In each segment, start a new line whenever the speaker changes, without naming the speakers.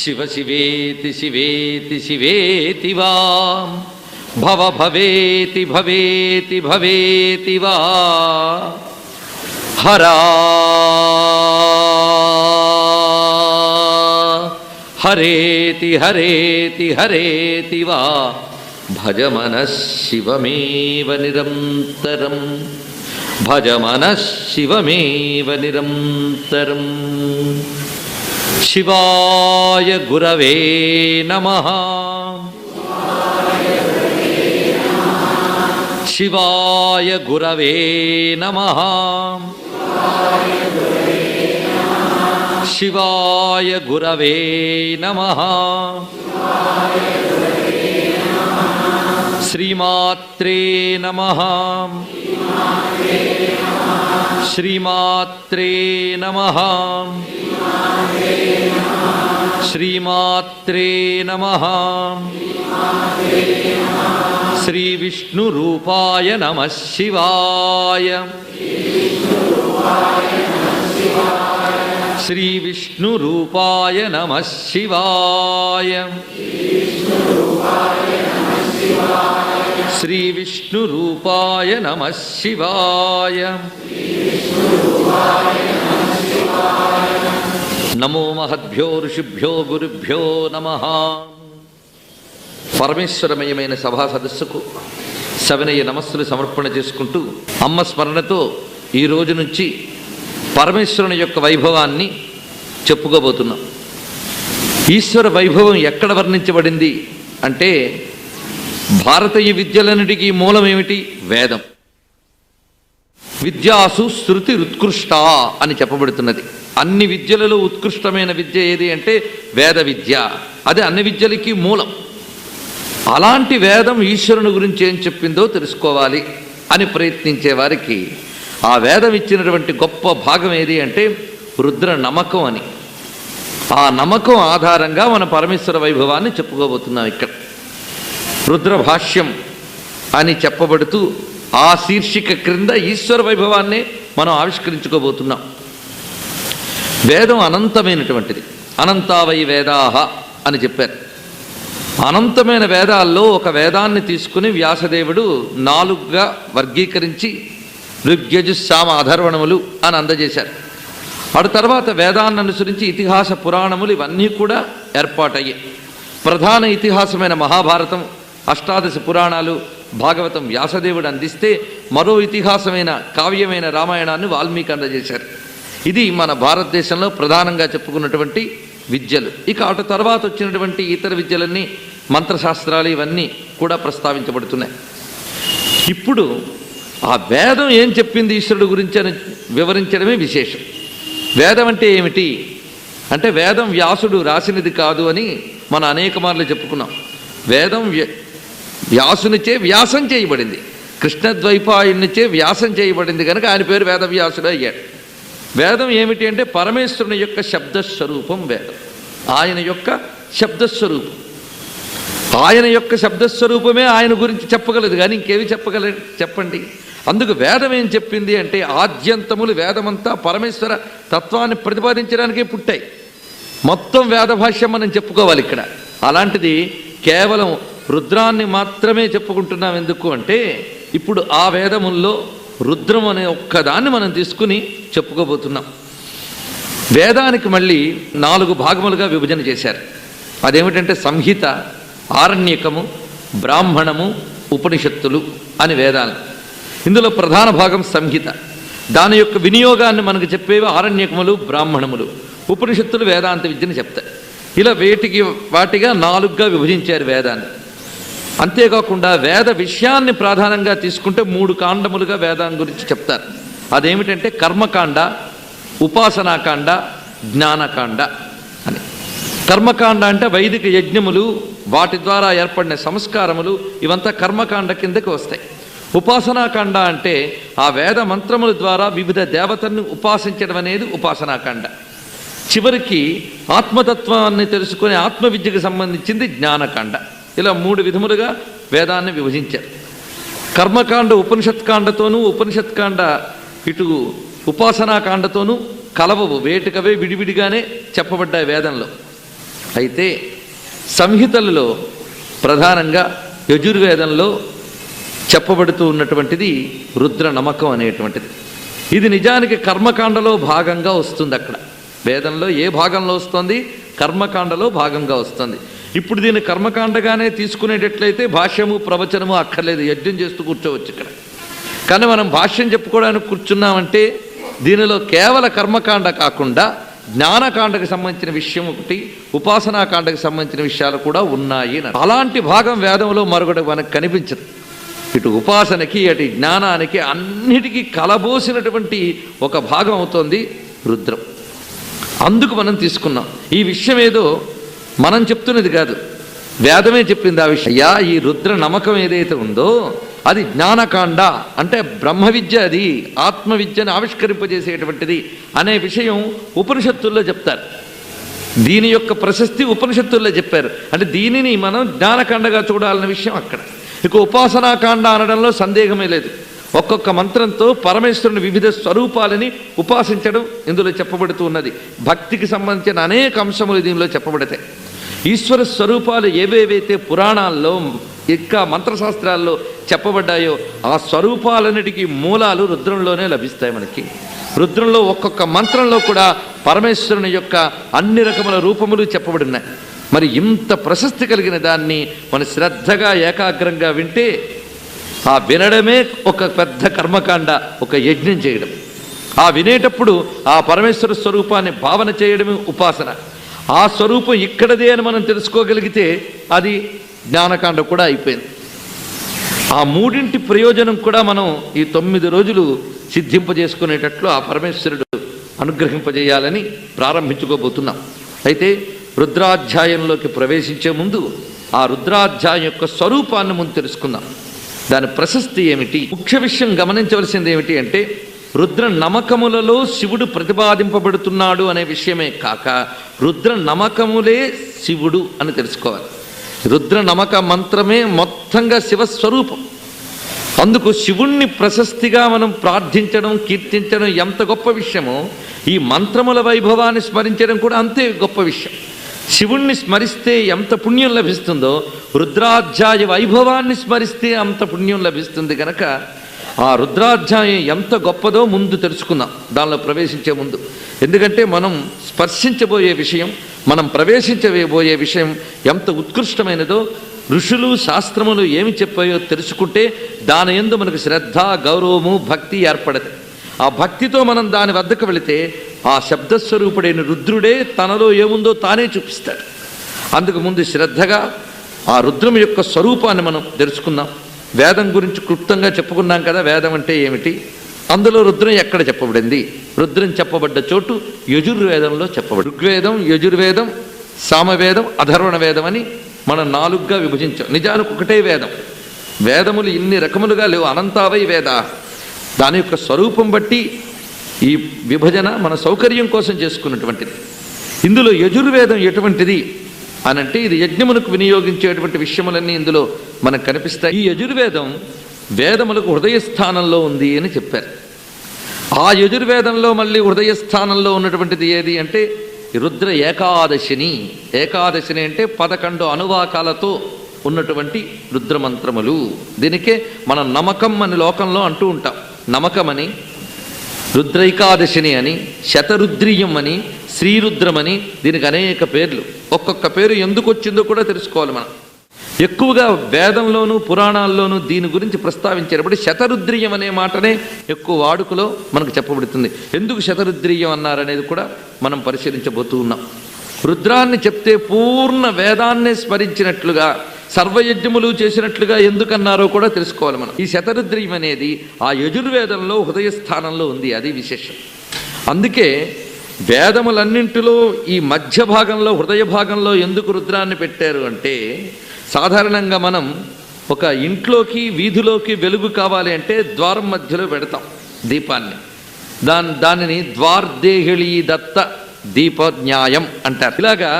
శివ శివేతి శివేతి శివేతి వా భవ భవేతి భవేతి భవేతి వా హరా హరేతి హరేతి హరేతి వా భజ మనః శివమేవ నిరంతరం భజ మనః శివమేవ నిరంతరం. శివాయ గురవే నమః. శివాయ గురవే నమః. శివాయ గురవే నమః. శ్రీమాత్రే నమః. శ్రీమాత్రే నమః. శ్రీమాత్రే నమః. శ్రీ విష్ణు రూపాయ నమః శివాయ. శ్రీ విష్ణు రూపాయ నమః శివాయ. శ్రీ విష్ణు రూపాయ నమః శివాయ. నమో మహద్భ్యో ఋషిభ్యో గురుభ్యో నమః. పరమేశ్వరమయమైన సభా సదస్సుకు సవినయ నమస్సులు సమర్పణ చేసుకుంటూ అమ్మ స్మరణతో ఈ రోజు నుంచి పరమేశ్వరుని యొక్క వైభవాన్ని చెప్పుకోబోతున్నాం. ఈశ్వర వైభవం ఎక్కడ వర్ణించబడింది అంటే భారతీయ విద్యలన్నిటికీ మూలమేమిటి? వేదం. విద్యాసు శృతి ఉత్కృష్ట అని చెప్పబడుతున్నది. అన్ని విద్యలలో ఉత్కృష్టమైన విద్య ఏది అంటే వేద విద్య. అది అన్ని విద్యలకి మూలం. అలాంటి వేదం ఈశ్వరుని గురించి ఏం చెప్పిందో తెలుసుకోవాలి అని ప్రయత్నించే వారికి ఆ వేదం ఇచ్చినటువంటి గొప్ప భాగం ఏది అంటే రుద్ర నమ్మకం అని. ఆ నమ్మకం ఆధారంగా మన పరమేశ్వర వైభవాన్ని చెప్పుకోబోతున్నాం. ఇక్కడ రుద్ర భాష్యం అని చెప్పబడుతూ ఆ శీర్షిక క్రింద ఈశ్వర వైభవాన్ని మనం ఆవిష్కరించుకోబోతున్నాం. వేదం అనంతమైనటువంటిది. అనంతావై వేదాహ అని చెప్పారు. అనంతమైన వేదాల్లో ఒక వేదాన్ని తీసుకుని వ్యాసదేవుడు 4గా వర్గీకరించి ఋగ్యజుస్సామ అధర్వణములు అని అందజేశారు. అటు తర్వాత వేదాన్ని అనుసరించి ఇతిహాస పురాణములు ఇవన్నీ కూడా ఏర్పాటయ్యాయి. ప్రధాన ఇతిహాసమైన మహాభారతం, అష్టాదశ పురాణాలు, భాగవతం వ్యాసదేవుడు అందిస్తే మరో ఇతిహాసమైన కావ్యమైన రామాయణాన్ని వాల్మీకి అందజేశారు. ఇది మన భారతదేశంలో ప్రధానంగా చెప్పుకున్నటువంటి విద్యలు. ఇక అటు తర్వాత వచ్చినటువంటి ఇతర విద్యలన్నీ మంత్రశాస్త్రాలు ఇవన్నీ కూడా ప్రస్తావించబడుతున్నాయి. ఇప్పుడు ఆ వేదం ఏం చెప్పింది ఈశ్వరుడు గురించి అని వివరించడమే విశేషం. వేదం అంటే ఏమిటి అంటే వేదం వ్యాసుడు రాసినది కాదు అని మనం అనేక మార్లు చెప్పుకున్నాం. వేదం వ్యాసునిచే వ్యాసం చేయబడింది. కృష్ణద్వైపాయునిచే వ్యాసం చేయబడింది కనుక ఆయన పేరు వేదవ్యాసుడు అయ్యాడు. వేదం ఏమిటి అంటే పరమేశ్వరుని యొక్క శబ్దస్వరూపం వేదం. ఆయన యొక్క శబ్దస్వరూపం. ఆయన యొక్క శబ్దస్వరూపమే ఆయన గురించి చెప్పగలదు కానీ ఇంకేవి చెప్పండి. అందుకు వేదం ఏం చెప్పింది అంటే ఆద్యంతములు వేదమంతా పరమేశ్వర తత్వాన్ని ప్రతిపాదించడానికే పుట్టాయి. మొత్తం వేద భాష్యం మనం చెప్పుకోవాలి ఇక్కడ. అలాంటిది కేవలం రుద్రాన్ని మాత్రమే చెప్పుకుంటున్నాం. ఎందుకు అంటే ఇప్పుడు ఆ వేదముల్లో రుద్రం అనే ఒక్కదాన్ని మనం తీసుకుని చెప్పుకోబోతున్నాం. వేదానికి మళ్ళీ 4 భాగములుగా విభజన చేశారు. అదేమిటంటే సంహిత, ఆరణ్యకము, బ్రాహ్మణము, ఉపనిషత్తులు అని వేదాలు. ఇందులో ప్రధాన భాగం సంహిత. దాని యొక్క వినియోగాన్ని మనకు చెప్పేవి ఆరణ్యకములు, బ్రాహ్మణములు. ఉపనిషత్తులు వేదాంత విద్యను చెప్తాయి. ఇలా వాటిగా 4గా విభజించారు వేదాన్ని. అంతేకాకుండా వేద విషయాన్ని ప్రధానంగా తీసుకుంటే 3 కాండములుగా వేదాన్ని గురించి చెప్తారు. అదేమిటంటే కర్మకాండ, ఉపాసనాకాండ, జ్ఞానకాండ అని. కర్మకాండ అంటే వైదిక యజ్ఞములు, వాటి ద్వారా ఏర్పడిన సంస్కారములు, ఇవంతా కర్మకాండ కిందకి వస్తాయి. ఉపాసనాకాండ అంటే ఆ వేద మంత్రముల ద్వారా వివిధ దేవతలను ఉపాసించడం అనేది ఉపాసనాకాండ. చివరికి ఆత్మతత్వాన్ని తెలుసుకునే ఆత్మవిద్యకు సంబంధించింది జ్ఞానకాండ. ఇలా 3 విధములుగా వేదాన్ని విభజించారు. కర్మకాండ ఉపనిషత్కాండతోనూ, ఉపనిషత్కాండ ఇటు ఉపాసనాకాండతోనూ కలవవు, వేటికవే విడివిడిగానే చెప్పబడ్డాయి వేదంలో. అయితే సంహితలలో ప్రధానంగా యజుర్వేదంలో చెప్పబడుతూ ఉన్నటువంటిది రుద్ర నమకం అనేటువంటిది. ఇది నిజానికి కర్మకాండలో భాగంగా వస్తుంది. అక్కడ వేదంలో ఏ భాగంలో వస్తుంది? కర్మకాండలో భాగంగా వస్తుంది. ఇప్పుడు దీన్ని కర్మకాండగానే తీసుకునేటట్లయితే భాష్యము ప్రవచనము అక్కర్లేదు, యజ్ఞం చేస్తూ కూర్చోవచ్చు ఇక్కడ. కానీ మనం భాష్యం చెప్పుకోవడానికి కూర్చున్నామంటే దీనిలో కేవల కర్మకాండ కాకుండా జ్ఞానకాండకు సంబంధించిన విషయం ఒకటి, ఉపాసనాకాండకు సంబంధించిన విషయాలు కూడా ఉన్నాయి. అలాంటి భాగం వేదంలో మరొకటి మనకు కనిపించదు. ఇటు ఉపాసనకి అటు జ్ఞానానికి అన్నిటికీ కలబోసినటువంటి ఒక భాగం అవుతోంది రుద్రం. అందుకు మనం తీసుకున్నాం. ఈ విషయం ఏదో మనం చెప్తున్నది కాదు, వేదమే చెప్పింది ఆ విషయం. అయ్యా, ఈ రుద్ర నమ్మకం ఏదైతే ఉందో అది జ్ఞానకాండ, అంటే బ్రహ్మ విద్య, అది ఆత్మవిద్యను ఆవిష్కరింపజేసేటువంటిది అనే విషయం ఉపనిషత్తుల్లో చెప్తారు. దీని యొక్క ప్రశస్తి ఉపనిషత్తుల్లో చెప్పారు. అంటే దీనిని మనం జ్ఞానకాండగా చూడాలన్న విషయం అక్కడ. ఇక ఉపాసనాకాండ అనడంలో సందేహమే లేదు. ఒక్కొక్క మంత్రంతో పరమేశ్వరుని వివిధ స్వరూపాలని ఉపాసించడం ఇందులో చెప్పబడుతూ ఉన్నది. భక్తికి సంబంధించిన అనేక అంశములు దీనిలో చెప్పబడతాయి. ఈశ్వర స్వరూపాలు ఏవేవైతే పురాణాల్లో ఇంకా మంత్రశాస్త్రాల్లో చెప్పబడ్డాయో ఆ స్వరూపాలన్నిటికీ మూలాలు రుద్రంలోనే లభిస్తాయి మనకి. రుద్రంలో ఒక్కొక్క మంత్రంలో కూడా పరమేశ్వరుని యొక్క అన్ని రకముల రూపములు చెప్పబడినాయి. మరి ఇంత ప్రశస్తి కలిగిన దాన్ని మన శ్రద్ధగా ఏకాగ్రంగా వింటే ఆ వినడమే ఒక పెద్ద కర్మకాండ, ఒక యజ్ఞం చేయడం. ఆ వినేటప్పుడు ఆ పరమేశ్వర స్వరూపాన్ని భావన చేయడమే ఉపాసన. ఆ స్వరూపం ఇక్కడదే అని మనం తెలుసుకోగలిగితే అది జ్ఞానకాండ కూడా అయిపోయింది. ఆ మూడింటి ప్రయోజనం కూడా మనం ఈ 9 రోజులు సిద్ధింపజేసుకునేటట్లు ఆ పరమేశ్వరుడు అనుగ్రహింపజేయాలని ప్రారంభించుకోబోతున్నాం. అయితే రుద్రాధ్యాయంలోకి ప్రవేశించే ముందు ఆ రుద్రాధ్యాయం యొక్క స్వరూపాన్ని ముందు తెలుసుకుందాం. దాని ప్రశస్తి ఏమిటి? ముఖ్య విషయం గమనించవలసింది ఏమిటి అంటే రుద్ర నమకములలో శివుడు ప్రతిపాదింపబడుతున్నాడు అనే విషయమే కాక రుద్ర నమకములే శివుడు అని తెలుసుకోవాలి. రుద్ర నమక మంత్రమే మొత్తంగా శివస్వరూపం. అందుకు శివుణ్ణి ప్రశస్తిగా మనం ప్రార్థించడం, కీర్తించడం ఎంత గొప్ప విషయమో ఈ మంత్రముల వైభవాన్ని స్మరించడం కూడా అంతే గొప్ప విషయం. శివుణ్ణి స్మరిస్తే ఎంత పుణ్యం లభిస్తుందో రుద్రాధ్యాయ వైభవాన్ని స్మరిస్తే అంత పుణ్యం లభిస్తుంది. కనుక ఆ రుద్రాధ్యాయం ఎంత గొప్పదో ముందు తెలుసుకుందాం దానిలో ప్రవేశించే ముందు. ఎందుకంటే మనం స్పర్శించబోయే విషయం, మనం ప్రవేశించబోయే విషయం ఎంత ఉత్కృష్టమైనదో ఋషులు శాస్త్రములు ఏమి చెప్పాయో తెలుసుకుంటే దాని యందు మనకు శ్రద్ధ, గౌరవము, భక్తి ఏర్పడదు. ఆ భక్తితో మనం దాని వద్దకు వెళితే ఆ శబ్దస్వరూపుడైన రుద్రుడే తనలో ఏముందో తానే చూపిస్తాడు. అందుకు ముందు శ్రద్ధగా ఆ రుద్రం యొక్క స్వరూపాన్ని మనం తెలుసుకుందాం. వేదం గురించి క్లుప్తంగా చెప్పుకున్నాం కదా. వేదం అంటే ఏమిటి, అందులో రుద్రం ఎక్కడ చెప్పబడింది? రుద్రం చెప్పబడ్డ చోటు యజుర్వేదంలో చెప్పబడి. ఋగ్వేదం, యజుర్వేదం, సామవేదం, అధర్వణ వేదం అని మనం 4గా విభజించాం. నిజానికి ఒకటే వేదం. వేదములు ఇన్ని రకములుగా లేవు, అనంతావై వేద. దాని యొక్క స్వరూపం బట్టి ఈ విభజన మన సౌకర్యం కోసం చేసుకున్నటువంటిది. ఇందులో యజుర్వేదం ఎటువంటిది అనంటే ఇది యజ్ఞమునకు వినియోగించేటువంటి విషయములన్నీ ఇందులో మనకు కనిపిస్తాయి. ఈ యజుర్వేదం వేదములకు హృదయస్థానంలో ఉంది అని చెప్పారు. ఆ యజుర్వేదంలో మళ్ళీ హృదయస్థానంలో ఉన్నటువంటిది ఏది అంటే రుద్ర ఏకాదశిని. ఏకాదశిని అంటే 11 అనువాకాలతో ఉన్నటువంటి రుద్రమంత్రములు. దీనికే మనం నమకం అని లోకంలో అంటూ ఉంటాం. నమకమని, రుద్రైకాదశిని అని, శతరుద్రీయం అని, శ్రీరుద్రమని, దీనికి అనేక పేర్లు. ఒక్కొక్క పేరు ఎందుకు వచ్చిందో కూడా తెలుసుకోవాలి మనం. ఎక్కువగా వేదంలోనూ పురాణాల్లోనూ దీని గురించి ప్రస్తావించేటప్పుడు శతరుద్రీయం అనే మాటనే ఎక్కువ వాడుకలో మనకు చెప్పబడుతుంది. ఎందుకు శతరుద్రీయం అన్నారనేది కూడా మనం పరిశీలించబోతూ ఉన్నాం. రుద్రాన్ని చెప్తే పూర్ణ వేదాన్నే స్మరించినట్లుగా, సర్వయజ్ఞములు చేసినట్లుగా ఎందుకన్నారో కూడా తెలుసుకోవాలి మనం. ఈ శతరుద్రీయం అనేది ఆ యజుర్వేదంలో హృదయస్థానంలో ఉంది, అది విశేషం. అందుకే వేదములన్నింటిలో ఈ మధ్య భాగంలో, హృదయ భాగంలో ఎందుకు రుద్రాన్ని పెట్టారు అంటే సాధారణంగా మనం ఒక ఇంట్లోకి వీధిలోకి వెలుగు కావాలి అంటే ద్వారం మధ్యలో పెడతాం దీపాన్ని. దానిని ద్వార్దేహిళీ దత్త దీపన్యాయం అంటారు. ఇలాగా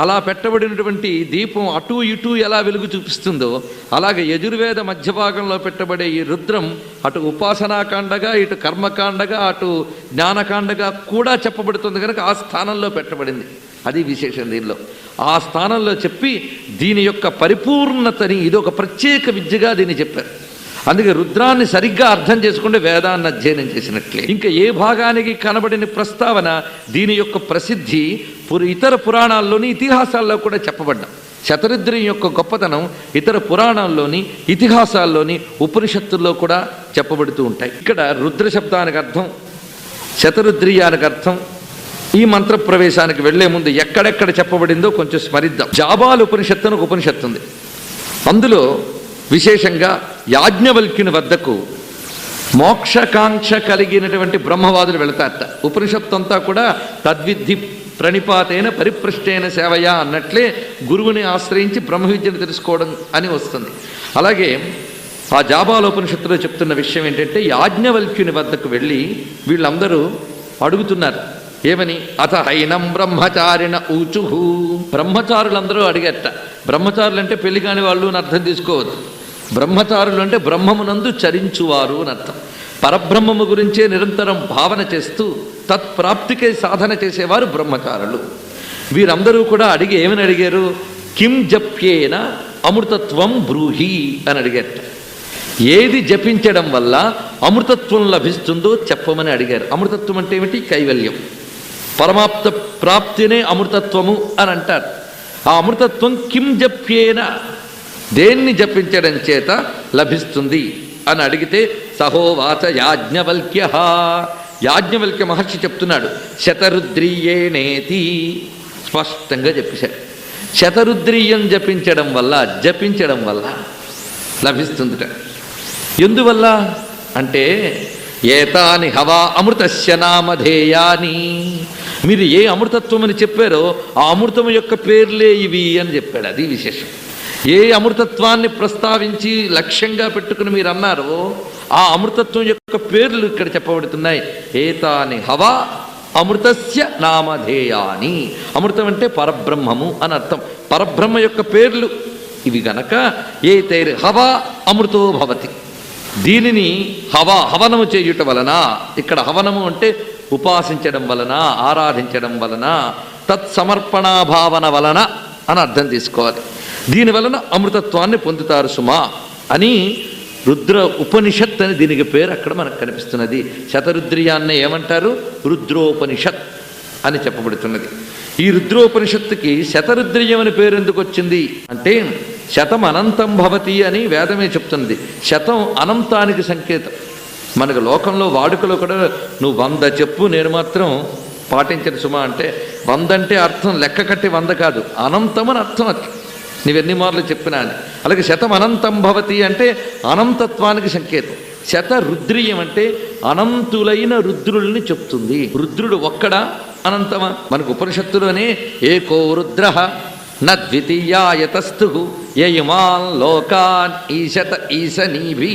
అలా పెట్టబడినటువంటి దీపం అటు ఇటు ఎలా వెలుగు చూపిస్తుందో అలాగే యజుర్వేద మధ్య భాగంలో పెట్టబడే ఈ రుద్రం అటు ఉపాసనాకాండగా, ఇటు కర్మకాండగా, అటు జ్ఞానకాండగా కూడా చెప్పబడుతుంది కనుక ఆ స్థానంలో పెట్టబడింది. అది విశేషం దీనిలో. ఆ స్థానంలో చెప్పి దీని యొక్క పరిపూర్ణతని ఇది ఒక ప్రత్యేక విద్యగా దీన్ని చెప్పారు. అందుకే రుద్రాన్ని సరిగ్గా అర్థం చేసుకుంటే వేదాన్ని అధ్యయనం చేసినట్లే. ఇంకా ఏ భాగానికి కనబడిన ప్రస్తావన దీని యొక్క ప్రసిద్ధి ఇతర పురాణాల్లోని ఇతిహాసాల్లో కూడా చెప్పబడ్డాం. శతరుద్రి యొక్క గొప్పతనం ఇతర పురాణాల్లోని ఇతిహాసాల్లోని ఉపనిషత్తుల్లో కూడా చెప్పబడుతూ ఉంటాయి. ఇక్కడ రుద్ర శబ్దానికి అర్థం, శతరుద్రీయానికి అర్థం, ఈ మంత్ర ప్రవేశానికి వెళ్లే ముందు ఎక్కడెక్కడ చెప్పబడిందో కొంచెం స్మరిద్దాం. జాబాల ఉపనిషత్తు అని ఒక ఉపనిషత్తు ఉంది. అందులో విశేషంగా యాజ్ఞవల్క్యుని వద్దకు మోక్షకాంక్ష కలిగినటువంటి బ్రహ్మవాదులు వెళతారట. ఉపనిషత్తు అంతా కూడా తద్విద్ధి ప్రణిపాతైన పరిపృష్టైన సేవయా అన్నట్లే గురువుని ఆశ్రయించి బ్రహ్మ విద్యను తెలుసుకోవడం అని వస్తుంది. అలాగే ఆ జాబాలోపనిషత్తులో చెప్తున్న విషయం ఏంటంటే యాజ్ఞవల్క్యుని వద్దకు వెళ్ళి వీళ్ళందరూ అడుగుతున్నారు. ఏమని? అథ హైనం బ్రహ్మచారిణ ఊచుహు. బ్రహ్మచారులందరూ అడిగట. బ్రహ్మచారులు అంటే పెళ్లి కాని వాళ్ళు అని అర్థం తీసుకోవద్దు. బ్రహ్మచారులు అంటే బ్రహ్మమునందు చరించువారు అని అర్థం. పరబ్రహ్మము గురించే నిరంతరం భావన చేస్తూ తత్ప్రాప్తికై సాధన చేసేవారు బ్రహ్మచారులు. వీరందరూ కూడా అడిగి ఏమని అడిగారు? కిం జప్యేన అమృతత్వం బ్రూహి అని అడిగారట. ఏది జపించడం వల్ల అమృతత్వం లభిస్తుందో చెప్పమని అడిగారు. అమృతత్వం అంటే ఏమిటి? కైవల్యం, పరమాప్త ప్రాప్తినే అమృతత్వము అని అంటారు. ఆ అమృతత్వం కిం జప్యేన, దేన్ని జపించడం చేత లభిస్తుంది అని అడిగితే సహోవాచ యాజ్ఞవల్క్య. యాజ్ఞవల్క్య మహర్షి చెప్తున్నాడు, శతరుద్రీయేనేతి. స్పష్టంగా చెప్పేశాడు. శతరుద్రీయం జపించడం వల్ల లభిస్తుందిట. ఎందువల్ల అంటే ఏతాని హవా అమృతస్య నామధేయాని. మీరు ఏ అమృతత్వం అని చెప్పారో ఆ అమృతం యొక్క పేర్లే ఇవి అని చెప్పాడు. అది విశేషం. ఏ అమృతత్వాన్ని ప్రస్తావించి లక్ష్యంగా పెట్టుకుని మీరు అన్నారో ఆ అమృతత్వం యొక్క పేర్లు ఇక్కడ చెప్పబడుతున్నాయి. ఏతాని హవా అమృతస్య నామధేయాని. అమృతం అంటే పరబ్రహ్మము అని అర్థం. పరబ్రహ్మ యొక్క పేర్లు ఇవి గనక ఏతైర్ హవా అమృతో భవతి. దీనిని హవనము చేయుట వలన, ఇక్కడ హవనము అంటే ఉపాసించడం వలన, ఆరాధించడం వలన, తత్సమర్పణాభావన వలన అని అర్థం తీసుకోవాలి. దీని వలన అమృతత్వాన్ని పొందుతారు సుమా అని రుద్ర ఉపనిషత్ అని దీనికి పేరు అక్కడ మనకు కనిపిస్తున్నది. శతరుద్రియాన్ని ఏమంటారు? రుద్రోపనిషత్ అని చెప్పబడుతున్నది. ఈ రుద్రోపనిషత్తుకి శతరుద్రియం అని పేరు ఎందుకు వచ్చింది అంటే శతం అనంతం భవతి అని వేదమే చెప్తున్నది. శతం అనంతానికి సంకేతం. మనకు లోకంలో వాడుకలో కూడా నువ్వు 100 చెప్పు, నేను మాత్రం పాటించను సుమా అంటే 100 అంటే అర్థం లెక్క కట్టి 100 కాదు, అనంతం అని అర్థం. అది నువ్వెన్ని మార్లు చెప్పినా అని. అలాగే శతం అనంతం భవతి అంటే అనంతత్వానికి సంకేతం. శతరుద్రియం అంటే అనంతులైన రుద్రుల్ని చెప్తుంది. రుద్రుడు ఒక్కడా అనంతమా? మనకు ఉపనిషత్తులోనే ఏకో రుద్ర నద్వితీయాయతస్థు యయుమాన్ లోకాన్ ఈశత ఈశనీభి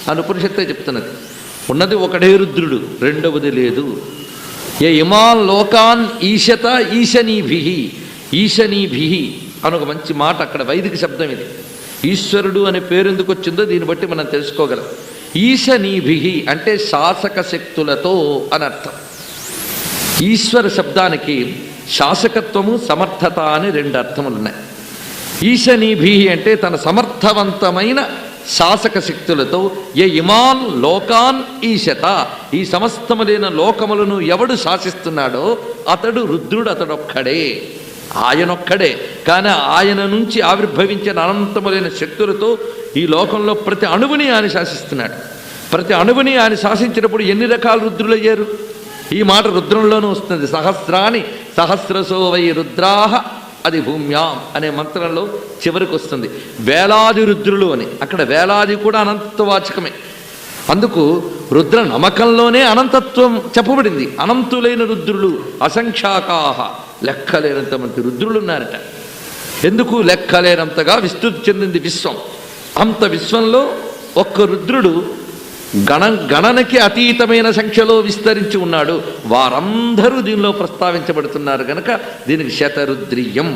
అని ఉపనిషత్తే చెప్తున్నది. ఉన్నది ఒకడే రుద్రుడు, రెండవది లేదు. యయుమాన్ లోకాన్ ఈశత ఈశనీభి. ఈశనీభి అని ఒక మంచి మాట అక్కడ వైదిక శబ్దం ఇది. ఈశ్వరుడు అనే పేరు ఎందుకు వచ్చిందో దీన్ని బట్టి మనం తెలుసుకోగలం. ఈశనీభి అంటే శాసక శక్తులతో అని అర్థం. ఈశ్వర శబ్దానికి శాసకత్వము సమర్థత అని 2 అర్థములు ఉన్నాయి. ఈశనీభి అంటే తన సమర్థవంతమైన శాసక శక్తులతో ఏ ఇమాన్ లోకాన్ ఈశత, ఈ సమస్తములైన లోకములను ఎవడు శాసిస్తున్నాడో అతడు రుద్రుడు, అతడొక్కడే, ఆయనొక్కడే. కానీ ఆయన నుంచి ఆవిర్భవించిన అనంతములైన శక్తులతో ఈ లోకంలో ప్రతి అణువుని ఆయన శాసిస్తున్నాడు. ప్రతి అణువుని ఆయన శాసించినప్పుడు ఎన్ని రకాల రుద్రులు అయ్యారు? ఈ మాట రుద్రంలోనూ వస్తుంది. సహస్రాని సహస్రసో వై రుద్రాహ అది భూమ్యాం అనే మంత్రంలో చివరికి వస్తుంది. వేలాది రుద్రులు అని. అక్కడ వేలాది కూడా అనంతవాచకమే. అందుకు రుద్ర నమ్మకంలోనే అనంతత్వం చెప్పబడింది. అనంతులైన రుద్రులు అసంఖ్యాకాహ, లెక్కలేనంత మంది రుద్రులు ఉన్నారట. ఎందుకు? లెక్కలేనంతగా విస్తృతి చెందింది విశ్వం. అంత విశ్వంలో ఒక్క రుద్రుడు గణనకి అతీతమైన సంఖ్యలో విస్తరించి ఉన్నాడు. వారందరూ దీనిలో ప్రస్తావించబడుతున్నారు కనుక దీనికి శతరుద్రీయం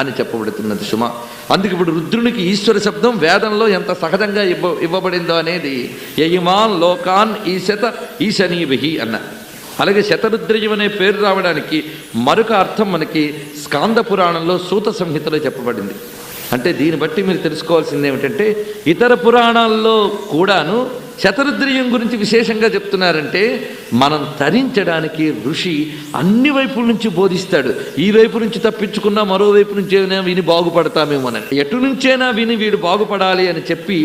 అని చెప్పబడుతున్నది సుమ. అందుకు ఇప్పుడు రుద్రునికి ఈశ్వర శబ్దం వేదంలో ఎంత సహజంగా ఇవ్వబడిందో అనేది యయిమాన్ లోకాన్ ఈశత ఈశనీభిహి అన్న. అలాగే శతరుద్రయం అనే పేరు రావడానికి మరొక అర్థం మనకి స్కాంద పురాణంలో సూత సంహితలో చెప్పబడింది. అంటే దీన్ని బట్టి మీరు తెలుసుకోవాల్సింది ఏమిటంటే ఇతర పురాణాల్లో కూడాను శతరుద్రయం గురించి విశేషంగా చెప్తున్నారంటే మనం తరించడానికి ఋషి అన్ని వైపుల నుంచి బోధిస్తాడు. ఈ వైపు నుంచి తప్పించుకున్నా మరోవైపు నుంచి ఏమైనా విని బాగుపడతామేమోనని, ఎటు నుంచైనా విని వీడు బాగుపడాలి అని చెప్పి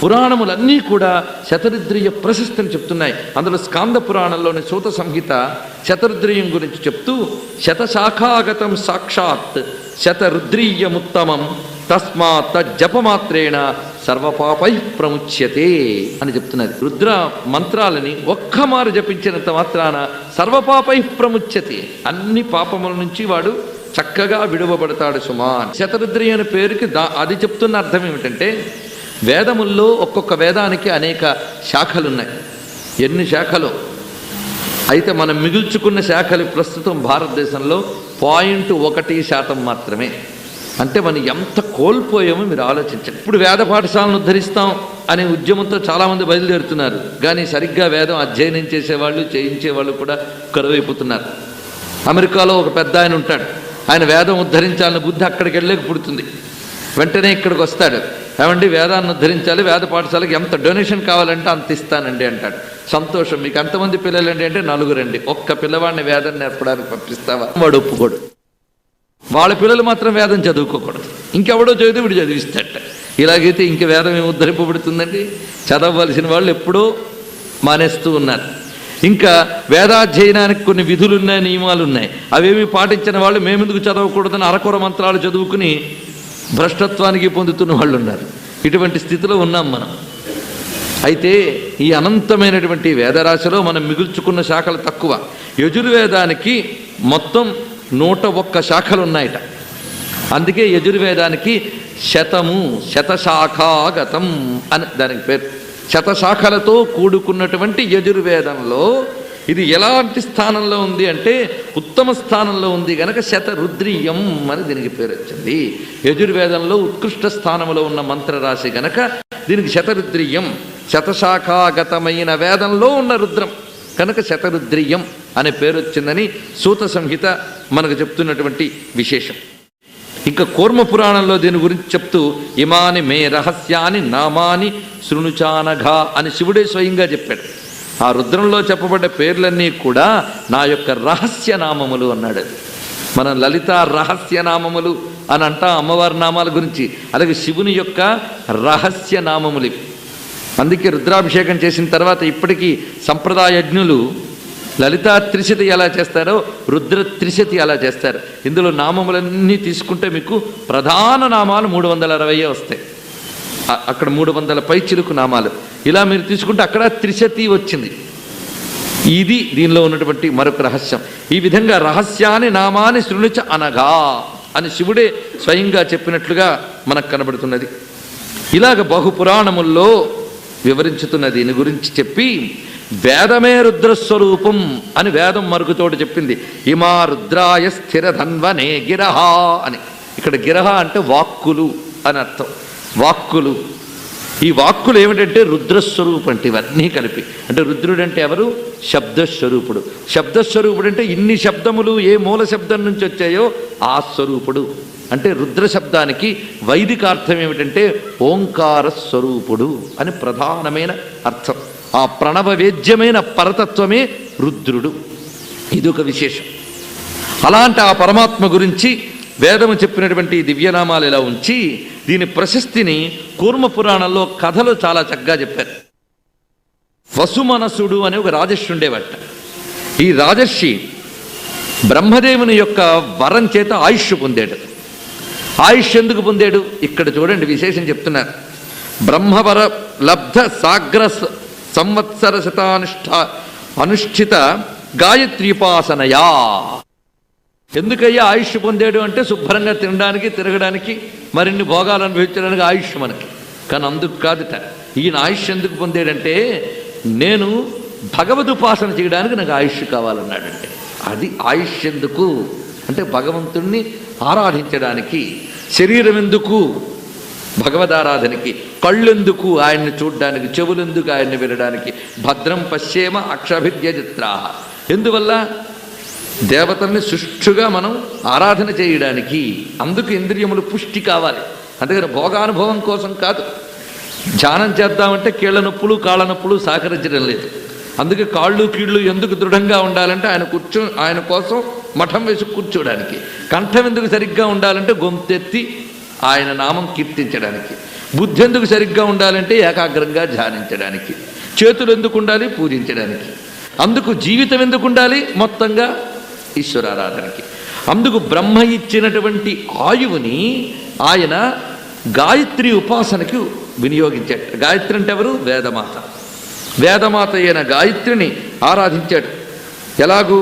పురాణములన్నీ కూడా శతరుద్రియ ప్రశస్తిని చెప్తున్నాయి. అందులో స్కాంద పురాణంలోని సూత సంహిత శతరుద్రియం గురించి చెప్తూ శతశాఖాగతం సాక్షాత్ శతరుద్రీయముత్తమం తస్మాత్ జపమాత్రేణ సర్వపాపై ప్రముచ్యతే అని చెప్తున్నది. రుద్ర మంత్రాలని ఒక్కమారు జపించినంత మాత్రాన సర్వపాపై ప్రముచ్యతే, అన్ని పాపముల నుంచి వాడు చక్కగా విడువబడతాడు సుమా. శతరుద్రి అనే పేరుకి అది చెప్తున్న అర్థం ఏమిటంటే వేదముల్లో ఒక్కొక్క వేదానికి అనేక శాఖలున్నాయి. ఎన్ని శాఖలు అయితే మనం మిగుల్చుకున్న శాఖలు ప్రస్తుతం భారతదేశంలో 0.1% మాత్రమే. అంటే మనం ఎంత కోల్పోయామో మీరు ఆలోచించండి. ఇప్పుడు వేద పాఠశాలను ఉద్ధరిస్తాం అనే ఉద్యమంతో చాలామంది బయలుదేరుతున్నారు, కానీ సరిగ్గా వేదం అధ్యయనం చేసేవాళ్ళు చేయించేవాళ్ళు కూడా కరువైపోతున్నారు. అమెరికాలో ఒక పెద్ద ఆయన ఉంటాడు, ఆయన వేదం ఉద్ధరించాలని బుద్ధి అక్కడికి వెళ్ళలేక పుడుతుంది. వెంటనే ఇక్కడికి వస్తాడు, ఏమండి వేదాన్ని ఉద్ధరించాలి, వేద పాఠశాలకి ఎంత డొనేషన్ కావాలంటే అంత ఇస్తానండి అంటాడు. సంతోషం, మీకు ఎంతమంది పిల్లలండి అంటే 4 అండి. ఒక్క పిల్లవాడిని వేదం నేర్పడానికి పంపిస్తావా? వాడు ఒప్పుకోడు. వాళ్ళ పిల్లలు మాత్రం వేదం చదువుకోకూడదు, ఇంకెవడో చదివితే వీడు చదివిస్తాడట. ఇలాగైతే ఇంక వేదం ఏమి ఉద్ధరింపబడుతుందండి? చదవవలసిన వాళ్ళు ఎప్పుడో మానేస్తూ ఉన్నారు. ఇంకా వేదాధ్యయనానికి కొన్ని విధులున్నాయి, నియమాలు ఉన్నాయి, అవేమి పాటించిన వాళ్ళు మేమెందుకు చదవకూడదని అరకొర మంత్రాలు చదువుకుని భ్రష్టత్వానికి పొందుతున్న వాళ్ళు ఉన్నారు. ఇటువంటి స్థితిలో ఉన్నాం మనం. అయితే ఈ అనంతమైనటువంటి వేదరాశిలో మనం మిగుల్చుకున్న శాఖలు తక్కువ. యజుర్వేదానికి మొత్తం 101 శాఖలు ఉన్నాయట. అందుకే యజుర్వేదానికి శతశాఖాగతం అని దానికి పేరు. శతశాఖలతో కూడుకున్నటువంటి యజుర్వేదంలో ఇది ఎలాంటి స్థానంలో ఉంది అంటే ఉత్తమ స్థానంలో ఉంది గనక శతరుద్రీయం అని దీనికి పేరు వచ్చింది. యజుర్వేదంలో ఉత్కృష్ట స్థానంలో ఉన్న మంత్రరాశి గనక దీనికి శతరుద్రీయం, శతశాఖాగతమైన వేదంలో ఉన్న రుద్రం కనుక శతరుద్రీయం అనే పేరు వచ్చిందని సూత సంహిత మనకు చెప్తున్నటువంటి విశేషం. ఇంకా కూర్మ పురాణంలో దీని గురించి చెప్తూ ఇమాని మే రహస్యాని నామాని శృణుచానఘా అని శివుడే స్వయంగా చెప్పాడు. ఆ రుద్రంలో చెప్పబడ్డ పేర్లన్నీ కూడా నా యొక్క రహస్య నామములు అన్నాడు. మనం లలిత రహస్య నామములు అని అంటాం అమ్మవారి నామాల గురించి, అలాగే శివుని యొక్క రహస్య నామములు. అందుకే రుద్రాభిషేకం చేసిన తర్వాత ఇప్పటికీ సంప్రదాయజ్ఞులు లలితా త్రిశతి ఎలా చేస్తారో రుద్ర త్రిశతి అలా చేస్తారు. ఇందులో నామములన్నీ తీసుకుంటే మీకు ప్రధాన నామాలు 360 వస్తాయి. అక్కడ 300 పైచిలుకు నామాలు. ఇలా మీరు తీసుకుంటే అక్కడ త్రిశతి వచ్చింది. ఇది దీనిలో ఉన్నటువంటి మరొక రహస్యం. ఈ విధంగా రహస్యాన్ని నామాన్ని శృణుచ అనగా అని శివుడే స్వయంగా చెప్పినట్లుగా మనకు కనబడుతున్నది. ఇలాగ బహుపురాణముల్లో వివరించుతున్న దీని గురించి చెప్పి వేదమే రుద్రస్వరూపం అని వేదం మరుగుతోటి చెప్పింది. ఇమా రుద్రాయ స్థిరధన్వనే గిరహ అని. ఇక్కడ గిరహ అంటే వాక్కులు అని అర్థం. వాక్కులు, ఈ వాక్కులు ఏమిటంటే రుద్రస్వరూపం అంటే ఇవన్నీ కలిపి. అంటే రుద్రుడు అంటే ఎవరు? శబ్దస్వరూపుడు. శబ్దస్వరూపుడు అంటే ఇన్ని శబ్దములు ఏ మూల శబ్దం నుంచి వచ్చాయో ఆ స్వరూపుడు. అంటే రుద్ర శబ్దానికి వైదిక అర్థం ఏమిటంటే ఓంకార స్వరూపుడు అని ప్రధానమైన అర్థం. ఆ ప్రణవవేద్యమైన పరతత్వమే రుద్రుడు. ఇది ఒక విశేషం. అలాంటి ఆ పరమాత్మ గురించి వేదము చెప్పినటువంటి దివ్యనామాలు ఇలా ఉంచి దీని ప్రశస్తిని కూర్మ పురాణంలో కథలు చాలా చక్కగా చెప్పారు. వసుమనసుడు అనే ఒక రాజర్షి ఉండేవట. ఈ రాజర్షి బ్రహ్మదేవుని యొక్క వరం చేత ఆయుష్ పొందాడు. ఆయుష్ ఎందుకు పొందాడు? ఇక్కడ చూడండి విశేషం చెప్తున్నారు. బ్రహ్మవర లబ్ధ సాగ్ర సంవత్సర అనుష్ఠిత గాయత్రీపాసనయా. ఎందుకయ్యా ఆయుష్ పొందాడు అంటే శుభ్రంగా తినడానికి, తిరగడానికి, మరిన్ని భోగాలు అనుభవించడానికి ఆయుష్ మనకి. కానీ అందుకు కాదుట. ఈయన ఆయుష్ ఎందుకు పొందాడంటే నేను భగవదుపాసన చేయడానికి నాకు ఆయుష్ కావాలన్నాడంటే. అది ఆయుష్ ఎందుకు అంటే భగవంతుణ్ణి ఆరాధించడానికి. శరీరం ఎందుకు? భగవదారాధనకి. కళ్ళెందుకు? ఆయన్ని చూడ్డానికి. చెవులెందుకు? ఆయన్ని వినడానికి. భద్రం పశ్యేమ అక్షభిర్యజిత్రాహ. ఎందువల్ల? దేవతల్ని సుష్ఠుగా మనం ఆరాధన చేయడానికి. అందుకు ఇంద్రియములు పుష్టి కావాలి. అందుకని భోగానుభవం కోసం కాదు. ధ్యానం చేద్దామంటే కీళ్ళ నొప్పులు కాళ్ళ నొప్పులు సహకరించడం లేదు. అందుకే కాళ్ళు కీళ్ళు ఎందుకు దృఢంగా ఉండాలంటే ఆయన కోసం మఠం వేసి కూర్చోడానికి. కంఠం ఎందుకు సరిగ్గా ఉండాలంటే గొంతెత్తి ఆయన నామం కీర్తించడానికి. బుద్ధి ఎందుకు సరిగ్గా ఉండాలంటే ఏకాగ్రంగా ధ్యానించడానికి. చేతులు ఎందుకు ఉండాలి? పూజించడానికి. అందుకు జీవితం ఎందుకు ఉండాలి? మొత్తంగా ఈశ్వరారాధనకి. అందుకు బ్రహ్మ ఇచ్చినటువంటి ఆయువుని ఆయన గాయత్రి ఉపాసనకి వినియోగించాడు. గాయత్రి అంటే ఎవరు? వేదమాత. వేదమాత అయిన గాయత్రిని ఆరాధించాడు. ఎలాగూ?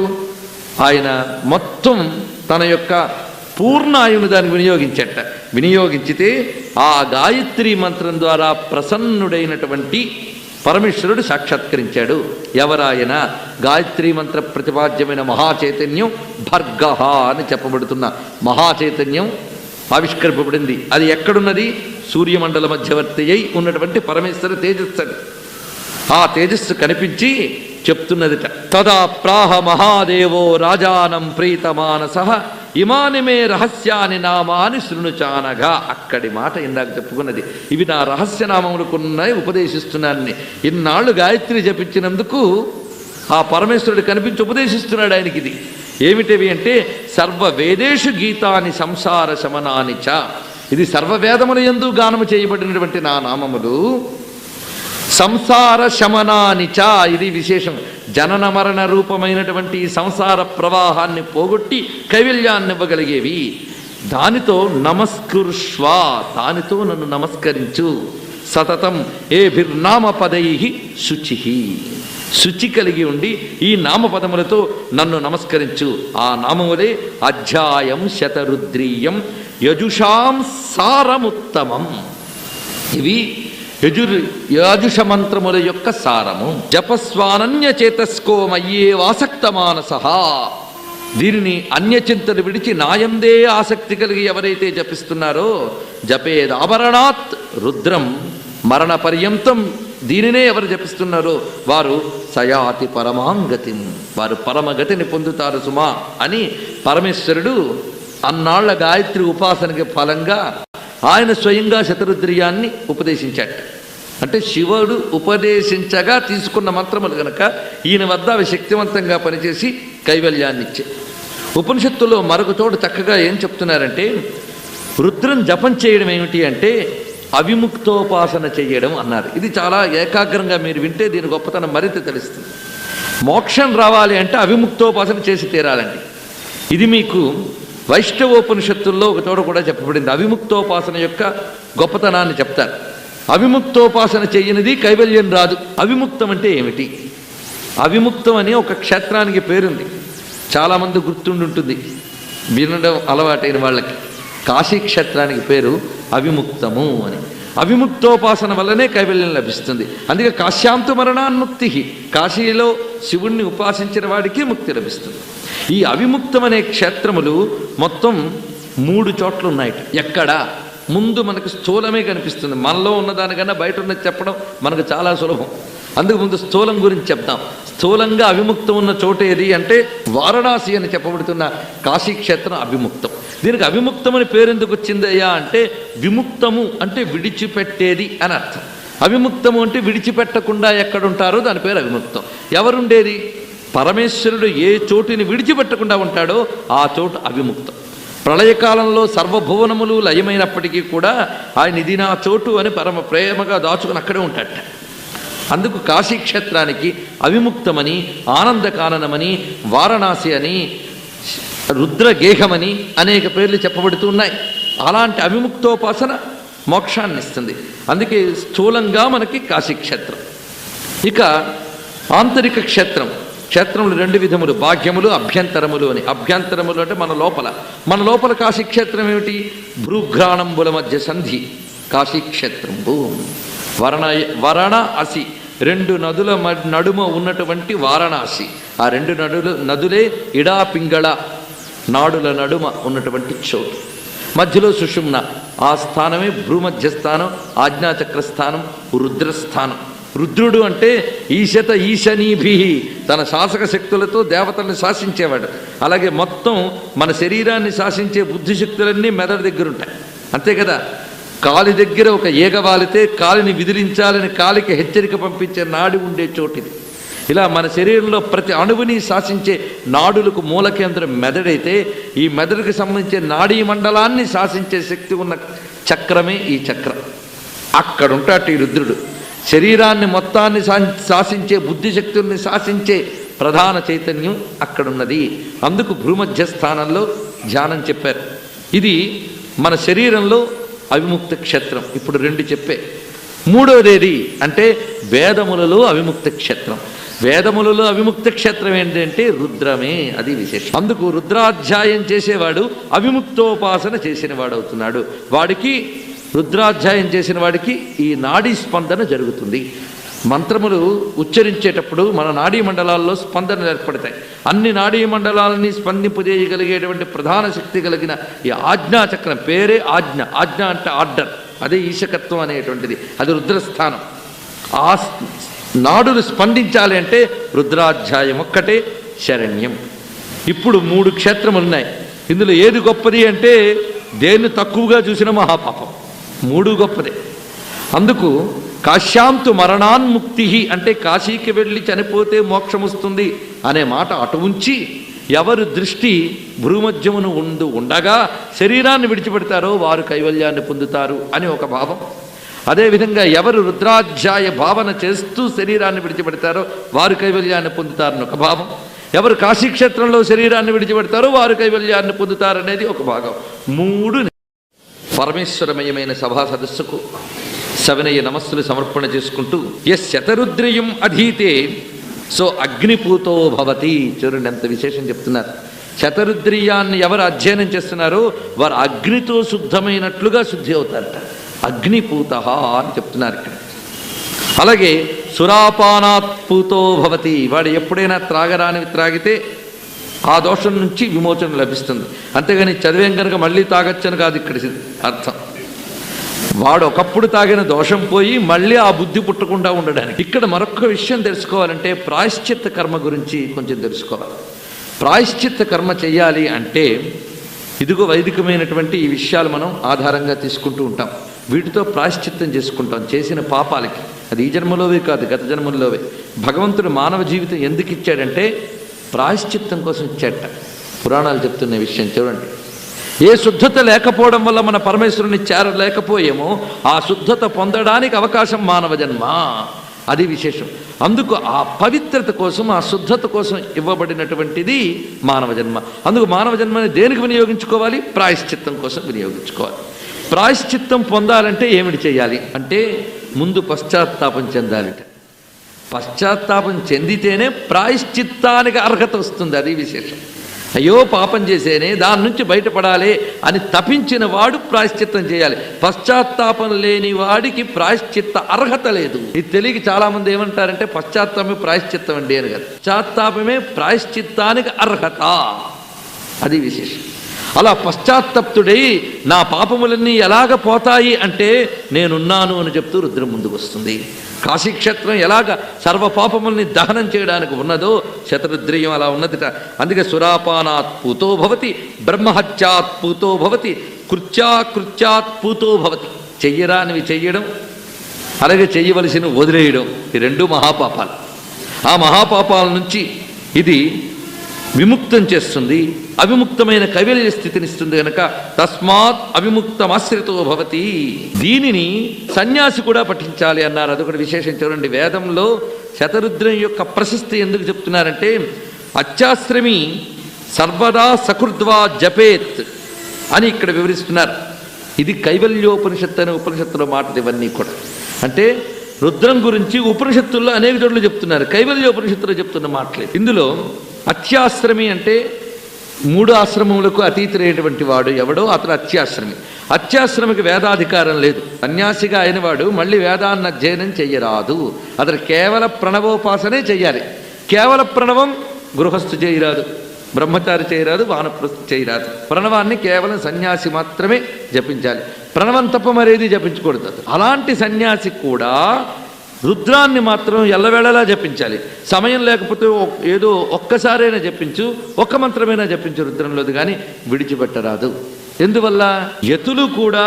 ఆయన మొత్తం తన యొక్క పూర్ణ ఆయువుని దానికి వినియోగించట. వినియోగించితే ఆ గాయత్రి మంత్రం ద్వారా ప్రసన్నుడైనటువంటి పరమేశ్వరుడు సాక్షాత్కరించాడు. ఎవరాయన? గాయత్రీ మంత్ర ప్రతిపాద్యమైన మహాచైతన్యం భర్గః అని చెప్పబడుతున్న మహాచైతన్యం ఆవిష్కరింపబడింది. అది ఎక్కడున్నది? సూర్యమండల మధ్యవర్తి అయి ఉన్నటువంటి పరమేశ్వర తేజస్సు. ఆ తేజస్సు కనిపించి చెప్తున్నదిట. తదా ప్రాహ మహాదేవో రాజానం ప్రీతమానసః ఇమాని మే రహస్యాని నామాని శృణుచానగా. అక్కడి మాట ఇందాక చెప్పుకున్నది. ఇవి నా రహస్యనామములకున్నాయి, ఉపదేశిస్తున్నాను. ఇన్నాళ్ళు గాయత్రి జపించినందుకు ఆ పరమేశ్వరుడు కనిపించి ఉపదేశిస్తున్నాడు ఆయనకి. ఇది ఏమిటివి అంటే సర్వ వేదేషు గీతాని సంసార శమనాని చ. ఇది సర్వవేదముల యందు గానము చేయబడినటువంటి నా నామములు. సంసార శమనానిచ, ఇది విశేషం. జనన మరణ రూపమైనటువంటి సంసార ప్రవాహాన్ని పోగొట్టి కైవల్యాన్ని ఇవ్వగలిగేవి. దానితో నమస్కృష్వ, దానితో నన్ను నమస్కరించు. సతతం ఏభిర్నామ పదై శుచి, శుచి కలిగి ఉండి ఈ నామపదములతో నన్ను నమస్కరించు. ఆ నామములే అధ్యాయం శతరుద్రీయం యజుషాం సారముత్తమం. ఇవి యాజుష మంత్రముల యొక్క సారము. జపస్వానన్య చేతస్కో మయ్యే వాసక్త మానసః. దీనిని అన్యచింతలు విడిచి నాయందే ఆసక్తి కలిగి ఎవరైతే జపిస్తున్నారో, జపేదాభరణాత్ రుద్రం మరణ పర్యంతం, దీనినే ఎవరు జపిస్తున్నారో వారు సయాతి పరమాంగతిం, వారు పరమగతిని పొందుతారు సుమా అని పరమేశ్వరుడు అన్నాళ్ల గాయత్రి ఉపాసనకి ఫలంగా ఆయన స్వయంగా శతరుద్రియాన్ని ఉపదేశించాడు. అంటే శివుడు ఉపదేశించగా తీసుకున్న మంత్రములు కనుక ఈయన వద్ద అవి శక్తివంతంగా పనిచేసి కైవల్యాన్ని ఇచ్చే. ఉపనిషత్తులో మరొక చోటు చక్కగా ఏం చెప్తున్నారంటే, రుద్రం జపం చేయడం ఏమిటి అంటే అవిముక్తోపాసన చేయడం అన్నారు. ఇది చాలా ఏకాగ్రంగా మీరు వింటే దీని గొప్పతనం మరింత తెలుస్తుంది. మోక్షం రావాలి అంటే అవిముక్తోపాసన చేసి తీరాలండి. ఇది మీకు వైష్ణవోపనిషత్తుల్లో ఒక చోట కూడా చెప్పబడింది. అవిముక్తోపాసన యొక్క గొప్పతనాన్ని చెప్తారు. అవిముక్తోపాసన చేయనిది కైవల్యం రాదు. అవిముక్తం అంటే ఏమిటి? అవిముక్తం అని ఒక క్షేత్రానికి పేరుంది. చాలామంది గుర్తుండుంటుంది వినడం అలవాటైన వాళ్ళకి. కాశీ క్షేత్రానికి పేరు అవిముక్తము అని. అవిముక్తోపాసన వల్లనే కైవల్యం లభిస్తుంది. అందుకే కాశ్యాంతు మరణాన్ముక్తి, కాశీలో శివుణ్ణి ఉపాసించిన వాడికి ముక్తి లభిస్తుంది. ఈ అవిముక్తం అనే క్షేత్రములు మొత్తం 3 చోట్ల ఉన్నాయట. ఎక్కడ? ముందు మనకు స్థూలమే కనిపిస్తుంది. మనలో ఉన్నదానికన్నా బయట ఉన్నది చెప్పడం మనకు చాలా సులభం. అందుకు ముందు స్థూలం గురించి చెప్తాం. స్థూలంగా అవిముక్తం ఉన్న చోటు ఏది అంటే వారణాసి అని చెప్పబడుతున్న కాశీక్షేత్రం అవిముక్తం. దీనికి అవిముక్తమని పేరు ఎందుకు వచ్చిందయ్యా అంటే విముక్తము అంటే విడిచిపెట్టేది అని అర్థం. అవిముక్తము అంటే విడిచిపెట్టకుండా ఎక్కడుంటారో దాని పేరు అవిముక్తం. ఎవరుండేది? పరమేశ్వరుడు ఏ చోటుని విడిచిపెట్టకుండా ఉంటాడో ఆ చోటు అవిముక్తం. ప్రళయకాలంలో సర్వభువనములు లయమైనప్పటికీ కూడా ఆయన ఇది నా చోటు అని పరమ ప్రేమగా దాచుకుని అక్కడే ఉంటాడట. అందుకు కాశీక్షేత్రానికి అవిముక్తమని, ఆనందకాననమని, వారణాసి అని, రుద్రగేహమని అనేక పేర్లు చెప్పబడుతూ ఉన్నాయి. అలాంటి అవిముక్తోపాసన మోక్షాన్ని ఇస్తుంది. అందుకే స్థూలంగా మనకి కాశీక్షేత్రం. ఇక ఆంతరిక క్షేత్రం. క్షేత్రములు 2 విధములు, బాహ్యములు అభ్యంతరములు అని. అభ్యంతరములు అంటే మన లోపల కాశీక్షేత్రం ఏమిటి? భ్రూఘ్రాణంబుల మధ్య సంధి కాశీక్షేత్రంబు. వరణ అసి 2 నదుల నడుమ ఉన్నటువంటి వారణాసి. ఆ 2 నదులే ఇడా పింగళ నాడుల నడుమ ఉన్నటువంటి చోటు. మధ్యలో సుషుమ్న, ఆ స్థానమే భూమధ్యస్థానం, ఆజ్ఞాచక్రస్థానం, రుద్రస్థానం. రుద్రుడు అంటే ఈశత ఈశనీభి, తన శాసక శక్తులతో దేవతల్ని శాసించేవాడు. అలాగే మొత్తం మన శరీరాన్ని శాసించే బుద్ధిశక్తులన్నీ మెదడు దగ్గర ఉంటాయి, అంతే కదా. కాలి దగ్గర ఒక ఈగ వాలితే కాలిని విదిలించాలని కాలికి హెచ్చరిక పంపించే నాడి ఉండే చోటిది. ఇలా మన శరీరంలో ప్రతి అణువుని శాసించే నాడులకు మూల కేంద్రం మెదడైతే, ఈ మెదడుకి సంబంధించే నాడీ మండలాన్ని శాసించే శక్తి ఉన్న చక్రమే ఈ చక్రం. అక్కడ ఉంటాడు ఈ రుద్రుడు. శరీరాన్ని మొత్తాన్ని శాసించే బుద్ధిశక్తుల్ని శాసించే ప్రధాన చైతన్యం అక్కడున్నది. అందుకు భూమధ్య స్థానంలో ధ్యానం చెప్పారు. ఇది మన శరీరంలో అవిముక్త క్షేత్రం. ఇప్పుడు 2 చెప్పే. మూడోదేది అంటే వేదములలో అవిముక్త క్షేత్రం. వేదములలో అవిముక్త క్షేత్రం ఏంటంటే రుద్రమే, అది విశేషం. అందుకు రుద్రాధ్యాయం చేసేవాడు అవిముక్తోపాసన చేసిన వాడు అవుతున్నాడు. వాడికి రుద్రాధ్యాయం చేసిన వాడికి ఈ నాడీ స్పందన జరుగుతుంది. మంత్రములు ఉచ్చరించేటప్పుడు మన నాడీ మండలాల్లో స్పందనలు ఏర్పడతాయి. అన్ని నాడీ మండలాలని స్పందింపజేయగలిగేటువంటి ప్రధాన శక్తి కలిగిన ఈ ఆజ్ఞాచక్రం పేరే ఆజ్ఞ. ఆజ్ఞ అంటే ఆర్డర్, అదే ఈశకత్వం అనేటువంటిది, అది రుద్రస్థానం. ఆ నాడులు స్పందించాలి అంటే రుద్రాధ్యాయం ఒక్కటే శరణ్యం. ఇప్పుడు 3 క్షేత్రములు ఉన్నాయి. ఇందులో ఏది గొప్పది అంటే దేన్ని తక్కువగా చూసిన మహాపాపం. 3 గొప్పదే. అందుకు కాశ్యాంతు మరణాన్ముక్తి అంటే కాశీకి వెళ్ళి చనిపోతే మోక్షం వస్తుంది అనే మాట అటు ఉంచి, ఎవరు దృష్టి భూమధ్యమును ఉండగా శరీరాన్ని విడిచిపెడతారో వారు కైవల్యాన్ని పొందుతారు అని ఒక భావం. అదేవిధంగా ఎవరు రుద్రాధ్యాయ భావన చేస్తూ శరీరాన్ని విడిచిపెడతారో వారు కైవల్యాన్ని పొందుతారని ఒక భావం. ఎవరు కాశీక్షేత్రంలో శరీరాన్ని విడిచిపెడతారో వారు కైవల్యాన్ని పొందుతారనేది ఒక భాగం. 3 పరమేశ్వరమయమైన సభా సదస్సుకు సవినయ నమస్సులు సమర్పణ చేసుకుంటూ శతరుద్రయం అధీతే సో అగ్నిపూతో భవతి. చూడండి ఎంత విశేషం చెప్తున్నారు. శతరుద్రియాన్ని ఎవరు అధ్యయనం చేస్తున్నారో వారు అగ్నితో శుద్ధమైనట్లుగా శుద్ధి అవుతారట. అగ్నిపూత అని చెప్తున్నారు ఇక్కడ. అలాగే సురాపానాత్పూతో భవతి, వాడు ఎప్పుడైనా త్రాగరానివి త్రాగితే ఆ దోషం నుంచి విమోచన లభిస్తుంది. అంతేగాని చదివేం కనుక మళ్ళీ తాగొచ్చని కాదు ఇక్కడ అర్థం. వాడు ఒకప్పుడు తాగిన దోషం పోయి మళ్ళీ ఆ బుద్ధి పుట్టకుండా ఉండడానికి. ఇక్కడ మరొక విషయం తెలుసుకోవాలంటే ప్రాయశ్చిత్త కర్మ గురించి కొంచెం తెలుసుకోవాలి. ప్రాయశ్చిత్త కర్మ చెయ్యాలి అంటే ఇదిగో వైదికమైనటువంటి ఈ విషయాలు మనం ఆధారంగా తీసుకుంటూ ఉంటాం. వీటితో ప్రాయశ్చిత్తం చేసుకుంటాం చేసిన పాపాలకి. అది ఈ జన్మలోవే కాదు, గత జన్మల్లోవే. భగవంతుడు మానవ జీవితం ఎందుకు ఇచ్చాడంటే ప్రాయశ్చిత్తం కోసం ఇచ్చాట. పురాణాలు చెప్తున్న విషయం చూడండి. ఏ శుద్ధత లేకపోవడం వల్ల మన పరమేశ్వరుని చేరలేకపోయేమో ఆ శుద్ధత పొందడానికి అవకాశం మానవ జన్మ, అది విశేషం. అందుకు ఆ పవిత్రత కోసం, ఆ శుద్ధత కోసం ఇవ్వబడినటువంటిది మానవ జన్మ. అందుకు మానవ జన్మని దేనికి వినియోగించుకోవాలి? ప్రాయశ్చిత్తం కోసం వినియోగించుకోవాలి. ప్రాయశ్చిత్తం పొందాలంటే ఏమిటి చేయాలి అంటే ముందు పశ్చాత్తాపం చెందాలిట. పశ్చాత్తాపం చెందితేనే ప్రాయశ్చిత్తానికి అర్హత వస్తుంది, అది విశేషం. అయ్యో పాపం చేసేనే, దాని నుంచి బయటపడాలి అని తపించిన వాడు ప్రాయశ్చిత్తం చేయాలి. పశ్చాత్తాపం లేని వాడికి ప్రాయశ్చిత్త అర్హత లేదు. ఇది తెలియక చాలామంది ఏమంటారంటే పశ్చాత్తాపమే ప్రాయశ్చిత్తం అండి అని కాదు. పశ్చాత్తాపమే ప్రాయశ్చిత్తానికి అర్హత, అది విశేషం. అలా పశ్చాత్తప్తుడై నా పాపములన్నీ ఎలాగ పోతాయి అంటే నేనున్నాను అని చెప్తూ రుద్రం ముందుకు వస్తుంది. కాశీక్షేత్రం ఎలాగ సర్వ పాపముల్ని దహనం చేయడానికి ఉన్నదో శతరుద్రయం అలా ఉన్నదిట. అందుకే సురాపానాత్ పూతో భవతి, బ్రహ్మహత్యాత్ పూతో భవతి, కృత్యాత్ పూతో భవతి. చెయ్యరానివి చెయ్యడం, అలాగే చెయ్యవలసిన వదిలేయడం, ఈ 2 మహాపాపాలు. ఆ మహాపాపాల నుంచి ఇది విముక్తం చేస్తుంది, అవిముక్తమైన కైవల్య స్థితినిస్తుంది కనుక తస్మాత్ అవిముక్తమాశ్రితో భవతి. దీనిని సన్యాసి కూడా పఠించాలి అన్నారు. అదొకటి విశేషం చూడండి. వేదంలో శతరుద్రం యొక్క ప్రశస్తి ఎందుకు చెప్తున్నారంటే అత్యాశ్రమి సర్వదా సకృద్వా జపేత్ అని ఇక్కడ వివరిస్తున్నారు. ఇది కైవల్యోపనిషత్తు అనే ఉపనిషత్తులో మాటలు ఇవన్నీ కూడా. అంటే రుద్రం గురించి ఉపనిషత్తుల్లో అనేక చోట్ల చెప్తున్నారు, కైవల్యోపనిషత్తులో చెప్తున్న మాటలే. ఇందులో అత్యాశ్రమి అంటే 3 ఆశ్రమములకు అతీతులైనటువంటి వాడు ఎవడో అతడు అత్యాశ్రమి. అత్యాశ్రమికి వేదాధికారం లేదు. సన్యాసిగా అయినవాడు మళ్ళీ వేదాన్ని అధ్యయనం చెయ్యరాదు. అతడు కేవల ప్రణవోపాసనే చెయ్యాలి. కేవల ప్రణవం గృహస్థు చేయరాదు, బ్రహ్మచారి చేయరాదు, వానప్రస్థు చేయరాదు. ప్రణవాన్ని కేవలం సన్యాసి మాత్రమే జపించాలి. ప్రణవం తప్ప మరేది జపించకూడదు. అలాంటి సన్యాసి కూడా రుద్రాన్ని మాత్రం ఎల్లవేళలా జపించాలి. సమయం లేకపోతే ఏదో ఒక్కసారైనా జపించు, ఒక్క మంత్రమైనా జపించు రుద్రంలోది, కానీ విడిచిపెట్టరాదు. ఎందువల్ల? యతులు కూడా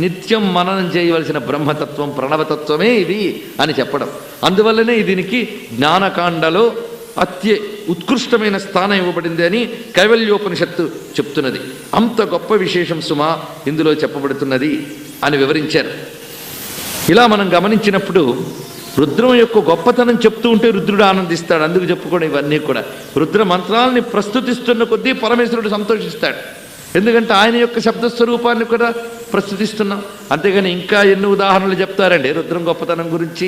నిత్యం మననం చేయవలసిన బ్రహ్మతత్వం, ప్రణవతత్వమే ఇది అని చెప్పడం. అందువల్లనే దీనికి జ్ఞానకాండలో ఉత్కృష్టమైన స్థానం ఇవ్వబడింది అని కైవల్యోపనిషత్తు చెప్తున్నది. అంత గొప్ప విశేషం సుమా ఇందులో చెప్పబడుతున్నది అని వివరించారు. ఇలా మనం గమనించినప్పుడు రుద్రం యొక్క గొప్పతనం చెప్తూ ఉంటే రుద్రుడు ఆనందిస్తాడు. అందుకు చెప్పుకోవడం ఇవన్నీ కూడా. రుద్ర మంత్రాలని ప్రస్తుతిస్తున్న కొద్దీ పరమేశ్వరుడు సంతోషిస్తాడు. ఎందుకంటే ఆయన యొక్క శబ్దస్వరూపాన్ని కూడా ప్రస్తుతిస్తున్నాం. అంతేగాని ఇంకా ఎన్ని ఉదాహరణలు చెప్తారండి రుద్రం గొప్పతనం గురించి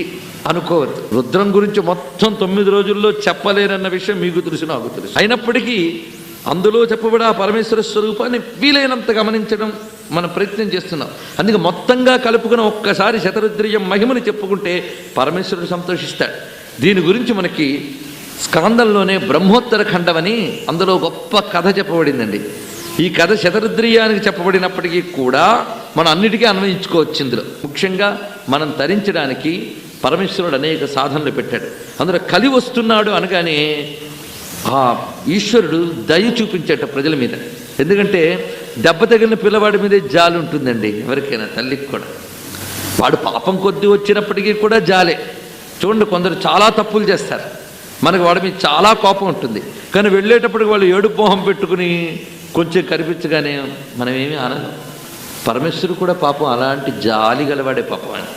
అనుకోవద్దు. రుద్రం గురించి మొత్తం 9 రోజుల్లో చెప్పలేనన్న విషయం మీకు తెలుసు, నాకు తెలుసు. అయినప్పటికీ అందులో చెప్పబడే ఆ పరమేశ్వర స్వరూపాన్ని వీలైనంత గమనించడం మనం ప్రయత్నం చేస్తున్నాం. అందుకే మొత్తంగా కలుపుకుని ఒక్కసారి శతరుద్రీయం మహిమని చెప్పుకుంటే పరమేశ్వరుడు సంతోషిస్తాడు. దీని గురించి మనకి స్కాందంలోనే బ్రహ్మోత్తర ఖండమని అందులో గొప్ప కథ చెప్పబడిందండి. ఈ కథ శతరుద్రీయానికి చెప్పబడినప్పటికీ కూడా మనం అన్నిటికీ అన్వయించుకోవచ్చు. ఇందులో ముఖ్యంగా మనం తరించడానికి పరమేశ్వరుడు అనేక సాధనలు పెట్టాడు. అందులో కలి వస్తున్నాడు అనగానే ఆ ఈశ్వరుడు దయ చూపించేట ప్రజల మీద. ఎందుకంటే దెబ్బ తగిలిన పిల్లవాడి మీదే జాలి ఉంటుందండి ఎవరికైనా, తల్లికి కూడా. వాడు పాపం కొద్దీ వచ్చినప్పటికీ కూడా జాలే. చూడండి, కొందరు చాలా తప్పులు చేస్తారు, మనకు వాడి మీద చాలా కోపం ఉంటుంది, కానీ వెళ్ళేటప్పటికి వాళ్ళు ఏడుపు మొహం పెట్టుకుని కొంచెం కనిపించగానే మనం ఏమీ ఆనందం. పరమేశ్వరుడు కూడా పాపం అలాంటి జాలి గలవాడే పాపం అని.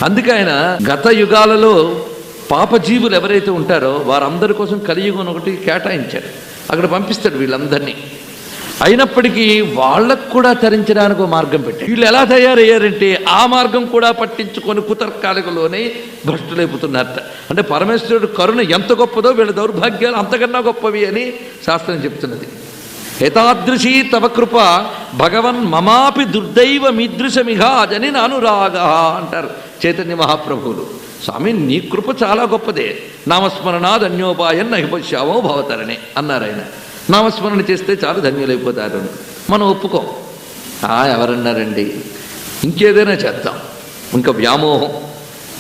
అందుకే ఆయన గత యుగాలలో పాపజీవులు ఎవరైతే ఉంటారో వారందరి కోసం కలియుగం ఒకటి కేటాయించాడు. అక్కడ పంపిస్తాడు వీళ్ళందరినీ. అయినప్పటికీ వాళ్ళకు కూడా తరించడానికి ఒక మార్గం పెట్టాడు. వీళ్ళు ఎలా తయారయ్యారంటే ఆ మార్గం కూడా పట్టించుకొని కుతర్కాలకులోనే భ్రష్టులైపోతున్నారట. అంటే పరమేశ్వరుడు కరుణ ఎంత గొప్పదో వీళ్ళ దౌర్భాగ్యాలు అంతకన్నా గొప్పవి అని శాస్త్రం చెప్తున్నది. ఏతాదృశీ తవ కృప భగవన్ మమాపి దుర్దైవమీదృశమిఘాజని నానురాగ అంటారు చైతన్య మహాప్రభువులు. స్వామి, నీ కృప చాలా గొప్పదే, నామస్మరణాద్ అన్యోపాయం నహిపశ్యామో భవతరణే అన్నారు ఆయన. నామస్మరణ చేస్తే చాలు ధన్యులైపోతారు. మనం ఒప్పుకోం. ఎవరన్నారండి, ఇంకేదైనా చేద్దాం, ఇంకా వ్యామోహం,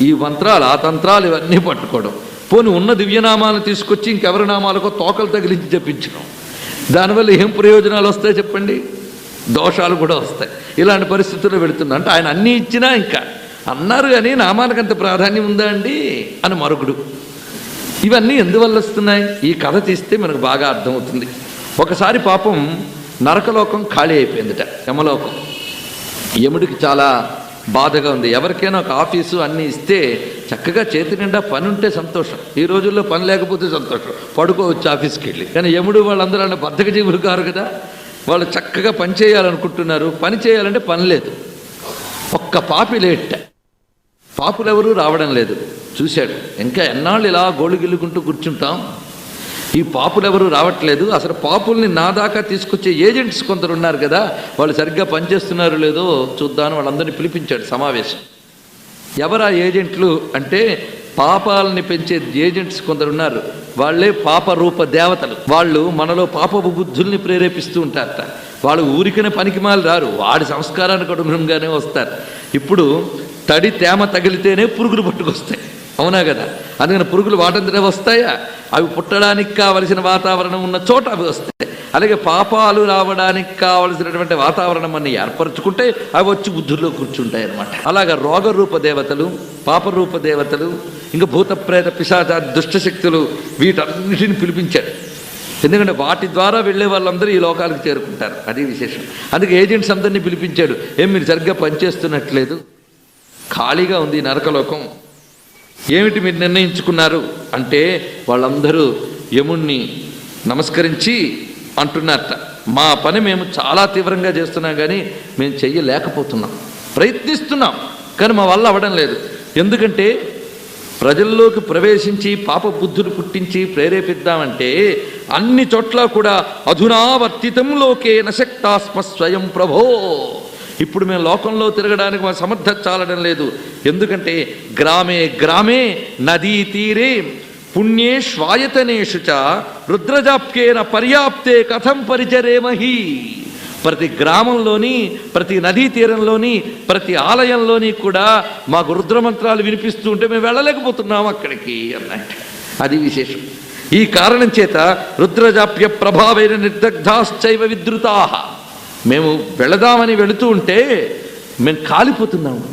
ఈ మంత్రాలు ఆ తంత్రాలు ఇవన్నీ పట్టుకోవడం, పోనీ ఉన్న దివ్యనామాలను తీసుకొచ్చి ఇంకెవరి నామాలకో తోకలు తగిలించి చెప్పించడం. దానివల్ల ఏం ప్రయోజనాలు వస్తాయి చెప్పండి? దోషాలు కూడా వస్తాయి. ఇలాంటి పరిస్థితుల్లో పెడుతున్నా అంటే ఆయన అన్నీ ఇచ్చినా ఇంకా అన్నారు కానీ నామానికి అంత ప్రాధాన్యం ఉందా అండి అని మరొకడు. ఇవన్నీ ఎందువల్ల వస్తున్నాయి? ఈ కథ తీస్తే మనకు బాగా అర్థమవుతుంది. ఒకసారి పాపం నరకలోకం ఖాళీ అయిపోయిందిట, యమలోకం. యముడికి చాలా బాధగా ఉంది. ఎవరికైనా ఒక ఆఫీసు అన్నీ ఇస్తే చక్కగా చేతి నిండా పని ఉంటే సంతోషం. ఈ రోజుల్లో పని లేకపోతే సంతోషం, పడుకోవచ్చు ఆఫీస్కి వెళ్ళి. కానీ యముడు వాళ్ళందరూ అన్న బద్ధక జీవులు కారు కదా, వాళ్ళు చక్కగా పని చేయాలనుకుంటున్నారు. పని చేయాలంటే పని లేదు. ఒక్క పాపి లేట, పాపులు ఎవరూ రావడం లేదు. చూశాడు, ఇంకా ఎన్నాళ్ళు ఇలా గోళ్ళు గిల్లుకుంటూ కూర్చుంటాం, ఈ పాపులు ఎవరు రావట్లేదు, అసలు పాపుల్ని నా దాకా తీసుకొచ్చే ఏజెంట్స్ కొందరు ఉన్నారు కదా, వాళ్ళు సరిగ్గా పనిచేస్తున్నారు లేదో చూద్దామని వాళ్ళందరినీ పిలిపించాడు సమావేశం. ఎవరా ఏజెంట్లు అంటే పాపాలని పెంచే ఏజెంట్స్ కొందరు ఉన్నారు. వాళ్ళే పాపరూప దేవతలు. వాళ్ళు మనలో పాపపు బుద్ధుల్ని ప్రేరేపిస్తూ ఉంటారట. వాళ్ళు ఊరికనే పనికిమాలి రారు, వాడి సంస్కారానికి అనుగుణంగానే వస్తారు. ఇప్పుడు తడి తేమ తగిలితేనే పురుగులు పట్టుకొస్తాయి, అవునా కదా? అందుకని పురుగులు వాటంతటే వస్తాయా? అవి పుట్టడానికి కావలసిన వాతావరణం ఉన్న చోట అవి వస్తాయి. అలాగే పాపాలు రావడానికి కావలసినటువంటి వాతావరణం అన్ని ఏర్పరచుకుంటే అవి వచ్చి బుద్ధుల్లో కూర్చుంటాయి అన్నమాట. అలాగే రోగరూప దేవతలు, పాపరూప దేవతలు, ఇంకా భూత ప్రేత పిశాచ దుష్టశక్తులు, వీటన్నిటిని పిలిపించాడు. ఎందుకంటే వాటి ద్వారా వెళ్ళే వాళ్ళందరూ ఈ లోకాలకు చేరుకుంటారు, అది విశేషం. అందుకే ఏజెంట్స్ అందరినీ పిలిపించాడు. మీరు సరిగ్గా పనిచేస్తున్నట్లేదు, ఖాళీగా ఉంది నరకలోకం, ఏమిటి మీరు నిర్ణయించుకున్నారు అంటే వాళ్ళందరూ యముణ్ణి నమస్కరించి అంటున్నారట, మా పని మేము చాలా తీవ్రంగా చేస్తున్నాం కానీ మేము చెయ్యలేకపోతున్నాం, ప్రయత్నిస్తున్నాం కానీ మా వల్ల అవ్వడం లేదు. ఎందుకంటే ప్రజల్లోకి ప్రవేశించి పాప బుద్ధులు పుట్టించి ప్రేరేపిద్దామంటే అన్ని చోట్ల కూడా అధునావర్తితం లోకే నశక్తాస్మ స్వయం ప్రభో, ఇప్పుడు మేము లోకంలో తిరగడానికి మా సమర్థత చాలడం లేదు. ఎందుకంటే గ్రామే గ్రామే నదీ తీరే పుణ్యే శ్వాయతనేషు చ రుద్రజాప్యేన పర్యాప్తే కథం పరిచరేమహి. ప్రతి గ్రామంలోని, ప్రతి నదీ తీరంలోని, ప్రతి ఆలయంలోని కూడా మాకు రుద్రమంత్రాలు వినిపిస్తూ ఉంటే మేము వెళ్ళలేకపోతున్నాం అక్కడికి అన్నట్టు. అది విశేషం. ఈ కారణం చేత రుద్రజాప్య ప్రభావైన నిర్దగ్ధాశ్చైవ విద్రుతాః, మేము వెళదామని వెళుతూ ఉంటే మేము కాలిపోతున్నాము.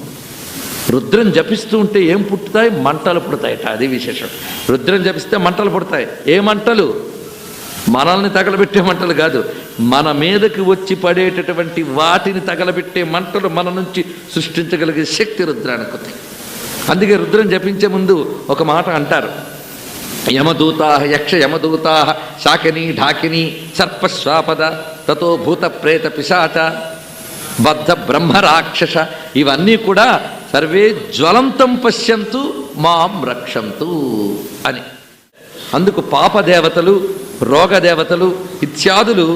రుద్రం జపిస్తూ ఉంటే ఏం పుట్టుతాయి? మంటలు పుడతాయట. అది విశేషం. రుద్రం జపిస్తే మంటలు పుడతాయి. ఏ మంటలు? మనల్ని తగలబెట్టే మంటలు కాదు, మన మీదకి వచ్చి పడేటటువంటి వాటిని తగలబెట్టే మంటలు మన నుంచి సృష్టించగలిగే శక్తి రుద్రానికి ఉంది. అందుకే రుద్రం జపించే ముందు ఒక మాట అంటారు, యమదూతా యక్ష యమదూతా శాకిని ఢాకిని సర్పశ్వాపద తతో భూత ప్రేత పిశాచ బద్ధ బ్రహ్మరాక్షస, ఇవన్నీ కూడా సర్వే జ్వలంతం పశ్యంతు మాం రక్షంతు అని. అందుకు పాపదేవతలు, రోగదేవతలు ఇత్యాదులు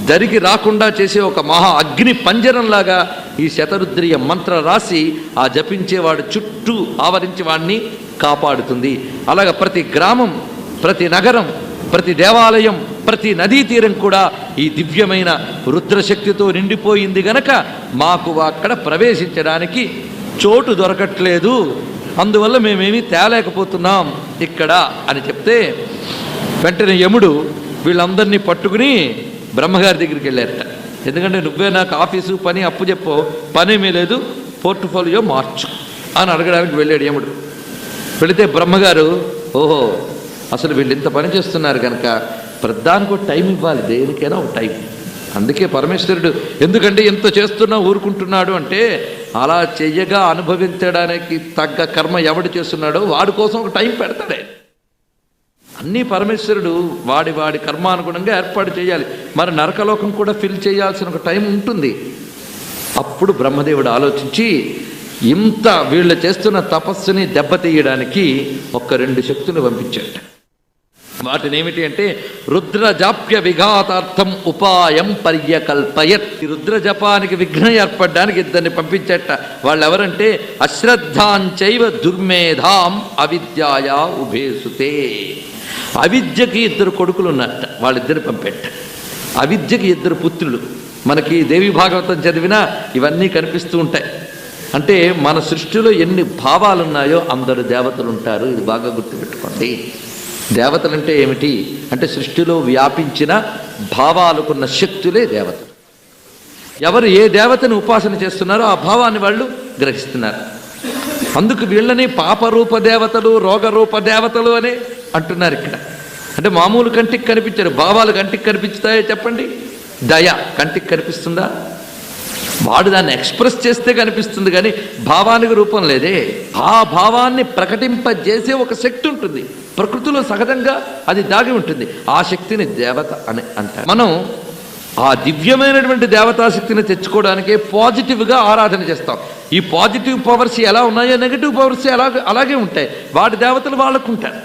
దరికి రాకుండా చేసే ఒక మహా అగ్ని పంజరంలాగా ఈ శతరుద్రీయ మంత్ర రాసి ఆ జపించేవాడు చుట్టూ ఆవరించి వాడిని కాపాడుతుంది. అలాగ ప్రతి గ్రామం, ప్రతి నగరం, ప్రతి దేవాలయం, ప్రతి నదీ తీరం కూడా ఈ దివ్యమైన రుద్రశక్తితో నిండిపోయింది గనక మాకు అక్కడ ప్రవేశించడానికి చోటు దొరకట్లేదు, అందువల్ల మేమేమీ తేలేకపోతున్నాం ఇక్కడ అని చెప్తే వెంటనే యముడు వీళ్ళందరినీ పట్టుకుని బ్రహ్మగారి దగ్గరికి వెళ్ళారట. ఎందుకంటే నువ్వే నాకు ఆఫీసు పని అప్పు చెప్పో, పనేమీ లేదు, పోర్ట్ఫోలియో మార్చు అని అడగడానికి వెళ్ళాడు యముడు. వెళితే బ్రహ్మగారు, ఓహో అసలు వీళ్ళు ఇంత పని చేస్తున్నారు కనుక ప్రధానికి ఒక టైం ఇవ్వాలి, దేనికైనా ఒక టైం. అందుకే పరమేశ్వరుడు ఎందుకంటే ఎంత చేస్తున్నా ఊరుకుంటున్నాడు అంటే, అలా చెయ్యగా అనుభవించడానికి తగ్గ కర్మ ఎవడు చేస్తున్నాడో వాడి కోసం ఒక టైం పెడతాడే. అన్నీ పరమేశ్వరుడు వాడి వాడి కర్మానుగుణంగా ఏర్పాటు చేయాలి. మరి నరకలోకం కూడా ఫిల్ చేయాల్సిన ఒక టైం ఉంటుంది. అప్పుడు బ్రహ్మదేవుడు ఆలోచించి ఇంత వీళ్ళు చేస్తున్న తపస్సుని దెబ్బతీయడానికి ఒక 2 శక్తులు పంపించాడు. వాటిని ఏమిటి అంటే, రుద్రజాప్య విఘాతార్థం ఉపాయం పర్యకల్పయత్. ఈ రుద్ర జపానికి విఘ్నం ఏర్పడడానికి 2 పంపించట. వాళ్ళు ఎవరంటే అశ్రద్ధాంచైవ దుర్మేధాం అవిద్యాయా ఉభేసుతే. అవిద్యకి 2 కొడుకులు ఉన్నట్ట, వాళ్ళిద్దరు పంపెట్ట. అవిద్యకి 2 పుత్రులు. మనకి దేవి భాగవతం చదివినా ఇవన్నీ కనిపిస్తూ ఉంటాయి. అంటే మన సృష్టిలో ఎన్ని భావాలున్నాయో అందరు దేవతలు ఉంటారు. ఇది బాగా గుర్తుపెట్టుకోండి. దేవతలంటే ఏమిటి అంటే సృష్టిలో వ్యాపించిన భావాలకున్న శక్తులే దేవతలు. ఎవరు ఏ దేవతని ఉపాసన చేస్తున్నారో ఆ భావాన్ని వాళ్ళు గ్రహిస్తున్నారు. అందుకు వీళ్ళని పాపరూప దేవతలు, రోగరూప దేవతలు అని అంటున్నారు ఇక్కడ. అంటే మామూలు కంటికి కనిపించారు, భావాలు కంటికి కనిపిస్తాయో చెప్పండి? దయ కంటికి కనిపిస్తుందా? వాడు దాన్ని ఎక్స్ప్రెస్ చేస్తే కనిపిస్తుంది, కానీ భావానికి రూపం లేదే. ఆ భావాన్ని ప్రకటింపజేసే ఒక శక్తి ఉంటుంది ప్రకృతిలో, సహజంగా అది దాగి ఉంటుంది. ఆ శక్తిని దేవత అని అంటారు. మనం ఆ దివ్యమైనటువంటి దేవతాశక్తిని తెచ్చుకోవడానికే పాజిటివ్గా ఆరాధన చేస్తాం. ఈ పాజిటివ్ పవర్స్ ఎలా ఉన్నాయో నెగిటివ్ పవర్స్ అలాగే ఉంటాయి. వాటి దేవతలు వాళ్ళకు ఉంటారు.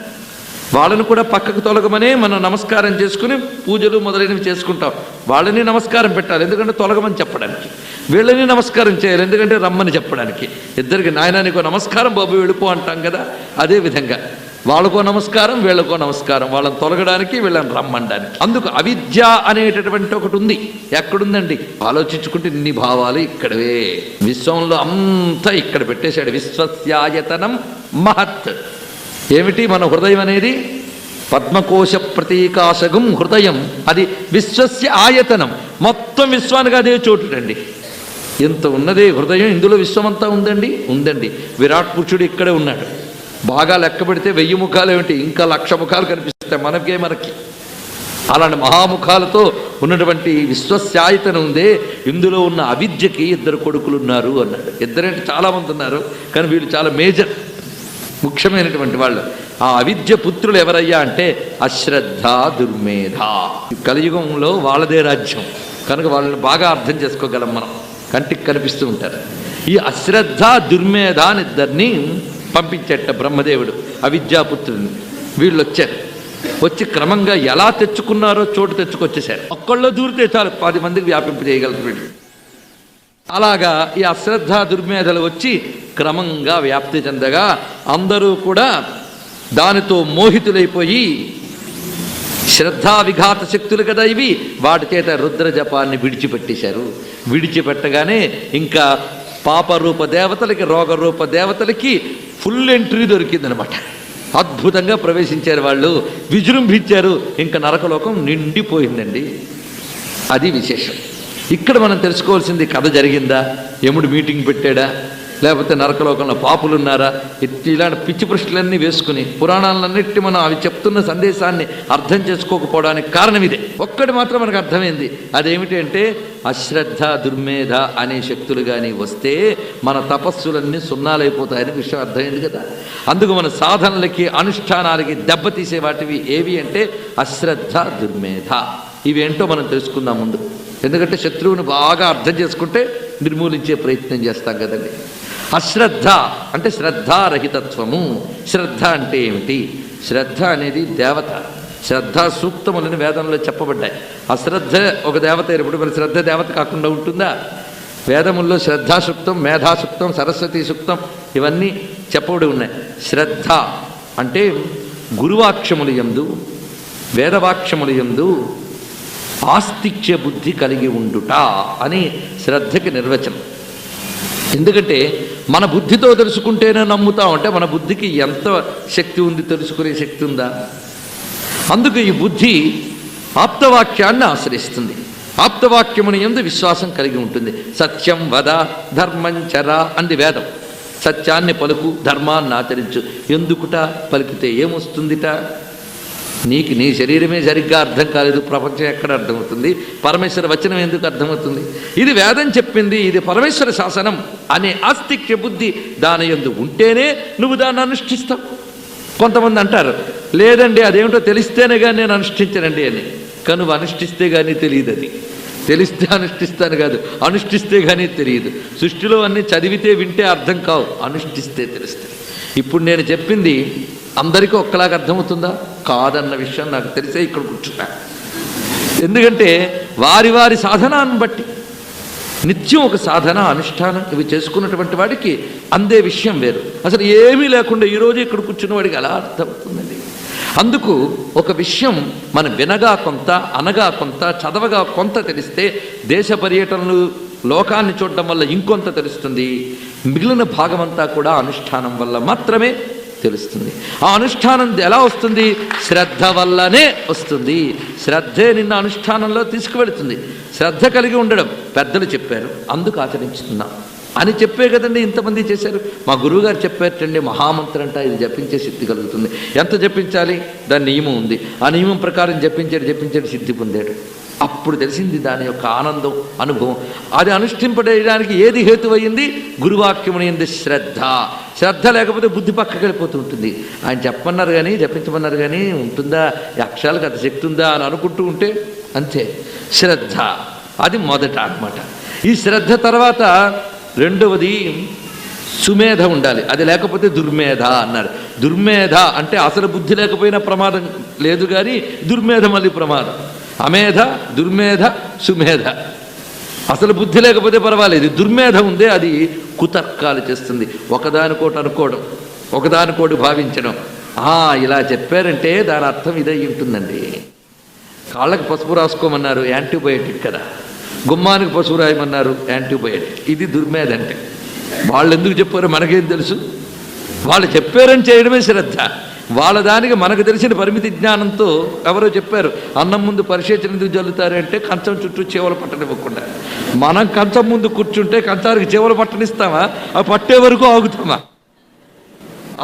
వాళ్ళని కూడా పక్కకు తొలగమనే మనం నమస్కారం చేసుకుని పూజలు మొదలైనవి చేసుకుంటాం. వాళ్ళని నమస్కారం పెట్టాలి, ఎందుకంటే తొలగమని చెప్పడానికి. వీళ్ళని నమస్కారం చేయాలి, ఎందుకంటే రమ్మని చెప్పడానికి. ఇద్దరికి నాయన నీకో నమస్కారం బాబు వెళ్ళిపో అంటాం కదా, అదేవిధంగా వాళ్ళకో నమస్కారం, వీళ్ళకో నమస్కారం. వాళ్ళని తొలగడానికి, వీళ్ళని రమ్మనడానికి. అందుకు అవిద్య అనేటటువంటి ఒకటి ఉంది. ఎక్కడుందండి? ఆలోచించుకుంటే ఇన్ని భావాలు ఇక్కడవే. విశ్వంలో అంతా ఇక్కడ పెట్టేశాడు. విశ్వస్యాయతనం మహత్. ఏమిటి మన హృదయం అనేది? పద్మకోశ ప్రతీకాశగం హృదయం. అది విశ్వస్య ఆయతనం. మొత్తం విశ్వానికి అదే చోటుడండి. ఇంత ఉన్నదే హృదయం, ఇందులో విశ్వమంతా ఉందండి. విరాట్ పురుషుడు ఇక్కడే ఉన్నాడు. బాగా లెక్క పెడితే 1000 ముఖాలు ఏమిటి, ఇంకా 1,00,000 ముఖాలు కనిపిస్తాయి మనకి. అలాంటి మహాముఖాలతో ఉన్నటువంటి విశ్వస్యాయతనం ఉందే, ఇందులో ఉన్న అవిద్యకి 2 కొడుకులు ఉన్నారు అన్నాడు. ఇద్దరంటే చాలామంది ఉన్నారు, కానీ వీళ్ళు చాలా మేజర్, ముఖ్యమైనటువంటి వాళ్ళు. ఆ అవిద్య పుత్రులు ఎవరయ్యా అంటే అశ్రద్ధ, దుర్మేధ. కలియుగంలో వాళ్ళదే రాజ్యం కనుక వాళ్ళని బాగా అర్థం చేసుకోగలం మనం. కంటికి కనిపిస్తూ ఉంటారు. ఈ అశ్రద్ధ, దుర్మేధ అని 2 పంపించేట బ్రహ్మదేవుడు అవిద్యాపుత్రుని. వీళ్ళు వచ్చి క్రమంగా ఎలా తెచ్చుకున్నారో చోటు తెచ్చుకొచ్చేసారు. ఒక్కళ్ళు దూరితే చాలు 10 మందికి వ్యాపింపజేయగలరు వీళ్ళు. అలాగా ఈ అశ్రద్ధ దుర్మేధలు వచ్చి క్రమంగా వ్యాప్తి చెందగా అందరూ కూడా దానితో మోహితులైపోయి శ్రద్ధా విఘాత శక్తులు కదా ఇవి. వాటి చేత రుద్ర జపాన్ని విడిచిపెట్టేశారు. విడిచిపెట్టగానే ఇంకా పాపరూప దేవతలకి, రోగరూప దేవతలకి ఫుల్ ఎంట్రీ దొరికిందనమాట. అద్భుతంగా ప్రవేశించారు వాళ్ళు, విజృంభించారు. ఇంకా నరకలోకం నిండిపోయిందండి. అది విశేషం. ఇక్కడ మనం తెలుసుకోవాల్సింది, కథ జరిగిందా, యముడు మీటింగ్ పెట్టాడా, లేకపోతే నరకలోకంలో పాపులున్నారా, ఇలాంటి పిచ్చి ప్రశ్నలన్నీ వేసుకుని పురాణాలన్నిటి మనం అవి చెప్తున్న సందేశాన్ని అర్థం చేసుకోకపోవడానికి కారణం ఇదే. ఒక్కటి మాత్రం మనకు అర్థమైంది. అదేమిటి అంటే అశ్రద్ధ, దుర్మేధ అనే శక్తులు కానీ వస్తే మన తపస్సులన్నీ సున్నాలైపోతాయని విషయం అర్థమైంది కదా. అందుకు మన సాధనలకి, అనుష్ఠానాలకి దెబ్బతీసే వాటివి ఏవి అంటే అశ్రద్ధ, దుర్మేధ. ఇవేంటో మనం తెలుసుకుందాం ముందు. ఎందుకంటే శత్రువుని బాగా అర్థం చేసుకుంటే నిర్మూలించే ప్రయత్నం చేస్తాం కదండి. అశ్రద్ధ అంటే శ్రద్ధారహితత్వము. శ్రద్ధ అంటే ఏమిటి? శ్రద్ధ అనేది దేవత. శ్రద్ధా సూక్తములని వేదంలో చెప్పబడ్డాయి. అశ్రద్ధ ఒక దేవత అయినప్పుడు మరి శ్రద్ధ దేవత కాకుండా ఉంటుందా? వేదముల్లో శ్రద్ధాసూక్తం, మేధాసూక్తం, సరస్వతీ సూక్తం ఇవన్నీ చెప్పబడి ఉన్నాయి. శ్రద్ధ అంటే గురువాక్యముల యందు, వేదవాక్యముల యందు ఆస్తిక్య బుద్ధి కలిగి ఉండుట అని శ్రద్ధకి నిర్వచనం. ఎందుకంటే మన బుద్ధితో తెలుసుకుంటేనే నమ్ముతాం. అంటే మన బుద్ధికి ఎంత శక్తి ఉంది, తెలుసుకునే శక్తి ఉందా? అందుకు ఈ బుద్ధి ఆప్తవాక్యాన్ని ఆశ్రయిస్తుంది. ఆప్తవాక్యముని యందు విశ్వాసం కలిగి ఉంటుంది. సత్యం వద ధర్మం చర అంది వేదం. సత్యాన్ని పలుకు, ధర్మాన్ని ఆచరించు. ఎందుకుట? పలికితే ఏమొస్తుందిట? నీకు నీ శరీరమే సరిగ్గా అర్థం కాలేదు, ప్రపంచం ఎక్కడ అర్థమవుతుంది? పరమేశ్వర వచనం ఎందుకు అర్థమవుతుంది? ఇది వేదం చెప్పింది, ఇది పరమేశ్వర శాసనం అనే ఆస్తిక్య బుద్ధి దాని యందు ఉంటేనే నువ్వు దాన్ని అనుష్ఠిస్తావు. కొంతమంది అంటారు, లేదండి అదేమిటో తెలిస్తేనే కానీ నేను అనుష్ఠించనండి అని. కానీ నువ్వు అనుష్ఠిస్తే కానీ తెలియదు. అది తెలిస్తే అనుష్ఠిస్తాను కాదు, అనుష్ఠిస్తే కానీ తెలియదు. సృష్టిలో అన్నీ చదివితే వింటే అర్థం కావు, అనుష్ఠిస్తే తెలుస్తాయి. ఇప్పుడు నేను చెప్పింది అందరికీ ఒక్కలాగా అర్థమవుతుందా? కాదన్న విషయం నాకు తెలిసే ఇక్కడ కూర్చున్నా. ఎందుకంటే వారి వారి సాధనాన్ని బట్టి నిత్యం ఒక సాధన, అనుష్ఠానం ఇవి చేసుకున్నటువంటి వాడికి అందే విషయం వేరు. అసలు ఏమీ లేకుండా ఈరోజు ఇక్కడ కూర్చున్న వాడికి ఎలా అర్థమవుతుందండి? అందుకు ఒక విషయం మనం వినగా కొంత, అనగా కొంత, చదవగా కొంత తెలిస్తే, దేశ పర్యటనలు, లోకాన్ని చూడడం వల్ల ఇంకొంత తెలుస్తుంది. మిగిలిన భాగమంతా కూడా అనుష్ఠానం వల్ల మాత్రమే తెలుస్తుంది. ఆ అనుష్ఠానం ఎలా వస్తుంది? శ్రద్ధ వల్లనే వస్తుంది. శ్రద్ధే నిన్న అనుష్ఠానంలో తీసుకువెళుతుంది. శ్రద్ధ కలిగి ఉండడం పెద్దలు చెప్పారు, అందుకు ఆచరించుతున్నాం అని చెప్పే కదండి ఇంతమంది చేశారు. మా గురువుగారు చెప్పారటండి, మహామంత్రం అంట, ఇది జపించే సిద్ధి కలుగుతుంది. ఎంత జపించాలి? దాని నియమం ఉంది. ఆ నియమం ప్రకారం జపించాడు, సిద్ధి పొందాడు. అప్పుడు తెలిసింది దాని యొక్క ఆనందం, అనుభవం. అది అనుష్ఠింపడేయడానికి ఏది హేతువయ్యింది? గురువాక్యముని యందు శ్రద్ధ. శ్రద్ధ లేకపోతే బుద్ధి పక్కకి వెళ్ళిపోతూ ఉంటుంది. ఆయన చెప్పమన్నారు కానీ, జపించమన్నారు కానీ ఉంటుందా? ఈ అక్షరాలకు అంత శక్తి ఉందా అని అనుకుంటూ ఉంటే అంతే. శ్రద్ధ అది మొదట అన్నమాట. ఈ శ్రద్ధ తర్వాత రెండవది సుమేధ ఉండాలి. అది లేకపోతే దుర్మేధ అన్నారు. దుర్మేధ అంటే అసలు బుద్ధి లేకపోయినా ప్రమాదం లేదు, కానీ దుర్మేధ మళ్ళీ ప్రమాదం. అమేధ, దుర్మేధ, సుమేధ. అసలు బుద్ధి లేకపోతే పర్వాలేదు, దుర్మేధ ఉందే అది కుతర్కాలు చేస్తుంది. ఒకదానికోటి అనుకోవడం, ఒకదానికోటి భావించడం. ఇలా చెప్పారంటే దాని అర్థం ఇదే ఉంటుందండి. కాళ్ళకి పసుపు రాసుకోమన్నారు, యాంటీబయోటిక్ కదా. గుమ్మానికి పసుపు రాయమన్నారు, యాంటీబయోటిక్. ఇది దుర్మేధ అంటే. వాళ్ళు ఎందుకు చెప్పారో మనకేం తెలుసు? వాళ్ళు చెప్పారని చేయడమే శ్రద్ధ. వాళ్ళ దానికి మనకు తెలిసిన పరిమితి జ్ఞానంతో ఎవరో చెప్పారు, అన్నం ముందు పరిశేచన ఎందుకు జల్లుతారు అంటే కంచం చుట్టూ చేవలు పట్టనివ్వకుండా. మనం కంచం ముందు కూర్చుంటే కంచానికి చేవలు పట్టనిస్తామా? ఆ పట్టే వరకు ఆగుతామా?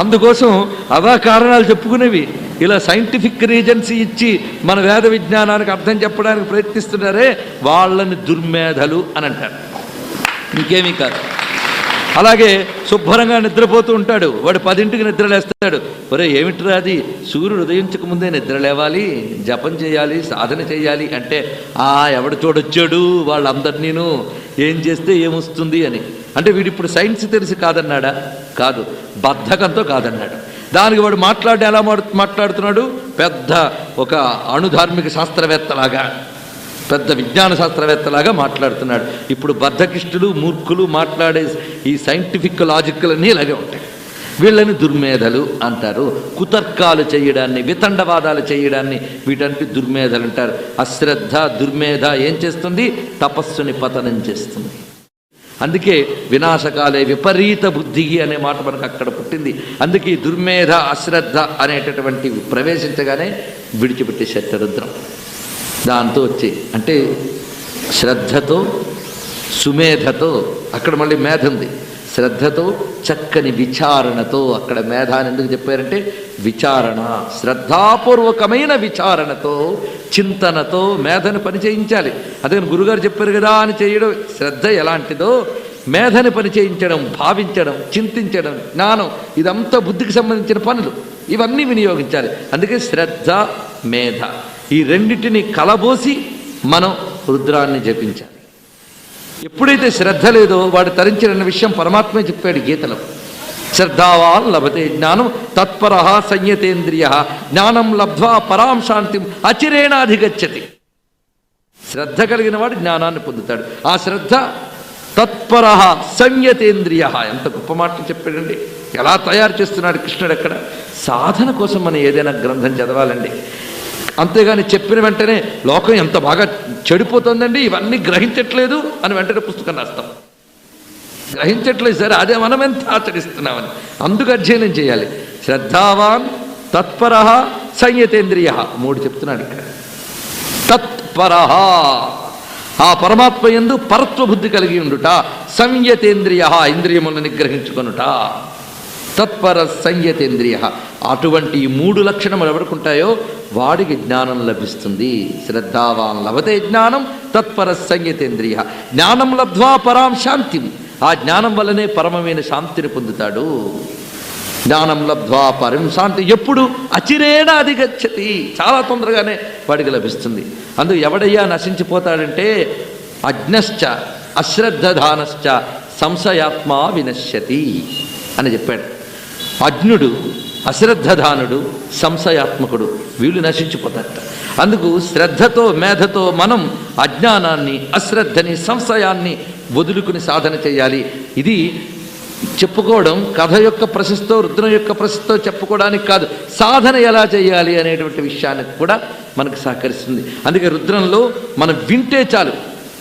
అందుకోసం అవా కారణాలు చెప్పుకునేవి. ఇలా సైంటిఫిక్ రీజన్స్ ఇచ్చి మన వేద విజ్ఞానానికి అర్థం చెప్పడానికి ప్రయత్నిస్తున్నారే, వాళ్ళని దుర్మేధలు అని అంటారు, ఇంకేమీ కాదు. అలాగే శుభ్రంగా నిద్రపోతూ ఉంటాడు, వాడు 10ంటికి నిద్రలేస్తాడు. ఒరే ఏమిట్రా అది, సూర్యుడు ఉదయించక ముందే నిద్ర లేవాలి, జపం చేయాలి, సాధన చేయాలి అంటే ఎవడు చూడొచ్చాడు వాళ్ళందరినీను, ఏం చేస్తే ఏమొస్తుంది అని. అంటే వీడిప్పుడు సైన్స్ తెలిసి కాదన్నాడా? కాదు, బద్ధకంతో కాదన్నాడు. దానికి వాడు ఎలా మాట్లాడుతున్నాడు? పెద్ద ఒక అణుధార్మిక శాస్త్రవేత్తలాగా, పెద్ద విజ్ఞాన శాస్త్రవేత్తలాగా మాట్లాడుతున్నాడు. ఇప్పుడు బద్ధకిష్టులు, మూర్ఖులు మాట్లాడే ఈ సైంటిఫిక్ లాజిక్లన్నీ ఇలాగే ఉంటాయి. వీళ్ళని దుర్మేధలు అంటారు. కుతర్కాలు చేయడాన్ని, వితండవాదాలు చేయడాన్ని వీటంటే దుర్మేధలు అంటారు. అశ్రద్ధ, దుర్మేధ ఏం చేస్తుంది? తపస్సుని పతనం చేస్తుంది. అందుకే వినాశకాలే విపరీత బుద్ధి అనే మాట మనకు అక్కడ పుట్టింది. అందుకే దుర్మేధ, అశ్రద్ధ అనేటటువంటివి ప్రవేశించగానే విడిచిపెట్టేసేట రుద్రం. దాంతో వచ్చి అంటే శ్రద్ధతో, సుమేధతో, అక్కడ మళ్ళీ మేధ ఉంది, శ్రద్ధతో, చక్కని విచారణతో. అక్కడ మేధ అని ఎందుకు చెప్పారంటే విచారణ, శ్రద్ధాపూర్వకమైన విచారణతో, చింతనతో మేధను పని చేయించాలి. అదే గురుగారు చెప్పారు కదా అని చేయడం. శ్రద్ధ ఎలాంటిదో మేధని పని చేయించడం, భావించడం, చింతించడం, జ్ఞానం, ఇదంతా బుద్ధికి సంబంధించిన పనులు. ఇవన్నీ వినియోగించాలి. అందుకే శ్రద్ధ, మేధ ఈ రెండింటిని కలబోసి మనం రుద్రాన్ని జపించాలి. ఎప్పుడైతే శ్రద్ధ లేదో వాడు తరించిన విషయం పరమాత్మే చెప్పాడు గీతలో. శ్రద్ధావాన్ లభతే జ్ఞానం తత్పర సంయతేంద్రియ జ్ఞానం లబ్ధ్వా పరాం శాంతిం అచిరేణాధిగచ్చతి. శ్రద్ధ కలిగిన వాడు జ్ఞానాన్ని పొందుతాడు. ఆ శ్రద్ధ తత్పర సంయతేంద్రియ. ఎంత గొప్ప మాట చెప్పాడండి. ఎలా తయారు చేస్తున్నాడు కృష్ణుడు అక్కడ. సాధన కోసం మనం ఏదైనా గ్రంథం చదవాలండి. అంతేగాని చెప్పిన వెంటనే లోకం ఎంత బాగా చెడిపోతుందండి, ఇవన్నీ గ్రహించట్లేదు అని వెంటనే పుస్తకం రాస్తాం. గ్రహించట్లేదు సరే, అదే మనం ఎంత ఆచరిస్తున్నామని. అందుకు అధ్యయనం చేయాలి. శ్రద్ధావాన్, తత్పర, సంయతేంద్రియ, 3 చెప్తున్నాడు ఇక్కడ. తత్పర ఆ పరమాత్మ యందు పరత్వబుద్ధి కలిగి ఉండుట, సంయతేంద్రియ ఇంద్రియములను నిగ్రహించుకొనుట. తత్పర సంయతేంద్రియ అటువంటి ఈ 3 లక్షణములు ఎవరుకుంటాయో వాడికి జ్ఞానం లభిస్తుంది. శ్రద్ధావాన్ లభతే జ్ఞానం తత్పర సంయతేంద్రియ జ్ఞానం లబ్ధ్వా పరాం శాంతిం. ఆ జ్ఞానం వల్లనే పరమమైన శాంతిని పొందుతాడు. జ్ఞానం లబ్ధ్వా పరం శాంతి ఎప్పుడు అచిరేణ అధిగచ్చతి, చాలా తొందరగానే వాడికి లభిస్తుంది. అందుకు ఎవడయ్యా నశించిపోతాడంటే అజ్ఞశ్చ అశ్రద్ధధానశ్చ సంశయాత్మా వినశ్యతి అని చెప్పాడు. అజ్ఞుడు, అశ్రద్ధధానుడు, సంశయాత్మకుడు వీళ్ళు నశించిపోతారట. అందుకు శ్రద్ధతో, మేధతో మనం అజ్ఞానాన్ని, అశ్రద్ధని, సంశయాన్ని వదులుకుని సాధన చేయాలి. ఇది చెప్పుకోవడం కథ యొక్క ప్రశస్తో, రుద్రం యొక్క ప్రశస్తో చెప్పుకోవడానికి కాదు, సాధన ఎలా చేయాలి అనేటువంటి విషయానికి కూడా మనకు సహకరిస్తుంది. అందుకే రుద్రంలో మనం వింటే చాలు.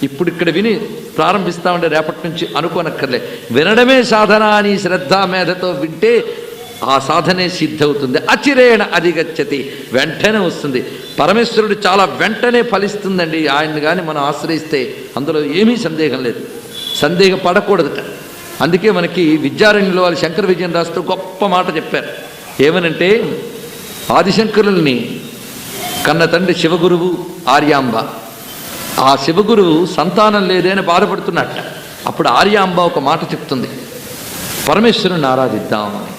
ఇప్పుడు ఇక్కడ విని ప్రారంభిస్తామంటే రేపటి నుంచి అనుకోనక్కర్లే. వినడమే సాధన అని శ్రద్ధ మేధతో వింటే ఆ సాధనే సిద్ధవుతుంది. అచిరేణ అధిగచ్చతి, వెంటనే వస్తుంది. పరమేశ్వరుడు చాలా వెంటనే ఫలిస్తుందండి ఆయన్ని కానీ మనం ఆశ్రయిస్తే. అందులో ఏమీ సందేహం లేదు, సందేహపడకూడదట. అందుకే మనకి విద్యారణ్యంలో వాళ్ళు శంకర విజయం రాస్తూ గొప్ప మాట చెప్పారు. ఏమనంటే ఆదిశంకరుల్ని కన్న తండ్రి శివగురువు, ఆర్యాంబ. ఆ శివగురువు సంతానం లేదని బాధపడుతున్నట్ట. అప్పుడు ఆర్యాంబ ఒక మాట చెప్తుంది, పరమేశ్వరుని ఆరాధిద్దామని.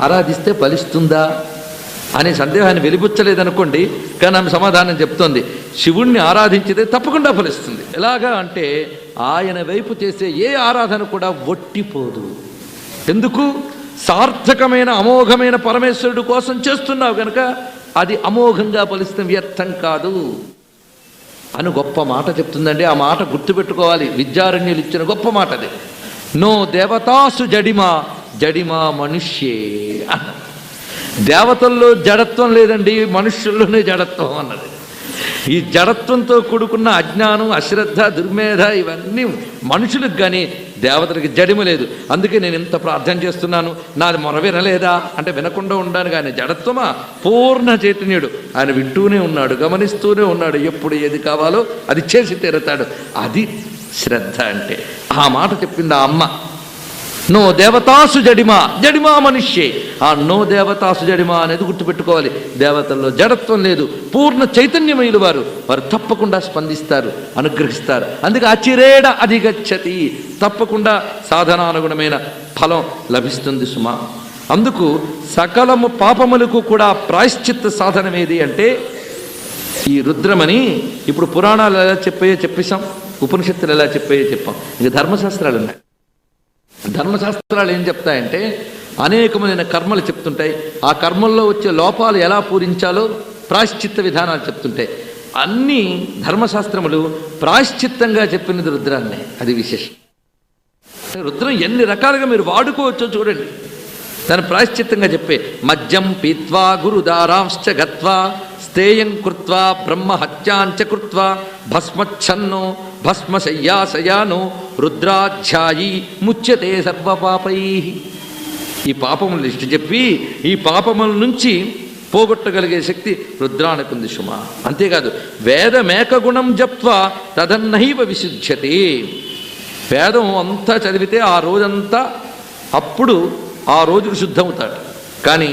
ఆరాధిస్తే ఫలిస్తుందా అనే సందేహాన్ని వెలిబుచ్చలేదనుకోండి, కానీ ఆమె సమాధానం చెప్తోంది, శివుణ్ణి ఆరాధించితే తప్పకుండా ఫలిస్తుంది. ఎలాగా అంటే ఆయన వైపు చేసే ఏ ఆరాధన కూడా ఒట్టిపోదు. ఎందుకు? సార్థకమైన అమోఘమైన పరమేశ్వరుడు కోసం చేస్తున్నావు కనుక అది అమోఘంగా ఫలిస్తే వ్యర్థం కాదు అని గొప్ప మాట చెప్తుందండి. ఆ మాట గుర్తుపెట్టుకోవాలి. విద్యారణ్యులు ఇచ్చిన గొప్ప మాట అది. నో దేవతాసు జడిమా జడిమా మనుష్యే అన్న. దేవతల్లో జడత్వం లేదండి, మనుష్యుల్లోనే జడత్వం అన్నది. ఈ జడత్వంతో కూడుకున్న అజ్ఞానం, అశ్రద్ధ, దుర్మేధ ఇవన్నీ మనుషులకు కానీ దేవతలకు జడిమ లేదు. అందుకే నేను ఇంత ప్రార్థన చేస్తున్నాను, నాది మొర వినలేదా అంటే వినకుండా ఉండాను. కానీ జడత్వమా? పూర్ణ చైతన్యుడు, ఆయన వింటూనే ఉన్నాడు, గమనిస్తూనే ఉన్నాడు. ఎప్పుడు ఏది కావాలో అది చేసి తీరుతాడు. అది శ్రద్ధ అంటే. ఆ మాట చెప్పింది ఆ అమ్మ. నో దేవతాసు జడిమా జడిమా మనుష్యే. ఆ నో దేవతాసు జడిమా అనేది గుర్తుపెట్టుకోవాలి. దేవతల్లో జడత్వం లేదు, పూర్ణ చైతన్యమైన వారు తప్పకుండా స్పందిస్తారు, అనుగ్రహిస్తారు. అందుకే అచిరేణ అధిగచ్చతి, తప్పకుండా సాధనానుగుణమైన ఫలం లభిస్తుంది సుమా. అందుకు సకలము పాపములకు కూడా ప్రాయశ్చిత్త సాధనం ఏది అంటే ఈ రుద్రమని. ఇప్పుడు పురాణాలు ఎలా చెప్పేసాం, ఉపనిషత్తులు ఎలా చెప్పాం, ఇంకా ధర్మశాస్త్రాలు ఉన్నాయి. ధర్మశాస్త్రాలు ఏం చెప్తాయంటే అనేకమైన కర్మలు చెప్తుంటాయి. ఆ కర్మల్లో వచ్చే లోపాలు ఎలా పూరించాలో ప్రాయశ్చిత్త విధానాలు చెప్తుంటాయి. అన్ని ధర్మశాస్త్రములు ప్రాయశ్చిత్తంగా చెప్పినది రుద్రాన్నే. అది విశేషం. రుద్రం ఎన్ని రకాలుగా మీరు వాడుకోవచ్చో చూడండి. దాని ప్రాయశ్చిత్తంగా చెప్పే మద్యం పీత్వా గురుదారాంశ్చ గత్వా స్థేయం కృత్వా బ్రహ్మహత్యాంచ కృత్వా భస్మచ్ఛన్నో భస్మశయ్యాశయానో రుద్రాధ్యాయీ ముచ్యతే సర్వపాపై. ఈ పాపములు లిస్టు చెప్పి ఈ పాపముల నుంచి పోగొట్టగలిగే శక్తి రుద్రానికి ఉంది సుమా. అంతేకాదు వేదమేక గుణం జప్వా తదన్నైవ విశుధ్యతే. వేదం అంతా చదివితే ఆ రోజంతా అప్పుడు ఆ రోజుకు శుద్ధమవుతాడు. కానీ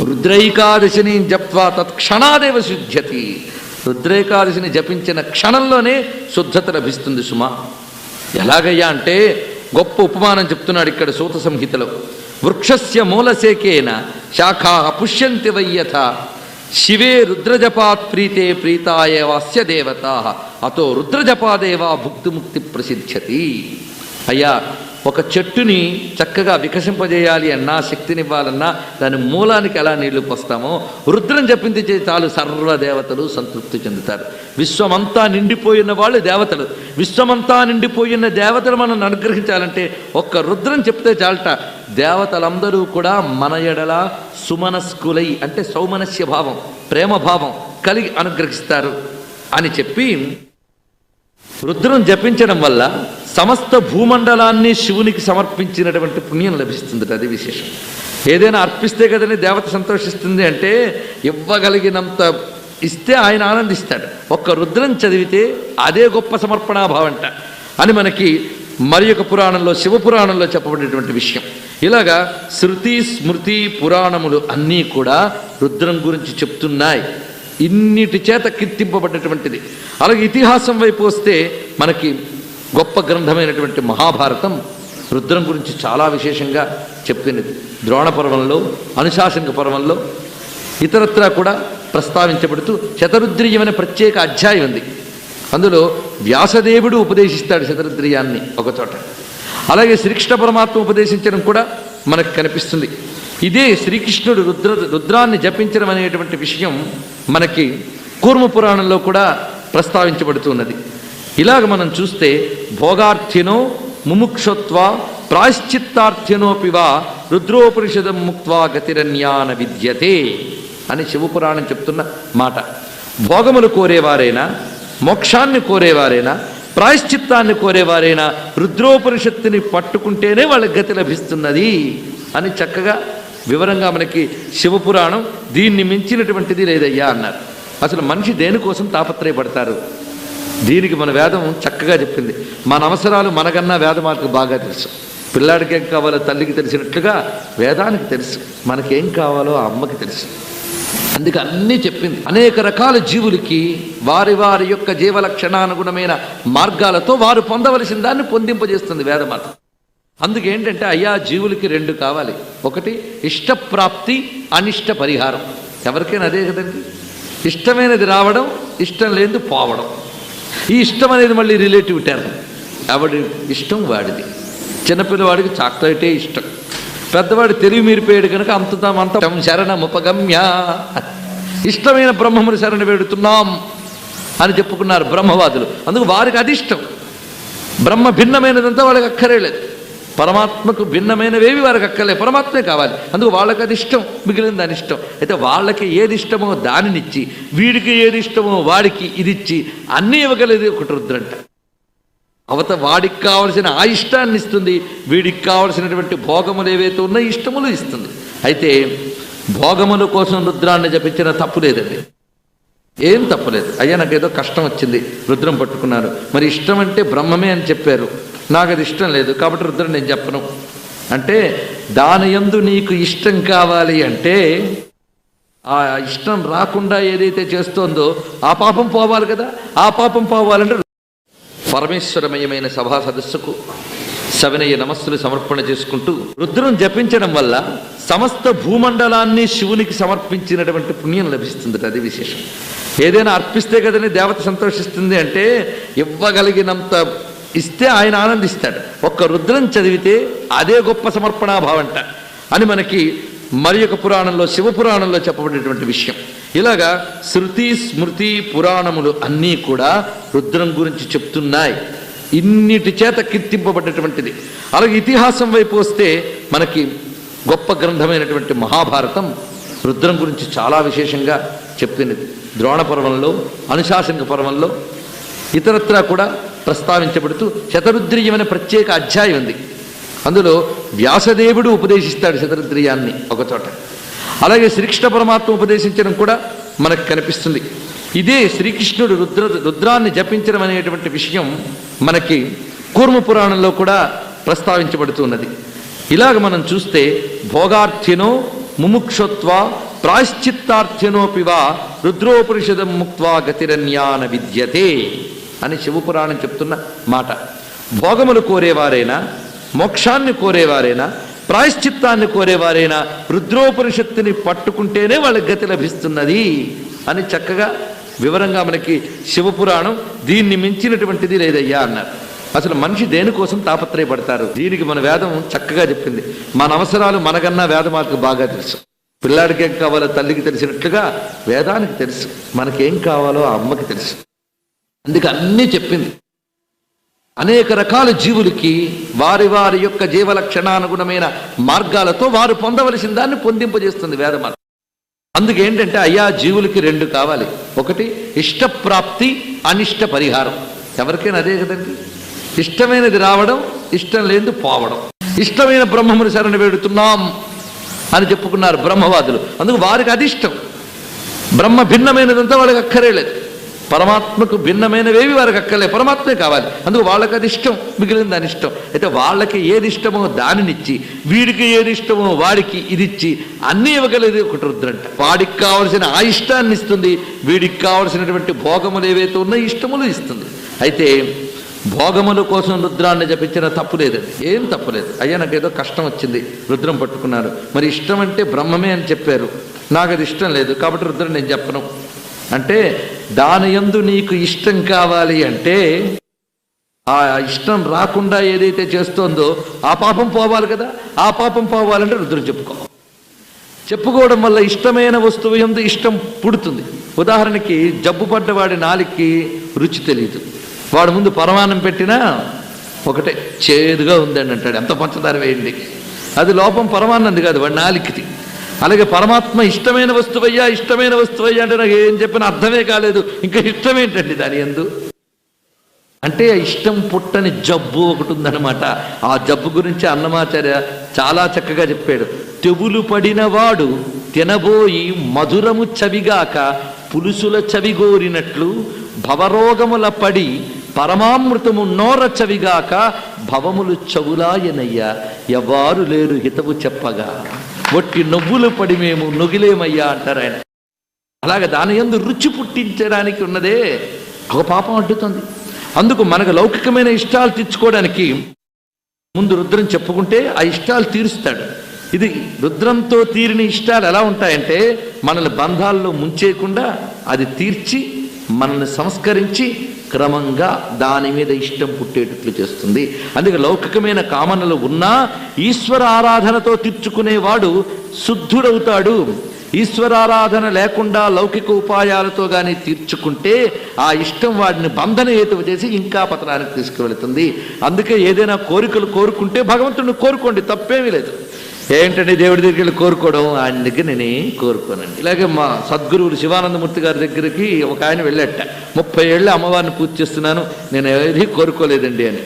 రుద్రైకాదశిని జప్వా తత్క్షణాదేవ శుద్ధ్యతి. రుద్రైకాదశిని జపించిన క్షణంలోనే శుద్ధత లభిస్తుంది సుమా. ఎలాగయ్యా అంటే గొప్ప ఉపమానం చెప్తున్నాడు ఇక్కడ సూత సంహితలో. వృక్షస్య మూలసేకేన శాఖా పుష్యంతి వయ్యథ శివే రుద్రజపాత్ ప్రీతే ప్రీతాయేవాస్య దేవతా అతో రుద్రజపాదేవా భుక్తిముక్తి ప్రసిద్ధ్యతి. అయ్యా, ఒక చెట్టుని చక్కగా వికసింపజేయాలి అన్నా, శక్తినివ్వాలన్నా దాని మూలానికి ఎలా నీళ్లు పోస్తామో రుద్రం జపించి చాలు సర్వదేవతలు సంతృప్తి చెందుతారు. విశ్వమంతా నిండిపోయిన వాళ్ళు దేవతలు. విశ్వమంతా నిండిపోయిన దేవతలు మనం అనుగ్రహించాలంటే ఒక్క రుద్రం చెప్తే చాలట. దేవతలందరూ కూడా మన ఎడల సుమనస్కులై అంటే సౌమనస్య భావం, ప్రేమభావం కలిగి అనుగ్రహిస్తారు అని చెప్పి రుద్రం జపించడం వల్ల సమస్త భూమండలాన్ని శివునికి సమర్పించినటువంటి పుణ్యం లభిస్తుంది. అది విశేషం. ఏదైనా అర్పిస్తే కదని దేవత సంతోషిస్తుంది అంటే ఇవ్వగలిగినంత ఇస్తే ఆయన ఆనందిస్తాడు. ఒక్క రుద్రం చదివితే అదే గొప్ప సమర్పణాభావంట అని మనకి మరి ఒక పురాణంలో శివపురాణంలో చెప్పబడినటువంటి విషయం. ఇలాగా శృతి స్మృతి పురాణములు అన్నీ కూడా రుద్రం గురించి చెప్తున్నాయి. ఇన్నిటి చేత కీర్తింపబడినటువంటిది. అలాగే ఇతిహాసం వైపు వస్తే మనకి గొప్ప గ్రంథమైనటువంటి మహాభారతం రుద్రం గురించి చాలా విశేషంగా చెప్పినది. ద్రోణ పర్వంలో, అనుశాసనిక పర్వంలో, ఇతరత్రా కూడా ప్రస్తావించబడుతూ శతరుద్రీయం అనే ప్రత్యేక అధ్యాయం ఉంది. అందులో వ్యాసదేవుడు ఉపదేశిస్తాడు శతరుద్రీయాన్ని ఒకచోట. అలాగే శ్రీకృష్ణ పరమాత్మ ఉపదేశించడం కూడా మనకు కనిపిస్తుంది. ఇదే శ్రీకృష్ణుడు రుద్రాన్ని జపించడం అనేటువంటి విషయం మనకి కూర్మ పురాణంలో కూడా ప్రస్తావించబడుతున్నది. ఇలాగ మనం చూస్తే భోగార్థినో ముముక్షత్వ ప్రాశ్చిత్తార్థినోపివా రుద్రోపనిషదం ముక్త్వా గతిరన్యాన విద్యతే అని శివపురాణం చెప్తున్న మాట. భోగములు కోరేవారైనా, మోక్షాన్ని కోరేవారైనా, ప్రాయశ్చిత్తాన్ని కోరేవారైనా రుద్రోపనిషత్తుని పట్టుకుంటేనే వాళ్ళకి గతి లభిస్తున్నది అని చక్కగా వివరంగా మనకి శివపురాణం దీన్ని మించినటువంటిది లేదయ్యా అన్నారు. అసలు మనిషి దేనికోసం తాపత్రయపడతారు? దీనికి మన వేదం చక్కగా చెప్పింది. మన అవసరాలు మనకన్నా వేదమార్కు బాగా తెలుసు. పిల్లాడికి ఏం కావాలో తల్లికి తెలిసినట్లుగా వేదానికి తెలుసు. మనకేం కావాలో ఆ అమ్మకి తెలుసు. అందుకే అన్నీ చెప్పింది. అనేక రకాల జీవులకి వారి వారి యొక్క జీవలక్షణానుగుణమైన మార్గాలతో వారు పొందవలసిన దాన్ని పొందింపజేస్తుంది వేదమాత. అందుకేంటంటే అయ్యా జీవులకి రెండు కావాలి. ఒకటి ఇష్టప్రాప్తి, అనిష్ట పరిహారం. ఎవరికైనా అదే కదండి. ఇష్టమైనది రావడం, ఇష్టం లేనిది పోవడం. ఈ ఇష్టం అనేది మళ్ళీ రిలేటివ్ టర్మ్. ఎవడి ఇష్టం వాడిది. చిన్నపిల్లవాడికి చాక్లెటే ఇష్టం. పెద్దవాడు తెలివి మీరిపోయాడు కనుక అంత శరణముపగమ్య ఇష్టమైన బ్రహ్మముని శరణ వేడుతున్నాం అని చెప్పుకున్నారు బ్రహ్మవాదులు. అందుకు వారికి అది ఇష్టం. బ్రహ్మ భిన్నమైనదంతా వాళ్ళకి అక్కరేలేదు. పరమాత్మకు భిన్నమైనవేవి వారికి అక్కర్లేదు. పరమాత్మే కావాలి. అందుకు వాళ్ళకి అది ఇష్టం, మిగిలిన దాని ఇష్టం. అయితే వాళ్ళకి ఏది ఇష్టమో దానినిచ్చి, వీడికి ఏది ఇష్టమో వాడికి ఇది ఇచ్చి అన్నీ ఇవ్వగలిగేది ఒకటి రుద్రంట. వాడికి కావలసిన ఆ ఇష్టాన్ని ఇస్తుంది, వీడికి కావలసినటువంటి భోగములు ఏవైతే ఉన్నాయో ఇష్టములు ఇస్తుంది. అయితే భోగముల కోసం రుద్రాన్ని జపించిన తప్పు లేదండి. ఏం తప్పలేదు. అయ్యా నాకేదో కష్టం వచ్చింది, రుద్రం పట్టుకున్నారు. మరి ఇష్టం అంటే బ్రహ్మమే అని చెప్పారు, నాకు అది ఇష్టం లేదు కాబట్టి రుద్రం నేను చెప్పను అంటే, దాని యందు నీకు ఇష్టం కావాలి అంటే ఆ ఇష్టం రాకుండా ఏదైతే చేస్తోందో ఆ పాపం పోవాలి కదా. ఆ పాపం పోవాలంటే పరమేశ్వరమయమైన సభా సదస్సుకు సవినయ నమస్సులు సమర్పణ చేసుకుంటూ రుద్రం జపించడం వల్ల సమస్త భూమండలాన్ని శివునికి సమర్పించినటువంటి పుణ్యం లభిస్తుంది. అది విశేషం. ఏదైనా అర్పిస్తే కదని దేవత సంతోషిస్తుంది అంటే ఇవ్వగలిగినంత ఇస్తే ఆయన ఆనందిస్తాడు. ఒక్క రుద్రం చదివితే అదే గొప్ప సమర్పణాభావంట అని మనకి మరి ఒక పురాణంలో శివపురాణంలో చెప్పబడినటువంటి విషయం. ఇలాగా శృతి స్మృతి పురాణములు అన్నీ కూడా రుద్రం గురించి చెప్తున్నాయి. ఇన్నిటి చేత కీర్తింపబడినటువంటిది. అలాగే ఇతిహాసం వైపు వస్తే మనకి గొప్ప గ్రంథమైనటువంటి మహాభారతం రుద్రం గురించి చాలా విశేషంగా చెప్పినది. ద్రోణ పర్వంలో, అనుశాసనిక పర్వంలో, ఇతరత్రా కూడా ప్రస్తావించబడుతూ శతరుద్రీయం అనే ప్రత్యేక అధ్యాయం ఉంది. అందులో వ్యాసదేవుడు ఉపదేశిస్తాడు శతరుద్రీయాన్ని ఒకచోట. అలాగే శ్రీకృష్ణ పరమాత్మ ఉపదేశించడం కూడా మనకు కనిపిస్తుంది. ఇదే శ్రీకృష్ణుడు రుద్రాన్ని జపించడం అనేటువంటి విషయం మనకి కూర్మ పురాణంలో కూడా ప్రస్తావించబడుతున్నది. ఇలాగ మనం చూస్తే భోగార్థినో ముముక్షత్వ ప్రాశ్చిత్తార్థినోపివా రుద్రోపనిషదం ముక్త్వా గతిరన్యాన విద్యతే అని శివపురాణం చెప్తున్న మాట. భోగములు కోరేవారైనా, మోక్షాన్ని కోరేవారైనా, ప్రాయశ్చిత్తాన్ని కోరేవారైనా రుద్రోపనిషత్తుని పట్టుకుంటేనే వాళ్ళకి గతి లభిస్తున్నది అని చక్కగా వివరంగా మనకి శివపురాణం దీన్ని మించినటువంటిది లేదయ్యా అన్నారు. అసలు మనిషి దేనికోసం తాపత్రయపడతారు, దీనికి మన వేదం చక్కగా చెప్పింది. మన అవసరాలు మనకన్నా వేదమాతకు బాగా తెలుసు. పిల్లాడికి ఏం కావాలో తల్లికి తెలిసినట్లుగా వేదానికి తెలుసు, మనకేం కావాలో ఆ అమ్మకి తెలుసు. అందుకే అన్నీ చెప్పింది. అనేక రకాల జీవులకి వారి వారి యొక్క జీవలక్షణానుగుణమైన మార్గాలతో వారు పొందవలసిన దాన్ని పొందింపజేస్తుంది వేదమాత. అందుకేంటంటే అయ్యా జీవులకి రెండు కావాలి. ఒకటి ఇష్టప్రాప్తి, అనిష్ట పరిహారం. ఎవరికైనా అదే కదండి, ఇష్టమైనది రావడం, ఇష్టం లేనిది పోవడం. ఇష్టమైన బ్రహ్మముని శరణ వేడుతున్నాం అని చెప్పుకున్నారు బ్రహ్మవాదులు. అందుకు వారికి అది ఇష్టం. బ్రహ్మ భిన్నమైనదంతా వాళ్ళకి అక్కరేలేదు. పరమాత్మకు భిన్నమైనవేవి వారికి అక్కర్లే, పరమాత్మే కావాలి. అందుకు వాళ్ళకి అది ఇష్టం, మిగిలిన దాని ఇష్టం. అయితే వాళ్ళకి ఏది ఇష్టమో దానినిచ్చి, వీడికి ఏది ఇష్టమో వాడికి ఇదిచ్చి అన్నీ ఇవ్వగలేదు ఒకటి రుద్రంట. వాడికి కావలసిన ఆ ఇష్టాన్ని ఇస్తుంది, వీడికి కావలసినటువంటి భోగములు ఏవైతే ఉన్నాయో ఇష్టములు ఇస్తుంది. అయితే భోగముల కోసం రుద్రాన్ని జపించిన తప్పు లేదండి, ఏం తప్పులేదు. అయ్యా నాకు ఏదో కష్టం వచ్చింది, రుద్రం పట్టుకున్నాను, మరి ఇష్టం అంటే బ్రహ్మమే అని చెప్పారు, నాకు అది ఇష్టం లేదు కాబట్టి రుద్రం నేను చెప్పను అంటే, దాని యందు నీకు ఇష్టం కావాలి అంటే ఆ ఇష్టం రాకుండా ఏదైతే చేస్తోందో ఆ పాపం పోవాలి కదా. ఆ పాపం పోవాలంటే రుద్రం చెప్పుకోవడం వల్ల ఇష్టమైన వస్తువు యందు ఇష్టం పుడుతుంది. ఉదాహరణకి జబ్బు పడ్డవాడి నాలికి రుచి తెలియదు, వాడు ముందు పరమాన్నం పెట్టినా ఒకటే చేదుగా ఉందండి అంటాడు, ఎంత పంచదార వేయండి. అది లోపం పరమాన్నంది కాదు, వాడి నాలికిది. అలాగే పరమాత్మ ఇష్టమైన వస్తువయ్యా, ఇష్టమైన వస్తువయ్యా అంటే నాకు ఏం చెప్పిన అర్థమే కాలేదు, ఇంకా ఇష్టం ఏంటండి దాని యందు అంటే ఇష్టం పుట్టని జబ్బు ఒకటి ఉందన్నమాట. ఆ జబ్బు గురించి అన్నమాచార్య చాలా చక్కగా చెప్పాడు. తెగులు పడినవాడు తినబోయి మధురము చవిగాక పులుసుల చవిగోరినట్లు భవరోగముల పడి పరమామృతము నోర చవిగాక భవములు చవులాయనయ్యా ఎవ్వారు లేరు హితవు చెప్పగా ఒట్టి నవ్వులు పడి మేము నొగిలేమయ్యా అంటారు ఆయన. అలాగే దాని యందు రుచి పుట్టించడానికి ఉన్నదే ఒక పాపం అడ్డుతుంది. అందుకు మనకు లౌకికమైన ఇష్టాలు తీర్చుకోవడానికి ముందు రుద్రం చెప్పుకుంటే ఆ ఇష్టాలు తీరుస్తాడు. ఇది రుద్రంతో తీరిన ఇష్టాలు ఎలా ఉంటాయంటే మనల్ని బంధాల్లో ముంచేయకుండా అది తీర్చి మనల్ని సంస్కరించి క్రమంగా దాని మీద ఇష్టం పుట్టేటట్లు చేస్తుంది. అందుకే లౌకికమైన కామనలు ఉన్నా ఈశ్వర ఆరాధనతో తీర్చుకునేవాడు శుద్ధుడవుతాడు. ఈశ్వరారాధన లేకుండా లౌకిక ఉపాయాలతో కానీ తీర్చుకుంటే ఆ ఇష్టం వాడిని బంధన హేతువు చేసి ఇంకా పతనానికి తీసుకువెళుతుంది. అందుకే ఏదైనా కోరికలు కోరుకుంటే భగవంతుడిని కోరుకోండి, తప్పేమీ లేదు. ఏంటంటే దేవుడి దగ్గరికి వెళ్ళి కోరుకోవడం, ఆయన దగ్గర నేనేం కోరుకోనండి. ఇలాగే మా సద్గురువులు శివానందమూర్తి గారి దగ్గరికి ఒక ఆయన వెళ్ళట, 30 ఏళ్ళు అమ్మవారిని పూజ చేస్తున్నాను, నేను ఏది కోరుకోలేదండి అని.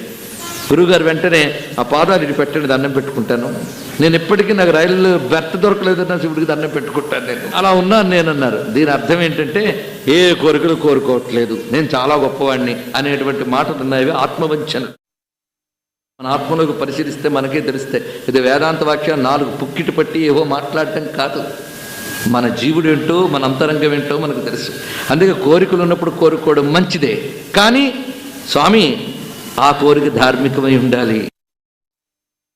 గురువుగారు వెంటనే ఆ పాదాలు ఇటు పెట్టండి, దండం పెట్టుకుంటాను, నేను ఎప్పటికీ నాకు రైలు బెర్త్ దొరకలేదన్నా శివుడికి దండం పెట్టుకుంటాను, నేను అలా ఉన్నాను నేను అన్నారు. దీని అర్థం ఏంటంటే ఏ కోరికలు కోరుకోవట్లేదు, నేను చాలా గొప్పవాడిని అనేటువంటి మాటలు ఉన్నాయి, ఆత్మవంచన. మన ఆత్మలోకి పరిశీలిస్తే మనకే తెలిస్తే ఇది వేదాంత వాక్యం 4 పుక్కిటి పట్టి ఏవో మాట్లాడటం కాదు. మన జీవుడు ఏంటో, మన అంతరంగం ఏంటో మనకు తెలుసు. అందుకే కోరికలు ఉన్నప్పుడు కోరుకోవడం మంచిదే, కానీ స్వామి ఆ కోరిక ధార్మికమై ఉండాలి.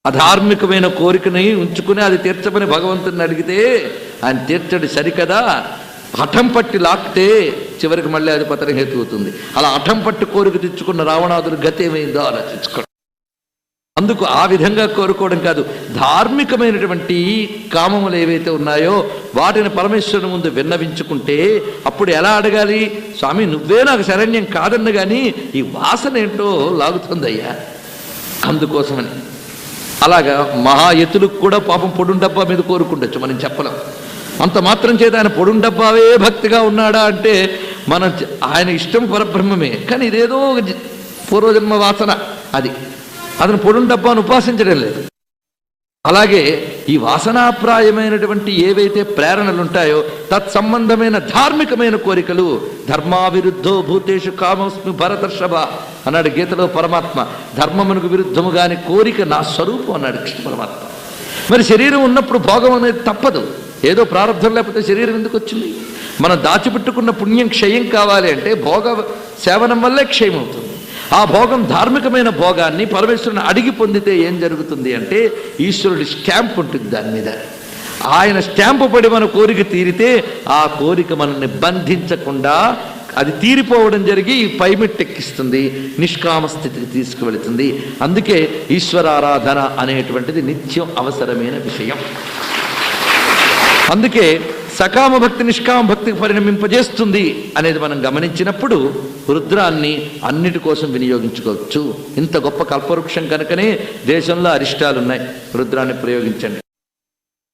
అధార్మికమైన కోరికని ఉంచుకుని అది తీర్చమని భగవంతుని అడిగితే ఆయన తీర్చడు సరికదా. హఠం పట్టి లాక్తే చివరికి మళ్ళీ అది పతన హేతు అవుతుంది. అలా హఠం పట్టి కోరిక తెచ్చుకున్న రావణాదులు గతి ఏమైందో ఆలోచించుకోండి. అందుకు ఆ విధంగా కోరుకోవడం కాదు, ధార్మికమైనటువంటి కామములు ఏవైతే ఉన్నాయో వాటిని పరమేశ్వరుని ముందు విన్నవించుకుంటే అప్పుడు ఎలా అడగాలి, స్వామి నువ్వే నాకు శరణ్యం కాదన్న కానీ ఈ వాసన ఏంటో లాగుతుందయ్యా, అందుకోసమని అలాగా మహాయతులకు కూడా పాపం పొడుం డబ్బా మీద కోరుకుండొచ్చు, మనం చెప్పలేం. అంత మాత్రం చేత ఆయన పొడుం డబ్బావే భక్తిగా ఉన్నాడా అంటే మన ఆయన ఇష్టం పరబ్రహ్మమే, కానీ ఇదేదో పూర్వజన్మ వాసన, అది అతను పొడుం డబ్బాను ఉపాసించడం లేదు. అలాగే ఈ వాసనాప్రాయమైనటువంటి ఏవైతే ప్రేరణలు ఉంటాయో తత్సంబంధమైన ధార్మికమైన కోరికలు, ధర్మావిరుద్ధో భూతేషు కామోస్మి భరతర్షభ అన్నాడు గీతలో పరమాత్మ. ధర్మమునకు విరుద్ధము గాని కోరిక నా స్వరూపం అన్నాడు కృష్ణ పరమాత్మ. మరి శరీరం ఉన్నప్పుడు భోగం అనేది తప్పదు, ఏదో ప్రారంభం లేకపోతే శరీరం ఎందుకు వచ్చింది? మనం దాచిపెట్టుకున్న పుణ్యం క్షయం కావాలి అంటే భోగ సేవనం వల్లే క్షయం అవుతుంది. ఆ భోగం ధార్మికమైన భోగాన్ని పరమేశ్వరుని అడిగి పొందితే ఏం జరుగుతుంది అంటే ఈశ్వరుడి స్టాంప్ ఉంటుంది దాని మీద. ఆయన స్టాంపు పడి మన కోరిక తీరితే ఆ కోరిక మనల్ని బంధించకుండా అది తీరిపోవడం జరిగి పైమెట్టెక్కిస్తుంది, నిష్కామ స్థితికి తీసుకువెళుతుంది. అందుకే ఈశ్వరారాధన అనేటువంటిది నిత్యం అవసరమైన విషయం. అందుకే సకామ భక్తి నిష్కామ భక్తికి పరిణమింపజేస్తుంది అనేది మనం గమనించినప్పుడు రుద్రాన్ని అన్నిటి కోసం వినియోగించుకోవచ్చు. ఇంత గొప్ప కల్పవృక్షం కనుకనే దేశంలో అరిష్టాలు ఉన్నాయి. రుద్రాన్ని ప్రయోగించండి,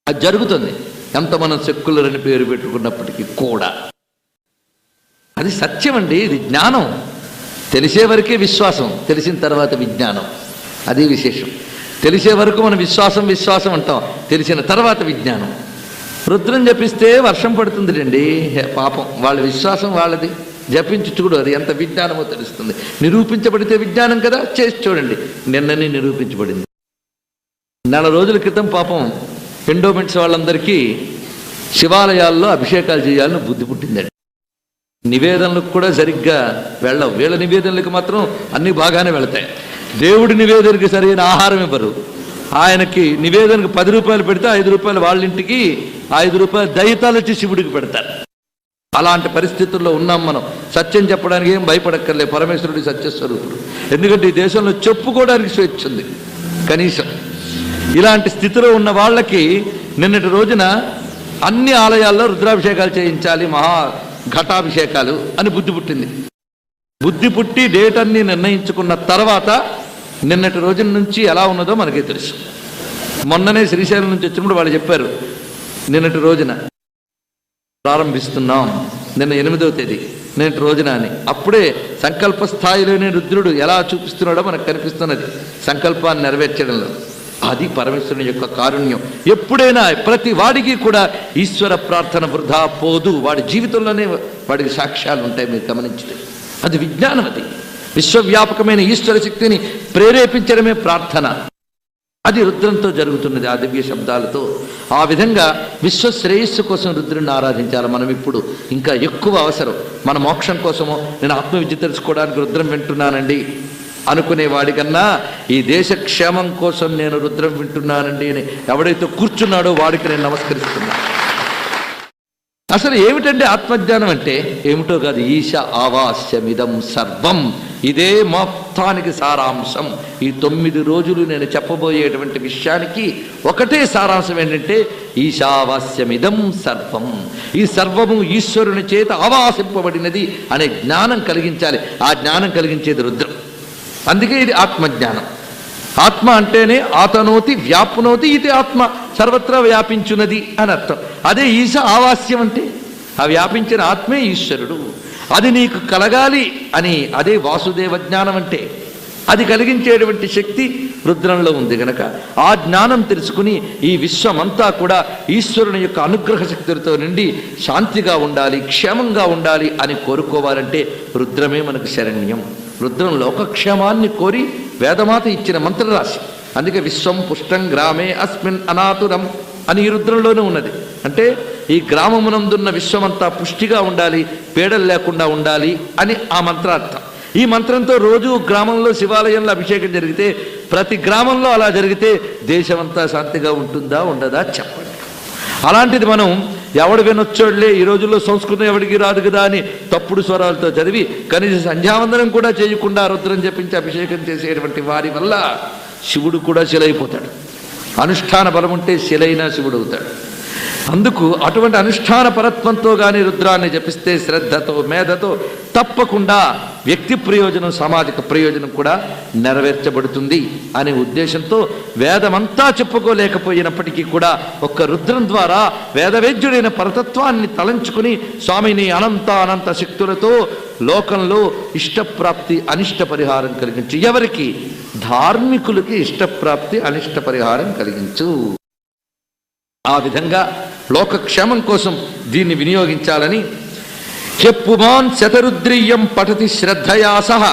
అది జరుగుతుంది. ఎంత మనం సెక్యులర్ అని పేరు పెట్టుకున్నప్పటికీ కూడా అది సత్యం అండి, ఇది జ్ఞానం. తెలిసే వరకే విశ్వాసం, తెలిసిన తర్వాత విజ్ఞానం, అది విశేషం. తెలిసే వరకు మనం విశ్వాసం విశ్వాసం అంటాం, తెలిసిన తర్వాత విజ్ఞానం. రుద్రం జపిస్తే వర్షం పడుతుంది రండి, పాపం వాళ్ళ విశ్వాసం వాళ్ళది, జపించుడు అది ఎంత విజ్ఞానమో తెలుస్తుంది. నిరూపించబడితే విజ్ఞానం కదా, చేసి చూడండి. నిన్ననే నిరూపించబడింది. 4 రోజుల క్రితం పాపం ఎండోమెంట్స్ వాళ్ళందరికీ శివాలయాల్లో అభిషేకాలు చేయాలని బుద్ధి పుట్టిందండి. నివేదనలకు కూడా సరిగ్గా వెళ్ళవు, వీళ్ళ నివేదనలకు మాత్రం అన్ని బాగానే వెళతాయి. దేవుడి నివేదనకి సరైన ఆహారం ఇవ్వరు. ఆయనకి నివేదనకు 10 రూపాయలు పెడితే 5 రూపాయలు వాళ్ళ ఇంటికి, 5 రూపాయలు దయితాలు వచ్చి శివుడికి పెడతారు. అలాంటి పరిస్థితుల్లో ఉన్నాం మనం. సత్యం చెప్పడానికి ఏం భయపడక్కర్లే, పరమేశ్వరుడి సత్యస్వరూపుడు. ఎందుకంటే ఈ దేశంలో చెప్పుకోవడానికి స్వేచ్ఛ ఉంది కనీసం. ఇలాంటి స్థితిలో ఉన్న వాళ్ళకి నిన్నటి రోజున అన్ని ఆలయాల్లో రుద్రాభిషేకాలు చేయించాలి, మహా ఘటాభిషేకాలు అని బుద్ధి పుట్టింది. బుద్ధి పుట్టి డేట్ అన్ని నిర్ణయించుకున్న తర్వాత నిన్నటి రోజున నుంచి ఎలా ఉన్నదో మనకే తెలుసు. మొన్ననే శ్రీశైలం నుంచి వచ్చినప్పుడు వాళ్ళు చెప్పారు నిన్నటి రోజున ప్రారంభిస్తున్నాం, నిన్న 8వ తేదీ నిన్నటి రోజున అని. అప్పుడే సంకల్ప స్థాయిలోనే రుద్రుడు ఎలా చూపిస్తున్నాడో మనకు కనిపిస్తున్నది సంకల్పాన్ని నెరవేర్చడంలో. అది పరమేశ్వరుని యొక్క కారుణ్యం. ఎప్పుడైనా ప్రతి వాడికి కూడా ఈశ్వర ప్రార్థన వృధా పోదు, వాడి జీవితంలోనే వాడికి సాక్ష్యాలు ఉంటాయి, మీరు గమనించితే. అది విజ్ఞానం, అది విశ్వవ్యాపకమైన ఈశ్వర శక్తిని ప్రేరేపించడమే ప్రార్థన. అది రుద్రంతో జరుగుతున్నది, ఆ దివ్య శబ్దాలతో. ఆ విధంగా విశ్వశ్రేయస్సు కోసం రుద్రుని ఆరాధించాలి మనం. ఇప్పుడు ఇంకా ఎక్కువ అవసరం. మన మోక్షం కోసమో నేను ఆత్మవిద్య తెలుసుకోవడానికి రుద్రం వింటున్నానండి అనుకునేవాడి కన్నా ఈ దేశ క్షేమం కోసం నేను రుద్రం వింటున్నానండి అని ఎవడైతే కూర్చున్నాడో వాడికి నేను నమస్కరిస్తున్నాను. అసలు ఏమిటంటే ఆత్మజ్ఞానం అంటే ఏమిటో కాదు, ఈశ ఆవాస్యమిదం సర్వం, ఇదే మొత్తానికి సారాంశం. ఈ 9 రోజులు నేను చెప్పబోయేటువంటి విషయానికి ఒకటే సారాంశం ఏంటంటే ఈశావాస్యమిదం సర్వం. ఈ సర్వము ఈశ్వరుని చేత ఆవాసింపబడినది అనే జ్ఞానం కలిగించాలి. ఆ జ్ఞానం కలిగించేది రుద్రం. అందుకే ఇది ఆత్మజ్ఞానం. ఆత్మ అంటేనే ఆతనోతి వ్యాప్నోతి, ఇది ఆత్మ సర్వత్రా వ్యాపించున్నది అని అర్థం. అదే ఈశ ఆవాస్యం అంటే ఆ వ్యాపించిన ఆత్మే ఈశ్వరుడు. అది నీకు కలగాలి అని, అదే వాసుదేవ జ్ఞానం అంటే. అది కలిగించేటువంటి శక్తి రుద్రంలో ఉంది గనక ఆ జ్ఞానం తెలుసుకుని ఈ విశ్వమంతా కూడా ఈశ్వరుని యొక్క అనుగ్రహ శక్తులతో నిండి శాంతిగా ఉండాలి, క్షేమంగా ఉండాలి అని కోరుకోవాలంటే రుద్రమే మనకు శరణ్యం. రుద్రం లోకక్షేమాన్ని కోరి వేదమాత ఇచ్చిన మంత్రరాశి. అందుకే విశ్వం పుష్టం గ్రామే అస్మిన్ అనాతురం అని ఈ రుద్రంలోనే ఉన్నది. అంటే ఈ గ్రామమునందున్న విశ్వమంతా పుష్టిగా ఉండాలి, పీడలు లేకుండా ఉండాలి అని ఆ మంత్రార్థం. ఈ మంత్రంతో రోజు గ్రామంలో శివాలయంలో అభిషేకం జరిగితే, ప్రతి గ్రామంలో అలా జరిగితే దేశమంతా శాంతిగా ఉంటుందా ఉండదా చెప్పండి. అలాంటిది మనం ఎవడు వినొచ్చోళ్లే, ఈ రోజుల్లో సంస్కృతం ఎవడికి రాదు కదా అని తప్పుడు స్వరాలతో చదివి కనీస సంధ్యావందనం కూడా చేయకుండా రుద్రం జపించి అభిషేకం చేసేటువంటి వారి వల్ల శివుడు కూడా శిలైపోతాడు. అనుష్ఠాన బలం ఉంటే శిలైనా శివుడు అవుతాడు. అందుకు అటువంటి అనుష్ఠాన పరత్వంతో కానీ రుద్రాన్ని జపిస్తే శ్రద్ధతో మేధతో తప్పకుండా వ్యక్తి ప్రయోజనం సామాజిక ప్రయోజనం కూడా నెరవేర్చబడుతుంది అనే ఉద్దేశంతో వేదమంతా చెప్పుకోలేకపోయినప్పటికీ కూడా ఒక్క రుద్రం ద్వారా వేదవేద్యుడైన పరతత్వాన్ని తలంచుకుని స్వామిని అనంత శక్తులతో లోకంలో ఇష్టప్రాప్తి అనిష్ట పరిహారం కలిగించు. ఎవరికి? ధార్మికులకి ఇష్టప్రాప్తి అనిష్ట పరిహారం కలిగించు. ఆ విధంగా లోకక్షేమం కోసం దీన్ని వినియోగించాలని చెప్పుమాన్ శతరుద్రీయం పఠతి శ్రద్ధయా సహ.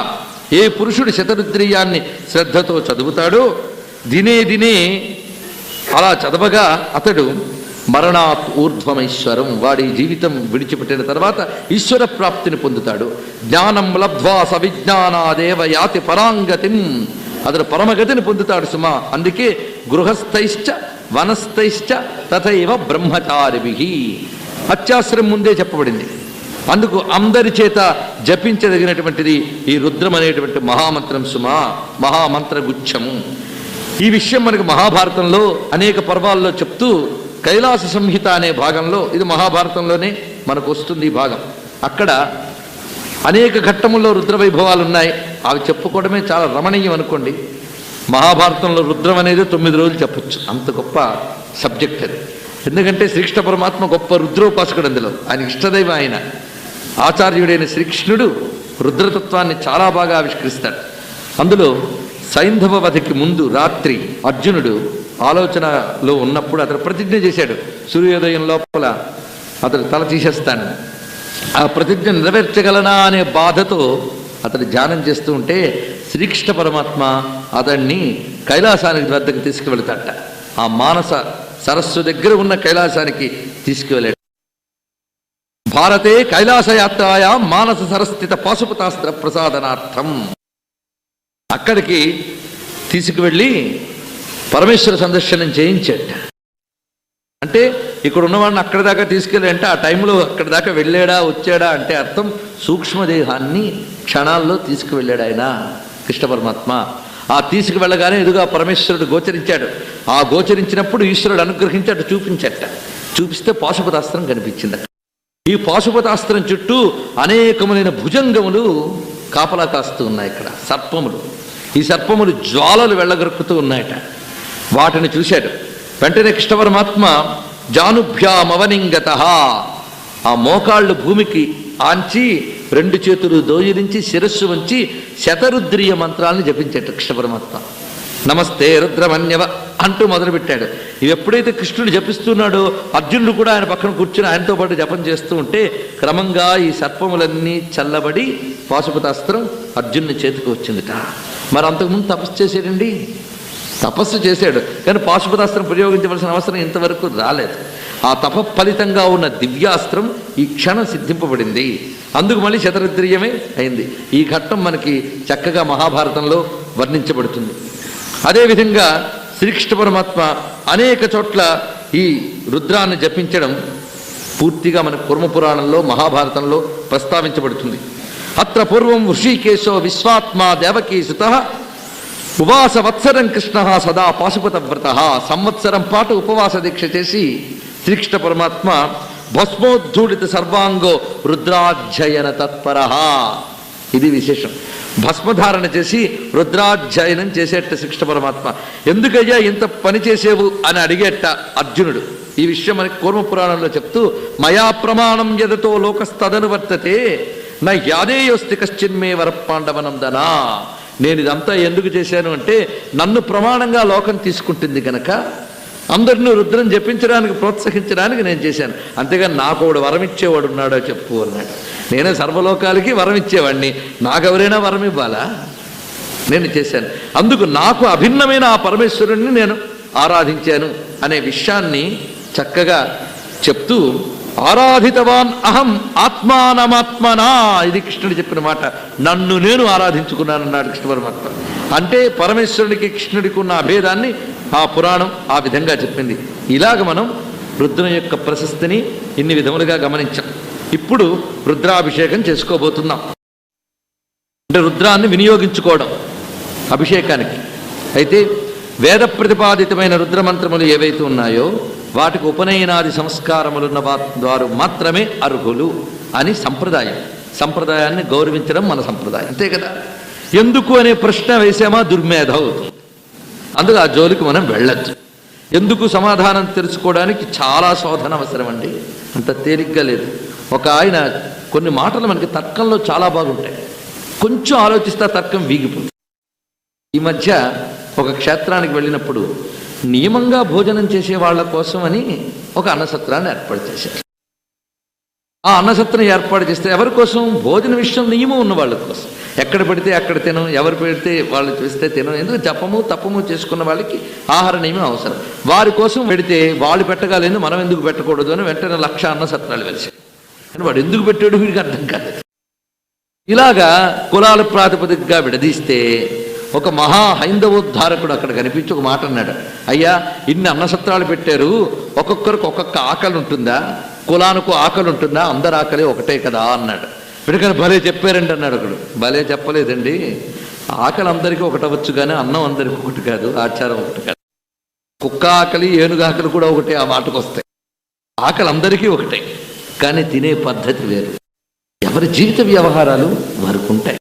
ఏ పురుషుడు శతరుద్రీయాన్ని శ్రద్ధతో చదువుతాడో దినే అలా చదవగా అతడు మరణాత్ ఊర్ధ్వమైశ్వరం, వాడి జీవితం విడిచిపెట్టిన తర్వాత ఈశ్వర ప్రాప్తిని పొందుతాడు. జ్ఞానం లబ్ధ్వా సవిజ్ఞానాదేవ యాతి పరాంగతిం, అతడు పరమగతిని పొందుతాడు సుమా. అందుకే గృహస్థైశ్చ వనస్థైశ్చ తథైవ బ్రహ్మచారిభిః అత్యాశ్రయం ముందే చెప్పబడింది. అందుకు అందరి చేత జపించదగినటువంటిది ఈ రుద్రం అనేటువంటి మహామంత్రం సుమా, మహామంత్ర గుచ్ఛము. ఈ విషయం మనకు మహాభారతంలో అనేక పర్వాల్లో చెప్తూ కైలాస సంహిత అనే భాగంలో, ఇది మహాభారతంలోనే మనకు వస్తుంది ఈ భాగం. అక్కడ అనేక ఘట్టముల్లో రుద్రవైభవాలు ఉన్నాయి. అవి చెప్పుకోవడమే చాలా రమణీయం అనుకోండి. మహాభారతంలో రుద్రం అనేది 9 రోజులు చెప్పచ్చు, అంత గొప్ప సబ్జెక్ట్ అది. ఎందుకంటే శ్రీకృష్ణ పరమాత్మ గొప్ప రుద్రోపాసకుడు. అందులో ఆయన ఇష్టదైవం, ఆయన ఆచార్యుడైన శ్రీకృష్ణుడు రుద్రతత్వాన్ని చాలా బాగా ఆవిష్కరిస్తాడు. అందులో సైంధవ వధకి ముందు రాత్రి అర్జునుడు ఆలోచనలో ఉన్నప్పుడు అతడు ప్రతిజ్ఞ చేశాడు, సూర్యోదయం లోపల అతడు తల తీసేస్తాను. ఆ ప్రతిజ్ఞ నెరవేర్చగలనా అనే బాధతో అతడు ధ్యానం చేస్తూ ఉంటే శ్రీకృష్ణ పరమాత్మ అతన్ని కైలాసానికి వద్దకు తీసుకువెళ్తాడట. ఆ మానస సరస్సు దగ్గర ఉన్న కైలాసానికి తీసుకువెళ్ళాడు. భారతే కైలాస యాత్రాయా మానస సరస్థిత పాశుపతాస్త్ర ప్రసాదనార్థం అక్కడికి తీసుకువెళ్ళి పరమేశ్వర సందర్శనం చేయించాడు. అంటే ఇక్కడ ఉన్నవాడిని అక్కడి దాకా తీసుకెళ్ళి అంటే ఆ టైంలో అక్కడి దాకా వెళ్ళాడా వచ్చాడా అంటే అర్థం సూక్ష్మదేహాన్ని క్షణాల్లో తీసుకువెళ్ళాడు ఆయన కృష్ణ పరమాత్మ. ఆ తీసుకువెళ్ళగానే ఎదుగా పరమేశ్వరుడు గోచరించాడు. ఆ గోచరించినప్పుడు ఈశ్వరుడు అనుగ్రహించాడు, చూపించట. చూపిస్తే పాశుపతాస్త్రం కనిపించిందట. ఈ పాశుపతాస్త్రం చుట్టూ అనేకములైన భుజంగములు కాపలా కాస్తూ ఉన్నాయి. ఇక్కడ సర్పములు, ఈ సర్పములు జ్వాలలు వెళ్ళగరుకుతూ ఉన్నాయట. వాటిని చూశాడు. వెంటనే కృష్ణ పరమాత్మ జానుభ్యామవనింగత, ఆ మోకాళ్ళు భూమికి ఆంచి 2 చేతులు దోయిరించి శిరస్సు వంచి శతరుద్రీయ మంత్రాలను జపించాడు కృష్ణ పరమాత్మ. నమస్తే రుద్రమన్యవ అంటూ మొదలుపెట్టాడు. ఇవి ఎప్పుడైతే కృష్ణుడు జపిస్తున్నాడో అర్జునుడు కూడా ఆయన పక్కన కూర్చుని ఆయనతో పాటు జపం చేస్తూ ఉంటే క్రమంగా ఈ సర్పములన్నీ చల్లబడి పాశుపతాస్త్రం అర్జునుని చేతికి వచ్చిందిట. మరి అంతకుముందు తపస్సు చేశాడండి, తపస్సు చేశాడు, కానీ పాశుపతాస్త్రం ప్రయోగించవలసిన అవసరం ఇంతవరకు రాలేదు. ఆ తప ఫలితంగా ఉన్న దివ్యాస్త్రం ఈ క్షణం సిద్ధింపబడింది. అందుకు మళ్ళీ శతరుద్రీయమే అయింది. ఈ ఘట్టం మనకి చక్కగా మహాభారతంలో వర్ణించబడుతుంది. అదేవిధంగా శ్రీకృష్ణ పరమాత్మ అనేక చోట్ల ఈ రుద్రాన్ని జపించడం పూర్తిగా మన కుర్మపురాణంలో మహాభారతంలో ప్రస్తావించబడుతుంది. అత్ర పూర్వం ఋషికేశో విశ్వాత్మా దేవకీ సుతః ఉపవాస వత్సరం కృష్ణ సదా పాశుపత వ్రత. సంవత్సరం పాటు ఉపవాస దీక్ష చేసి శ్రీకృష్ణ పరమాత్మ భస్మోద్ధూడిత సర్వాంగో రుద్రాధ్యయన తత్పర. ఇది విశేషం. భస్మధారణ చేసి రుద్రాధ్యయనం చేసేట శ్రీకృష్ణ పరమాత్మ. ఎందుకయ్యా ఇంత పని చేసేవు అని అడిగేట అర్జునుడు. ఈ విషయం మనకి కూర్మ పురాణంలో చెప్తూ మయా ప్రమాణం యదతో లోకస్తదనువర్తతే నా యాదేయోస్తి కశ్చిన్మే వరపాండవనందనా. నేను ఇదంతా ఎందుకు చేశాను అంటే నన్ను ప్రమాణంగా లోకం తీసుకుంటుంది కనుక అందరినీ రుద్రం జపించడానికి ప్రోత్సహించడానికి నేను చేశాను. అంతేగాని నాకు ఒకడు వరం ఇచ్చేవాడు ఉన్నాడో చెప్పు అన్నాడు. నేనే సర్వలోకాలకి వరం ఇచ్చేవాడిని, నాకెవరైనా వరం ఇవ్వాలా? నేను చేశాను. అందుకు నాకు అభిన్నమైన ఆ పరమేశ్వరుణ్ణి నేను ఆరాధించాను అనే విషయాన్ని చక్కగా చెప్తూ ఆరాధితవాన్ అహం ఆత్మానమాత్మనా. ఇది కృష్ణుడు చెప్పిన మాట. నన్ను నేను ఆరాధించుకున్నానన్నాడు కృష్ణ పరమాత్మ. అంటే పరమేశ్వరుడికి కృష్ణుడికి ఉన్న అభేదాన్ని ఆ పురాణం ఆ విధంగా చెప్పింది. ఇలాగ మనం రుద్రం యొక్క ప్రశస్తిని ఇన్ని విధములుగా గమనించాం. ఇప్పుడు రుద్రాభిషేకం చేసుకోబోతున్నాం. అంటే రుద్రాన్ని వినియోగించుకోవడం అభిషేకానికి. అయితే వేద ప్రతిపాదితమైన రుద్రమంత్రములు ఏవైతే ఉన్నాయో వాటికి ఉపనయనాది సంస్కారములున్న వారు మాత్రమే అర్హులు అని సంప్రదాయం. సంప్రదాయాన్ని గౌరవించడం మన సంప్రదాయం, అంతే కదా. ఎందుకు అనే ప్రశ్న వేసామా దుర్మేధ అవుతుంది. అందుకు ఆ జోలికి మనం వెళ్ళొచ్చు. ఎందుకు సమాధానం తెలుసుకోవడానికి చాలా శోధన అవసరం అండి, అంత తేలిగ్గా లేదు. ఒక ఆయన కొన్ని మాటలు మనకి తర్కంలో చాలా బాగుంటాయి, కొంచెం ఆలోచిస్తే తర్కం వీగిపోతుంది. ఈ మధ్య ఒక క్షేత్రానికి వెళ్ళినప్పుడు నియమంగా భోజనం చేసే వాళ్ళ కోసం అని ఒక అన్నసత్రాన్ని ఏర్పాటు చేశారు. ఆ అన్నసత్రం ఏర్పాటు చేస్తే ఎవరి కోసం? భోజన విషయం నియమం ఉన్న వాళ్ళ కోసం. ఎక్కడ పెడితే అక్కడ తినం, ఎవరు పెడితే వాళ్ళు చూస్తే తినం. ఎందుకు జపము తప్పము చేసుకున్న వాళ్ళకి ఆహార నియమం అవసరం. వారి కోసం పెడితే వాళ్ళు పెట్టగలేదు, మనం ఎందుకు పెట్టకూడదు అని వెంటనే 1,00,000 అన్నసత్రాలు వెలిసాయి. అని వాడు ఎందుకు పెట్టాడు వీడికి అర్థం కాదు. ఇలాగా కులాల ప్రాతిపదికగా విడదీస్తే ఒక మహా హైందవోద్ధారకుడు అక్కడ కనిపించి ఒక మాట అన్నాడు. అయ్యా, ఇన్ని అన్నసత్రాలు పెట్టారు, ఒక్కొక్కరికి ఒక్కొక్క ఆకలి ఉంటుందా? కులానికి ఆకలి ఉంటుందా? అందరి ఆకలి ఒకటే కదా అన్నాడు. వీడికని భలే చెప్పారండి అన్నాడు ఒకడు. భలే చెప్పలేదండి, ఆకలి అందరికీ ఒకటవచ్చు కానీ అన్నం అందరికీ ఒకటి కాదు, ఆచారం ఒకటి కాదు. కుక్క ఆకలి ఏనుగు ఆకలి కూడా ఒకటే, ఆ మాటకు వస్తాయి. ఆకలి అందరికీ ఒకటే, కానీ తినే పద్ధతి వేరు. ఎవరి జీవిత వ్యవహారాలు వారికి ఉంటాయి.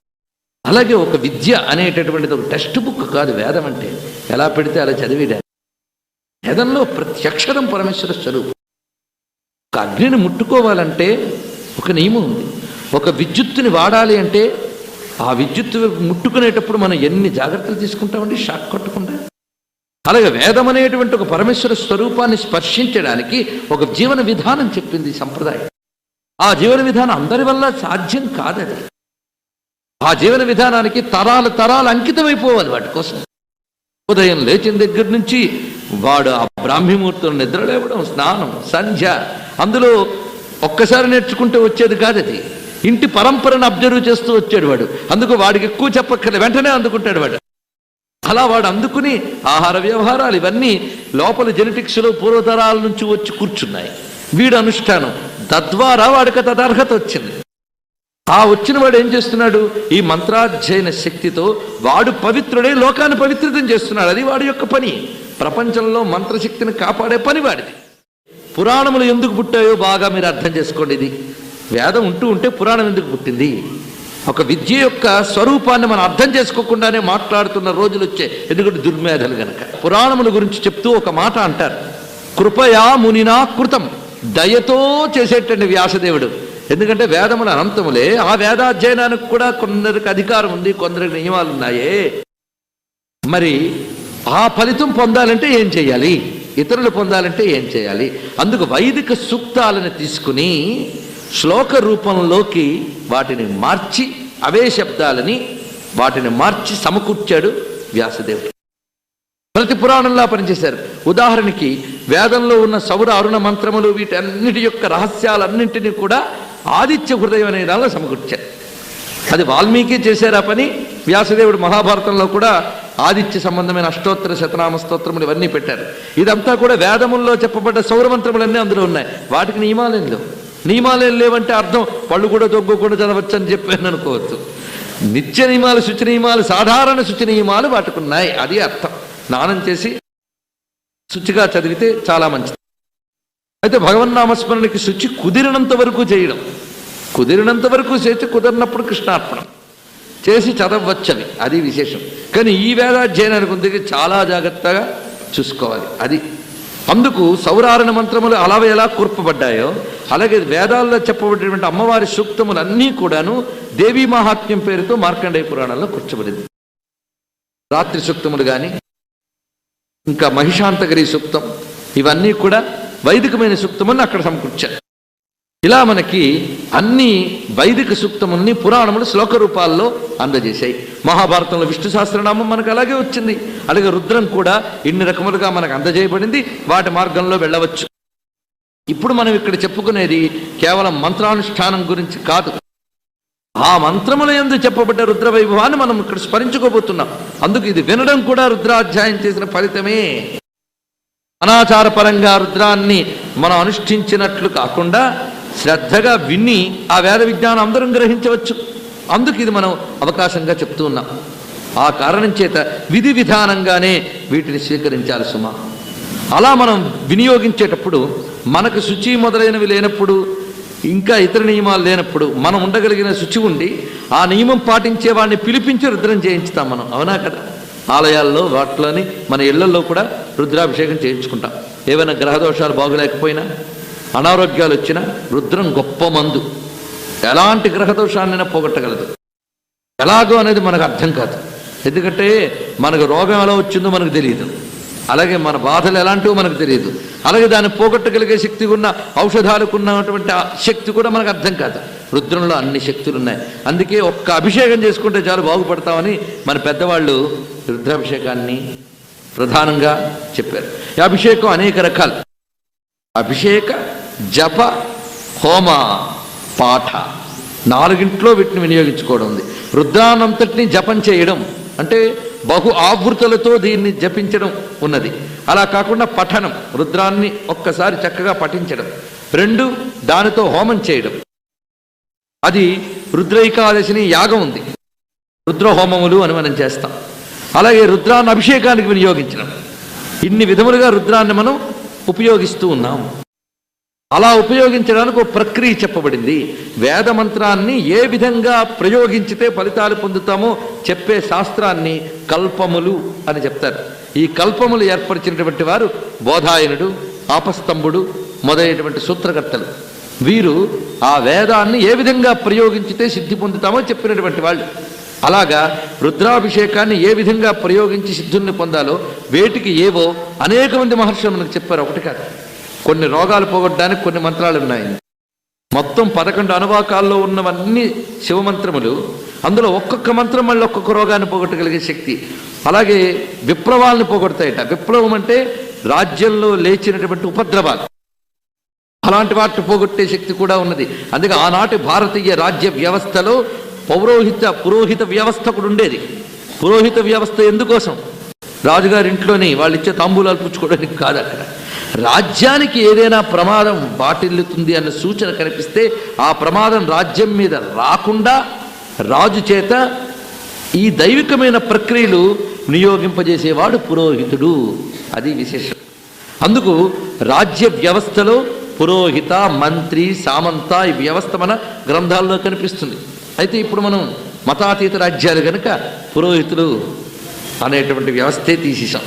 అలాగే ఒక విద్య అనేటటువంటిది ఒక టెక్స్ట్ బుక్ కాదు వేదం అంటే. ఎలా పెడితే అలా చదివేదా? వేదంలో ప్రతి అక్షరం పరమేశ్వర స్వరూపం. ఒక అగ్నిని ముట్టుకోవాలంటే ఒక నియమం ఉంది. ఒక విద్యుత్తుని వాడాలి అంటే ఆ విద్యుత్తు ముట్టుకునేటప్పుడు మనం ఎన్ని జాగ్రత్తలు తీసుకుంటామండి, షాక్ కొట్టకుండా. అలాగే వేదం అనేటువంటి ఒక పరమేశ్వర స్వరూపాన్ని స్పర్శించడానికి ఒక జీవన విధానం చెప్పింది సంప్రదాయం. ఆ జీవన విధానం అందరి వల్ల సాధ్యం కాదది. ఆ జీవన విధానానికి తరాలు తరాలు అంకితమైపోవాలి వాటి కోసం. ఉదయం లేచిన దగ్గర నుంచి వాడు ఆ బ్రాహ్మీముహూర్తం నిద్ర లేవడం, స్నానం, సంధ్య, అందులో ఒక్కసారి నేర్చుకుంటే వచ్చేది కాదు అది. ఇంటి పరంపరను అబ్జర్వ్ చేస్తూ వచ్చాడు వాడు. అందుకు వాడికి ఎక్కువ చెప్పక్కర్లే, వెంటనే అందుకుంటాడు వాడు. అలా వాడు అందుకుని ఆహార వ్యవహారాలు ఇవన్నీ లోపల జెనెటిక్స్లో పూర్వతరాల నుంచి వచ్చి కూర్చున్నాయి. వీడు అనుష్ఠానం తద్వారా వాడికి తదర్హత వచ్చింది. ఆ వచ్చిన వాడు ఏం చేస్తున్నాడు? ఈ మంత్రాధ్యయన శక్తితో వాడు పవిత్రుడే లోకాన్ని పవిత్రితం చేస్తున్నాడు. అది వాడి యొక్క పని. ప్రపంచంలో మంత్రశక్తిని కాపాడే పని వాడిది. పురాణములు ఎందుకు పుట్టాయో బాగా మీరు అర్థం చేసుకోండి. ఇది వేదం ఉంటే పురాణం ఎందుకు పుట్టింది? ఒక విద్య యొక్క స్వరూపాన్ని మనం అర్థం చేసుకోకుండానే మాట్లాడుతున్న రోజులు వచ్చాయి. ఎందుకంటే దుర్మేధలు గనక. పురాణముల గురించి చెప్తూ ఒక మాట అంటారు, కృపయా మునినా కృతం. దయతో చేసేటండి వ్యాసదేవుడు. ఎందుకంటే వేదముల అనంతములే. ఆ వేదాధ్యయనానికి కూడా కొందరికి అధికారం ఉంది, కొందరికి నియమాలు ఉన్నాయే. మరి ఆ ఫలితం పొందాలంటే ఏం చేయాలి? ఇతరులు పొందాలంటే ఏం చేయాలి? అందుకు వైదిక సూక్తాలను తీసుకుని శ్లోక రూపంలోకి వాటిని మార్చి, అవే శబ్దాలని వాటిని మార్చి సమకూర్చాడు వ్యాసదేవుడు. ప్రతి పురాణంలా పనిచేశారు. ఉదాహరణకి వేదంలో ఉన్న సౌర అరుణ మంత్రములు వీటన్నిటి యొక్క రహస్యాలన్నింటినీ కూడా ఆదిత్య హృదయం అనే దానిలో సమకూర్చారు. అది వాల్మీకి చేశారు ఆ పని. వ్యాసదేవుడు మహాభారతంలో కూడా ఆదిత్య సంబంధమైన అష్టోత్తర శతనామ స్తోత్రములు ఇవన్నీ పెట్టారు. ఇదంతా కూడా వేదముల్లో చెప్పబడ్డ సౌరమంత్రములన్నీ అందులో ఉన్నాయి. వాటికి నియమాలేం లేవు. నియమాలేం లేవంటే అర్థం పళ్ళు కూడా తొగ్గకుండా చదవచ్చు అని చెప్పాను అనుకోవచ్చు. నిత్య నియమాలు, శుచి నియమాలు, సాధారణ శుచి నియమాలు వాటికి ఉన్నాయి. అది అర్థం. స్నానం చేసి శుచిగా చదివితే చాలా మంచిది. అయితే భగవన్నామస్మరణకి శుచి కుదిరినంత వరకు చేయడం, కుదిరినంత వరకు చేసి కుదిరినప్పుడు కృష్ణార్పణం చేసి చదవచ్చవి, అది విశేషం. కానీ ఈ వేదాధ్యయనానికి ఉంది చాలా జాగ్రత్తగా చూసుకోవాలి. అది అందుకు సౌరారణ మంత్రములు అలా ఎలా కూర్పబడ్డాయో అలాగే వేదాల్లో చెప్పబడినటువంటి అమ్మవారి సూక్తములన్నీ కూడాను దేవీ మహాత్మ్యం పేరుతో మార్కండేయ పురాణంలో కూర్చబడింది. రాత్రి సూక్తములు కానీ ఇంకా మహిషాంతగిరి సూక్తం ఇవన్నీ కూడా వైదికమైన సూక్తములను అక్కడ సమకూర్చారు. ఇలా మనకి అన్ని వైదిక సూక్తముల్ని పురాణములు శ్లోక రూపాల్లో అందజేశాయి. మహాభారతంలో విష్ణు సహస్రనామం మనకు అలాగే వచ్చింది. అలాగే రుద్రం కూడా ఇన్ని రకములుగా మనకు అందజేయబడింది. వాటి మార్గంలో వెళ్ళవచ్చు. ఇప్పుడు మనం ఇక్కడ చెప్పుకునేది కేవలం మంత్రానుష్ఠానం గురించి కాదు. ఆ మంత్రముల యందు చెప్పబడ్డ రుద్ర వైభవాన్ని మనం ఇక్కడ స్మరించుకోబోతున్నాం. అందుకు ఇది వినడం కూడా రుద్రాధ్యాయం చేసిన ఫలితమే. అనాచారపరంగా రుద్రాన్ని మనం అనుష్ఠించినట్లు కాకుండా శ్రద్ధగా విని ఆ వేద విజ్ఞానం అందరం గ్రహించవచ్చు. అందుకు ఇది మనం అవకాశంగా చెప్తూ ఉన్నాం. ఆ కారణం చేత విధి విధానంగానే వీటిని స్వీకరించాలి సుమా. అలా మనం వినియోగించేటప్పుడు మనకు శుచి మొదలైనవి లేనప్పుడు, ఇంకా ఇతర నియమాలు లేనప్పుడు మనం ఉండగలిగిన శుచి ఉండి ఆ నియమం పాటించే వాడిని పిలిపించి రుద్రం చేయించుతాం మనం. అవునా కదా? ఆలయాల్లో వాటిలోని మన ఇళ్లలో కూడా రుద్రాభిషేకం చేయించుకుంటాం. ఏవైనా గ్రహదోషాలు బాగులేకపోయినా, అనారోగ్యాలు వచ్చినా రుద్రం గొప్ప మందు. ఎలాంటి గ్రహదోషాన్నైనా పోగొట్టగలదు. ఎలాగో అనేది మనకు అర్థం కాదు. ఎందుకంటే మనకు రోగం ఎలా వచ్చిందో మనకు తెలియదు, అలాగే మన బాధలు ఎలాంటివో మనకు తెలియదు, అలాగే దాన్ని పోగొట్టగలిగే శక్తి ఉన్న ఔషధాలకు ఉన్నటువంటి శక్తి కూడా మనకు అర్థం కాదు. రుద్రంలో అన్ని శక్తులు ఉన్నాయి. అందుకే ఒక్క అభిషేకం చేసుకుంటే చాలు బాగుపడతామని మన పెద్దవాళ్ళు రుద్రాభిషేకాన్ని ప్రధానంగా చెప్పారు. ఈ అభిషేకం అనేక రకాలు. అభిషేక, జప, హోమ, పాఠ, నాలుగింట్లో వీటిని వినియోగించుకోవడం ఉంది. రుద్రానంతటిని జపం చేయడం అంటే బహు ఆవృతులతో దీన్ని జపించడం ఉన్నది. అలా కాకుండా పఠనం, రుద్రాన్ని ఒక్కసారి చక్కగా పఠించడం. 2 దానితో హోమం చేయడం. అది రుద్రైకాదశిని యాగం ఉంది, రుద్రహోమములు అని మనం చేస్తాం. అలాగే రుద్రాన్ని అభిషేకానికి వినియోగించడం. ఇన్ని విధములుగా రుద్రాన్ని మనం ఉపయోగిస్తూ ఉన్నాం. అలా ఉపయోగించడానికి ఒక ప్రక్రియ చెప్పబడింది. వేద మంత్రాన్ని ఏ విధంగా ప్రయోగించితే ఫలితాలు పొందుతామో చెప్పే శాస్త్రాన్ని కల్పములు అని చెప్తారు. ఈ కల్పములు ఏర్పరిచినటువంటి వారు బోధాయనుడు, ఆపస్తంభుడు మొదలైనటువంటి సూత్రకర్తలు. వీరు ఆ వేదాన్ని ఏ విధంగా ప్రయోగించితే సిద్ధి పొందుతామో చెప్పినటువంటి వాళ్ళు. అలాగా రుద్రాభిషేకాన్ని ఏ విధంగా ప్రయోగించి సిద్ధుల్ని పొందాలో వేటికి ఏవో అనేక మంది మహర్షులు మనకు చెప్పారు. ఒకటి కాదు, కొన్ని రోగాలు పోగొట్టడానికి కొన్ని మంత్రాలు ఉన్నాయి. మొత్తం 11 అనువాకాల్లో ఉన్నవన్నీ శివమంత్రములు. అందులో ఒక్కొక్క మంత్రం మళ్ళీ ఒక్కొక్క రోగాన్ని పోగొట్టగలిగే శక్తి. అలాగే విప్లవాలను పోగొడతాయట. విప్లవం అంటే రాజ్యంలో లేచినటువంటి ఉపద్రవాలు, అలాంటి వాటిని పోగొట్టే శక్తి కూడా ఉన్నది. అందుకే ఆనాటి భారతీయ రాజ్య వ్యవస్థలో పురోహిత వ్యవస్థ కూడా ఉండేది. పురోహిత వ్యవస్థ ఎందుకోసం? రాజుగారి ఇంట్లోని వాళ్ళు ఇచ్చే తాంబూలాలు పుచ్చుకోవడానికి కాదు. అక్కడ రాజ్యానికి ఏదైనా ప్రమాదం వాటిల్లుతుంది అన్న సూచన కనిపిస్తే ఆ ప్రమాదం రాజ్యం మీద రాకుండా రాజు చేత ఈ దైవికమైన ప్రక్రియలు వినియోగింపజేసేవాడు పురోహితుడు. అది విశేషం. అందుకు రాజ్య వ్యవస్థలో పురోహిత, మంత్రి, సామంత ఈ వ్యవస్థ మన గ్రంథాల్లో కనిపిస్తుంది. అయితే ఇప్పుడు మనం మతాతీత రాజ్యాలు కనుక పురోహితులు అనేటువంటి వ్యవస్థే తీసేసాం.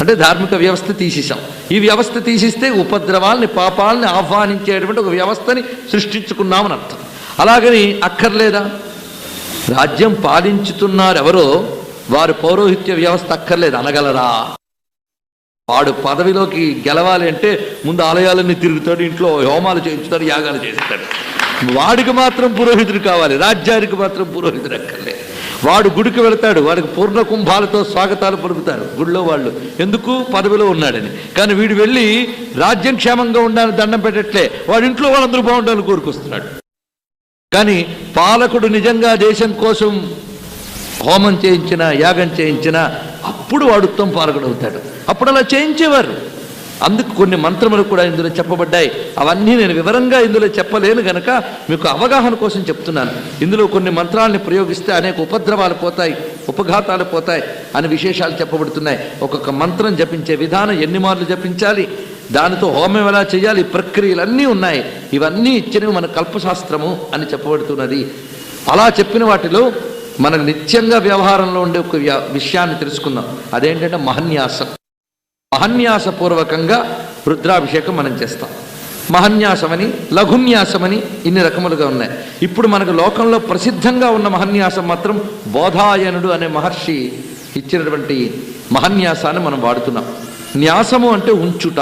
అంటే ధార్మిక వ్యవస్థ తీసేసాం. ఈ వ్యవస్థ తీసిస్తే ఉపద్రవాల్ని, పాపాలని ఆహ్వానించేటువంటి ఒక వ్యవస్థని సృష్టించుకున్నామని అర్థం. అలాగని అక్కర్లేదా? రాజ్యం పాలించుతున్నారు ఎవరో వారు పౌరోహిత్య వ్యవస్థ అక్కర్లేదు అనగలరా? వాడు పదవిలోకి గెలవాలి అంటే ముందు ఆలయాలన్నీ తిరుగుతాడు, ఇంట్లో హోమాలు చేయించుతాడు, యాగాలు చేస్తాడు. వాడికి మాత్రం పురోహితుడు కావాలి, రాజ్యానికి మాత్రం పురోహితుడు అక్కర్లేదు. వాడు గుడికి వెళతాడు, వాడికి పూర్ణ కుంభాలతో స్వాగతాలు పలుకుతారు గుడిలో వాళ్ళు, ఎందుకు? పదవిలో ఉన్నాడని. కానీ వీడు వెళ్ళి రాజ్యం క్షేమంగా ఉండాలని దండం పెట్టట్లే, వాడి ఇంట్లో వాళ్ళందరూ బాగుండాలని కోరుకొస్తున్నాడు. కానీ పాలకుడు నిజంగా దేశం కోసం హోమం చేయించినా, యాగం చేయించినా అప్పుడు వాడు ఉత్తమ పాలకుడు అవుతాడు. అప్పుడు అలా చేయించేవారు. అందుకు కొన్ని మంత్రములు కూడా ఇందులో చెప్పబడ్డాయి. అవన్నీ నేను వివరంగా ఇందులో చెప్పలేను గనక మీకు అవగాహన కోసం చెప్తున్నాను. ఇందులో కొన్ని మంత్రాలని ప్రయోగిస్తే అనేక ఉపద్రవాలు పోతాయి, ఉపఘాతాలు పోతాయి అని విశేషాలు చెప్పబడుతున్నాయి. ఒక్కొక్క మంత్రం జపించే విధానం, ఎన్ని మార్లు జపించాలి, దానితో హోమం ఎలా చేయాలి, ప్రక్రియలన్నీ ఉన్నాయి. ఇవన్నీ ఇచ్చినవి మన కల్పశాస్త్రము అని చెప్పబడుతున్నది. అలా చెప్పిన వాటిలో మనకు నిత్యంగా వ్యవహారంలో ఉండే ఒక విషయాన్ని తెలుసుకుందాం. అదేంటంటే మహన్యాసం. మహన్యాసపూర్వకంగా రుద్రాభిషేకం మనం చేస్తాం. మహన్యాసమని, లఘున్యాసమని ఇన్ని రకములుగా ఉన్నాయి. ఇప్పుడు మనకు లోకంలో ప్రసిద్ధంగా ఉన్న మహన్యాసం మాత్రం బోధాయనుడు అనే మహర్షి ఇచ్చినటువంటి మహన్యాసాన్ని మనం వాడుతున్నాం. న్యాసము అంటే ఉంచుట,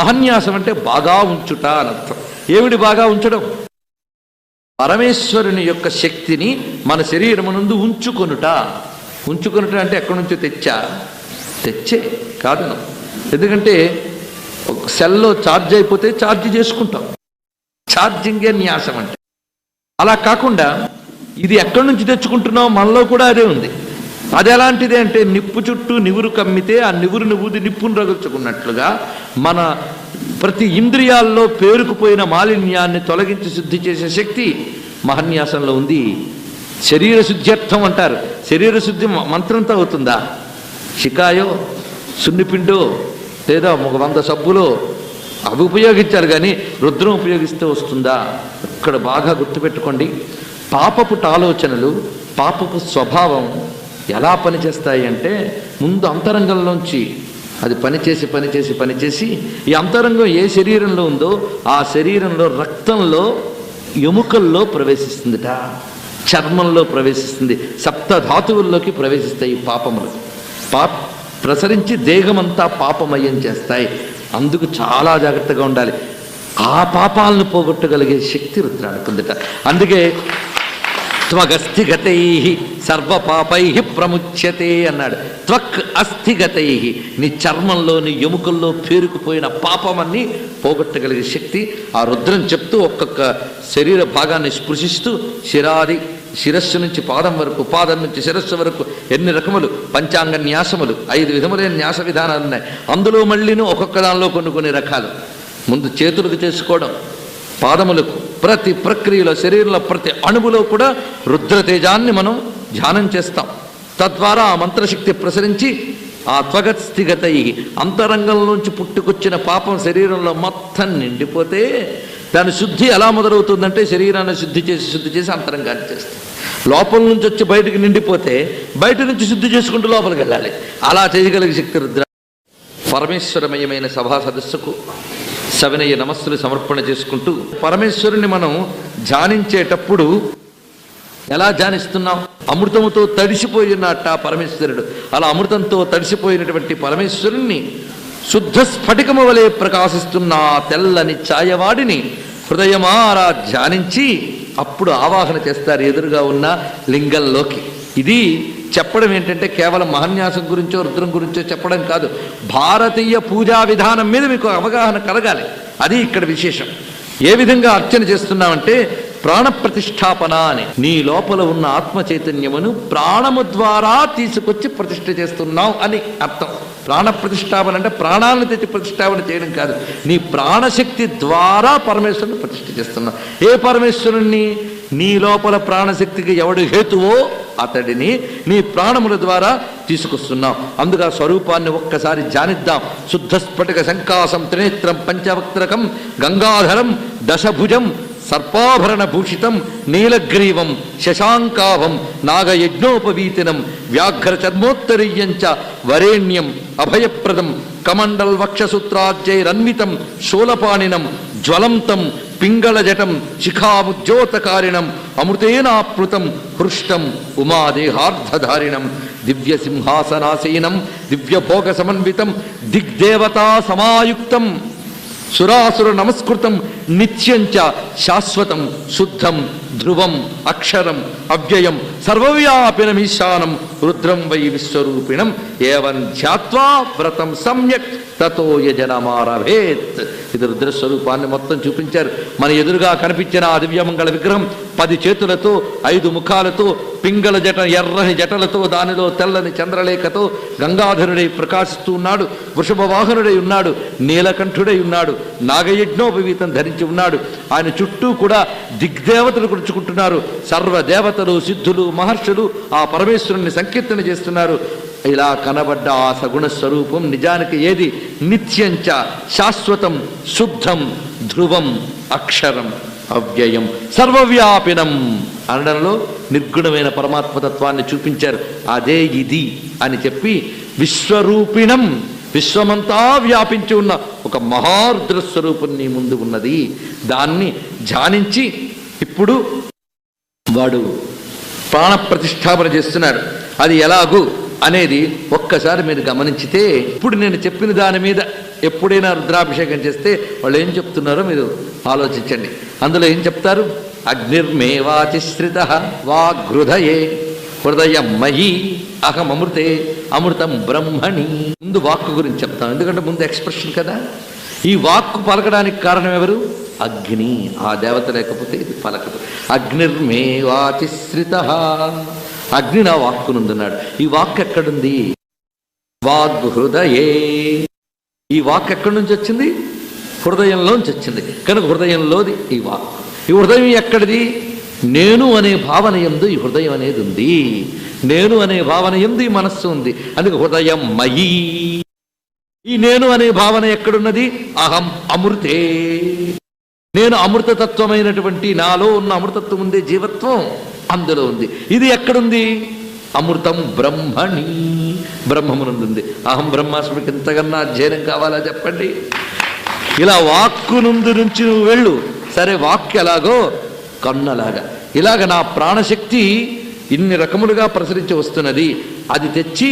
మహన్యాసం అంటే బాగా ఉంచుట అని అర్థం. ఏమిటి బాగా ఉంచడం? పరమేశ్వరుని యొక్క శక్తిని మన శరీరమునందు ఉంచుకొనుట. ఉంచుకొనుట అంటే ఎక్కడి నుంచో తెచ్చే కాదు. ఎందుకంటే సెల్లో ఛార్జ్ అయిపోతే ఛార్జ్ చేసుకుంటాం, ఛార్జింగే న్యాసం అంటే. అలా కాకుండా ఇది ఎక్కడి నుంచి తెచ్చుకుంటున్నాం, మనలో కూడా అదే ఉంది. అది ఎలాంటిది అంటే నిప్పు చుట్టూ నివురు కమ్మితే ఆ నివురుని ఊది నిప్పును రగుల్చుకున్నట్లుగా మన ప్రతి ఇంద్రియాల్లో పేరుకుపోయిన మాలిన్యాన్ని తొలగించి శుద్ధి చేసే శక్తి మహన్యాసంలో ఉంది. శరీర శుద్ధ్యర్థం అంటారు. శరీర శుద్ధి మంత్రంతో అవుతుందా? షికాయో, సున్నిపిండో, లేదా ఒక 100 సబ్బులు అవి ఉపయోగించాలి, కానీ రుద్రం ఉపయోగిస్తే వస్తుందా? ఇక్కడ బాగా గుర్తుపెట్టుకోండి. పాపపు ఆలోచనలు, పాపపు స్వభావం ఎలా పనిచేస్తాయి అంటే, ముందు అంతరంగంలోంచి అది పనిచేసి ఈ అంతరంగం ఏ శరీరంలో ఉందో ఆ శరీరంలో రక్తంలో, ఎముకల్లో ప్రవేశిస్తుందిట, చర్మంలో ప్రవేశిస్తుంది, సప్తధాతువుల్లోకి ప్రవేశిస్తాయి పాపములు. ప్రసరించి దేహమంతా పాపమయం చేస్తాయి. అందుకు చాలా జాగ్రత్తగా ఉండాలి. ఆ పాపాలను పోగొట్టగలిగే శక్తి రుద్రానికి ఉందిట. అందుకే త్వగస్థిగతై సర్వపాపై ప్రముచ్యతే అన్నాడు. త్వక్ అస్థిగతై, నీ చర్మంలో నీ ఎముకల్లో పేరుకుపోయిన పాపమన్నీ పోగొట్టగలిగే శక్తి ఆ రుద్రం చెప్తూ ఒక్కొక్క శరీర భాగాన్ని స్పృశిస్తూ శిరస్సు నుంచి పాదం వరకు, పాదం నుంచి శిరస్సు వరకు ఎన్ని రకములు పంచాంగ న్యాసములు, 5 విధములైన న్యాస విధానాలు ఉన్నాయి. అందులో మళ్ళీను ఒక్కొక్క దానిలో కొన్ని రకాలు. ముందు చేతులకు చేసుకోవడం, పాదములకు, ప్రతి ప్రక్రియలో శరీరంలో ప్రతి అణువులో కూడా రుద్రతేజాన్ని మనం ధ్యానం చేస్తాం. తద్వారా ఆ మంత్రశక్తి ప్రసరించి ఆ త్వగస్థిగతై అంతరంగంలోంచి పుట్టుకొచ్చిన పాపం శరీరంలో మొత్తం నిండిపోతే దాని శుద్ధి ఎలా మొదలవుతుందంటే, శరీరాన్ని శుద్ధి చేసి అంతరంగాన్ని చేస్తాం. లోపల నుంచి వచ్చి బయటికి నిండిపోతే బయట నుంచి శుద్ధి చేసుకుంటూ లోపలికి వెళ్ళాలి. అలా చేయగలిగే శక్తి రుద్ర. పరమేశ్వరమయమైన సభా సదస్సుకు సవినయ నమస్సులు సమర్పణ చేసుకుంటూ, పరమేశ్వరుని మనం ధ్యానించేటప్పుడు ఎలా ధ్యానిస్తున్నాం? అమృతముతో తడిసిపోయినట్ట పరమేశ్వరుడు. అలా అమృతంతో తడిసిపోయినటువంటి పరమేశ్వరుణ్ణి శుద్ధ స్ఫటికము వలె ప్రకాశిస్తున్న తెల్లని ఛాయవాడిని హృదయమారా ధ్యానించి అప్పుడు ఆవాహన చేస్తారు ఎదురుగా ఉన్న లింగంలోకి. ఇది చెప్పడం ఏంటంటే కేవలం మహాన్యాసం గురించో రుద్రం గురించో చెప్పడం కాదు, భారతీయ పూజా విధానం మీద మీకు అవగాహన కలగాలి. అది ఇక్కడ విశేషం. ఏ విధంగా అర్చన చేస్తున్నామంటే, ప్రాణప్రతిష్టాపన అని, నీ లోపల ఉన్న ఆత్మ చైతన్యమును ప్రాణము ద్వారా తీసుకొచ్చి ప్రతిష్ఠ చేస్తున్నావు అని అర్థం. ప్రాణప్రతిష్టాపన అంటే ప్రాణాలను తెచ్చి ప్రతిష్టాపన చేయడం కాదు, నీ ప్రాణశక్తి ద్వారా పరమేశ్వరుని ప్రతిష్ఠ చేస్తున్నావు. ఏ పరమేశ్వరుణ్ణి? నీ లోపల ప్రాణశక్తికి ఎవడు హేతువో అతడిని నీ ప్రాణముల ద్వారా తీసుకొస్తున్నావు. అందుకు ఆ స్వరూపాన్ని ఒక్కసారి ధ్యానిద్దాం. శుద్ధ స్ఫటిక శంకాసం త్రినేత్రం పంచవక్త్రకం గంగాధరం దశభుజం సర్పాభరణ భూషితం నీలగ్రీవం శశాంకాభం నాగయజ్ఞోపవీతినం వ్యాఘ్ర చర్మోత్తరీయంచ వరేణ్యం అభయప్రదం కమండల్ వక్షసూత్రాజ్యైరన్వితం శూలపాణినం జ్వలంతం పింగళజటం శిఖాముజ్యోతకారిణం అమృతేనాప్లుతం హృష్టం ఉమాదేహార్ధధారిణం దివ్యసింహాసనాసీనం దివ్యభోగ సమన్వితం దిగ్దేవతా సమాయుక్తం సురాసుర నమస్కృతం నిత్యంచ శాశ్వతం శుద్ధం ధ్రువం అక్షరం అవ్యయం సర్వవ్యాపినమీశానం రుద్రం వై విశ్వరూపిణం ఏవం ధ్యాత్వా వ్రతం సమ్యక్ తతో యజనమారభేత్. ఇది రుద్రస్వరూపాన్ని మొత్తం చూపించారు. మన ఎదురుగా కనిపించిన ఆ దివ్యమంగళ విగ్రహం 10 చేతులతో 5 ముఖాలతో పింగళ జట ఎర్రని జటలతో దానిలో తెల్లని చంద్రలేఖతో గంగాధరుడై ప్రకాశిస్తూ ఉన్నాడు. వృషభ వాహనుడై ఉన్నాడు, నీలకంఠుడై ఉన్నాడు, నాగయజ్ఞోపవీతం ధరించి ఉన్నాడు. ఆయన చుట్టూ కూడా దిగ్దేవతలు గుర్చుకుంటున్నారు. సర్వదేవతలు సిద్ధులు మహర్షులు ఆ పరమేశ్వరుని సంకీర్తన చేస్తున్నారు. ఇలా కనబడ్డ ఆ సగుణ స్వరూపం నిజానికి ఏది? నిత్యంచ శాశ్వతం శుద్ధం ధ్రువం అక్షరం అవ్యయం సర్వవ్యాపినం అనడంలో నిర్గుణమైన పరమాత్మతత్వాన్ని చూపించారు. అదే ఇది అని చెప్పి విశ్వరూపిణం, విశ్వమంతా వ్యాపించి ఉన్న ఒక మహారుద్రస్వరూపం నీ ముందు ఉన్నది. దాన్ని ధ్యానించి ఇప్పుడు వాడు ప్రాణప్రతిష్టాపన చేస్తున్నాడు. అది ఎలాగూ అనేది ఒక్కసారి మీరు గమనించితే, ఇప్పుడు నేను చెప్పిన దాని మీద ఎప్పుడైనా రుద్రాభిషేకం చేస్తే వాళ్ళు ఏం చెప్తున్నారో మీరు ఆలోచించండి. అందులో ఏం చెప్తారు? అగ్నిర్మేవాతిశ్రిత వాగ్హృదయే హృదయం మయీ అహమృతే అమృతం బ్రహ్మణి. ముందు వాక్కు గురించి చెప్తాం, ఎందుకంటే ముందు ఎక్స్ప్రెషన్ కదా. ఈ వాక్కు పలకడానికి కారణం ఎవరు? అగ్ని. ఆ దేవత లేకపోతే ఇది పలకదు. అగ్నిర్మేవాతిశ్రిత, అగ్ని నా వాక్కునుందున్నాడు. ఈ వాక్ ఎక్కడుంది? వాగ్హృదయే. ఈ వాక్ ఎక్కడి నుంచి వచ్చింది? హృదయంలోంచి వచ్చింది. కనుక హృదయంలోది ఈ వాక్. ఈ హృదయం ఎక్కడిది? నేను అనే భావన యందు ఈ హృదయం అనేది ఉంది. నేను అనే భావన యందు ఈ మనస్సు ఉంది. అందుకే హృదయం మయీ. ఈ నేను అనే భావన ఎక్కడున్నది? అహం అమృతే, నేను అమృతతత్వమైనటువంటి నాలో ఉన్న అమృతత్వం ఉందే జీవత్వం అందులో ఉంది. ఇది ఎక్కడుంది? అమృతం బ్రహ్మణి, బ్రహ్మమునందుంది. అహం బ్రహ్మాస్మికి ఎంతకన్నా అధ్యయనం కావాలా చెప్పండి? ఇలా వాక్కు నుంచి నువ్వు వెళ్ళు. సరే, వాక్కు ఎలాగో కన్నలాగా ఇలాగ నా ప్రాణశక్తి ఇన్ని రకములుగా ప్రసరించి వస్తున్నది. అది తెచ్చి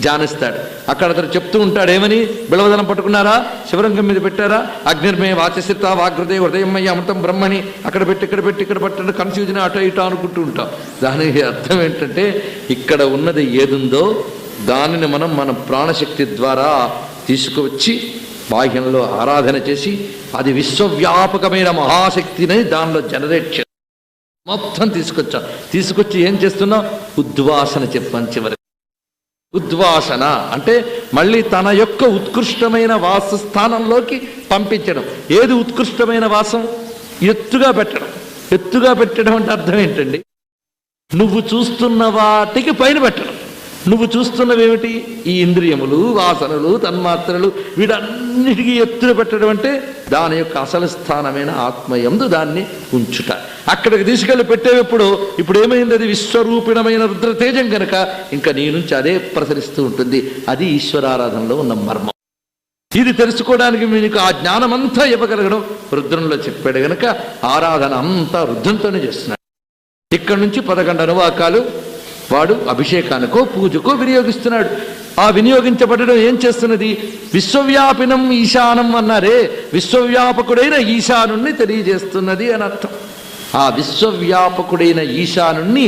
ధ్యానిస్తాడు. అక్కడ అతను చెప్తూ ఉంటాడు, ఏమని? బిళవదనం పట్టుకున్నారా, శివరంగం మీద పెట్టారా, అగ్నిర్మే వాచసిత వాగ్రదే హృదయమయ్య అమృతం బ్రహ్మని అక్కడ పెట్టి ఇక్కడ పెట్టి ఇక్కడ పెట్టండి, కన్ఫ్యూజన్ అటో ఇటో అనుకుంటూ ఉంటాం. దానికి అర్థం ఏంటంటే ఇక్కడ ఉన్నది ఏదుందో దానిని మనం మన ప్రాణశక్తి ద్వారా తీసుకువచ్చి బాహ్యంలో ఆరాధన చేసి అది విశ్వవ్యాపకమైన మహాశక్తిని దానిలో జనరేట్ చేస్తాం. మొత్తం తీసుకొచ్చి ఏం చేస్తున్నాం? ఉద్వాసన చెప్పాను చివరి. ఉద్వాసన అంటే మళ్ళీ తన యొక్క ఉత్కృష్టమైన వాసస్థానంలోకి పంపించడం. ఏది ఉత్కృష్టమైన వాసం? ఎత్తుగా పెట్టడం. ఎత్తుగా పెట్టడం అంటే అర్థం ఏంటండి? నువ్వు చూస్తున్న వాటికి పైన పెట్టడం. నువ్వు చూస్తున్నవేమిటి? ఈ ఇంద్రియములు, వాసనలు, తన్మాత్రలు, వీటన్నిటికీ ఎత్తున పెట్టడం అంటే దాని యొక్క అసలు స్థానమైన ఆత్మయందు దాన్ని ఉంచుట. అక్కడికి తీసుకెళ్ళి పెట్టేటప్పుడు ఇప్పుడు ఏమైంది? అది విశ్వరూపిణమైన రుద్రతేజం కనుక ఇంకా నీ నుంచి అదే ప్రసరిస్తూ ఉంటుంది. అది ఈశ్వరారాధనలో ఉన్న మర్మం. ఇది తెలుసుకోవడానికి మీకు ఆ జ్ఞానమంతా ఇవ్వగలగడం రుద్రంలో చెప్పాడు గనక ఆరాధన అంతా రుద్రంతోనే చేస్తున్నాడు. ఇక్కడి నుంచి 11 అనువాకాలు వాడు అభిషేకానికో పూజకో వినియోగిస్తున్నాడు. ఆ వినియోగించబడడం ఏం చేస్తున్నది? విశ్వవ్యాపినం ఈశానం అన్నారే, విశ్వవ్యాపకుడైన ఈశానుణ్ణి తెలియజేస్తున్నది అని అర్థం. ఆ విశ్వవ్యాపకుడైన ఈశానుణ్ణి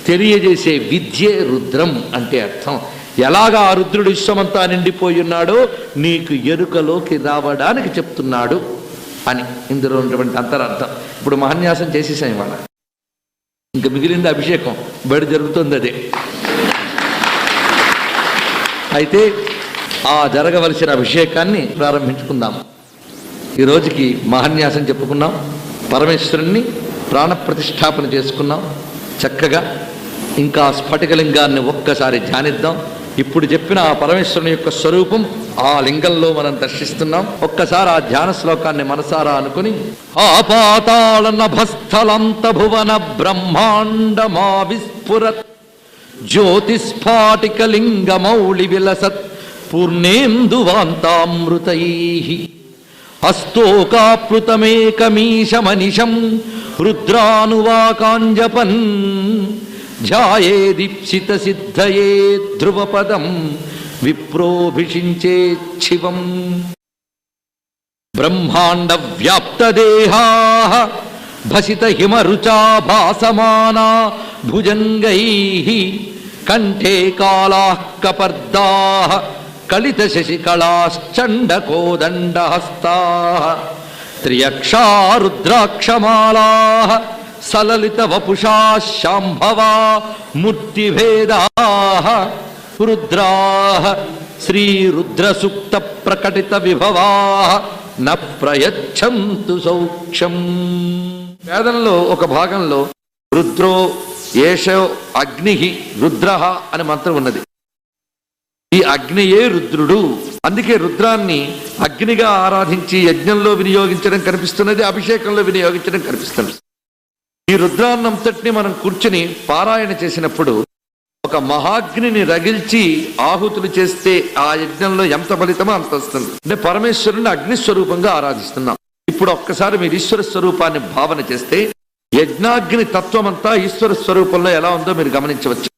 తెలియజేసే విద్యే రుద్రం అంటే అర్థం. ఎలాగా ఆ రుద్రుడు విశ్వమంతా నిండిపోయి ఉన్నాడో నీకు ఎరుకలోకి రావడానికి చెప్తున్నాడు అని ఇందులో ఉన్నటువంటి అంతరార్థం. ఇప్పుడు మహాన్యాసం చేసేసాం ఇవాళ. ఇంకా మిగిలింది అభిషేకం. బయట జరుగుతుంది అదే. అయితే ఆ జరగవలసిన అభిషేకాన్ని ప్రారంభించుకుందాం. ఈ రోజుకి మహాన్యాసం చెప్పుకున్నాం, పరమేశ్వరుణ్ణి ప్రాణప్రతిష్ఠాపన చేసుకున్నాం చక్కగా. ఇంకా స్ఫటికలింగాన్ని ఒక్కసారి ధ్యానిద్దాం. ఇప్పుడు చెప్పిన ఆ పరమేశ్వరుని యొక్క స్వరూపం ఆ లింగంలో మనం దర్శిస్తున్నాం. ఒక్కసారి ఆ ధ్యాన శ్లోకాన్ని మనసారా అనుకుని ఆపాతాళ నభస్థలంత భువన బ్రహ్మాండమా విస్ఫురత్ జ్యోతిస్ఫాటికలింగమౌళి విలసత్ పూర్ణేందువాంతామృతైః అస్తోకాప్లుతమేకమీశమనిశం రుద్రానువాకాంజపన్ ధ్యాయే దీప్సిత సిద్ధయే ధ్రువపదం విప్రోభిషించే శివం. బ్రహ్మాండ వ్యాప్తదేహా భసిత హిమరుచా భాసమానా భుజంగైః కంఠే కాళాః కపర్దాః కలిత శశికళాశ్చండకోదండహస్తాః త్రియక్షా రుద్రాక్షమాలాః సలలిత వపుషా శాంభవా మూర్తిభేదాః రుద్రాః శ్రీరుద్రసూక్త ప్రకటిత విభవాః న ప్రయచ్చంతు సౌఖ్యం. వేదంలో ఒక భాగంలో రుద్రో ఏషో అగ్ని రుద్రః అనే మంత్రం ఉన్నది. ఈ అగ్నియే రుద్రుడు. అందుకే రుద్రాన్ని అగ్నిగా ఆరాధించి యజ్ఞంలో వినియోగించడం కనిపిస్తున్నది, అభిషేకంలో వినియోగించడం కనిపిస్తున్నది. ఈ రుద్రాన్నంతటిని మనం కూర్చుని పారాయణ చేసినప్పుడు ఒక మహాగ్నిని రగిల్చి ఆహుతులు చేస్తే ఆ యజ్ఞంలో ఎంత ఫలితమో అంత వస్తుంది. అంటే పరమేశ్వరుని అగ్నిస్వరూపంగా ఆరాధిస్తున్నాం. ఇప్పుడు ఒక్కసారి మీరు ఈశ్వర స్వరూపాన్ని భావన చేస్తే యజ్ఞాగ్ని తత్వమంతా ఈశ్వర స్వరూపంలో ఎలా ఉందో మీరు గమనించవచ్చు.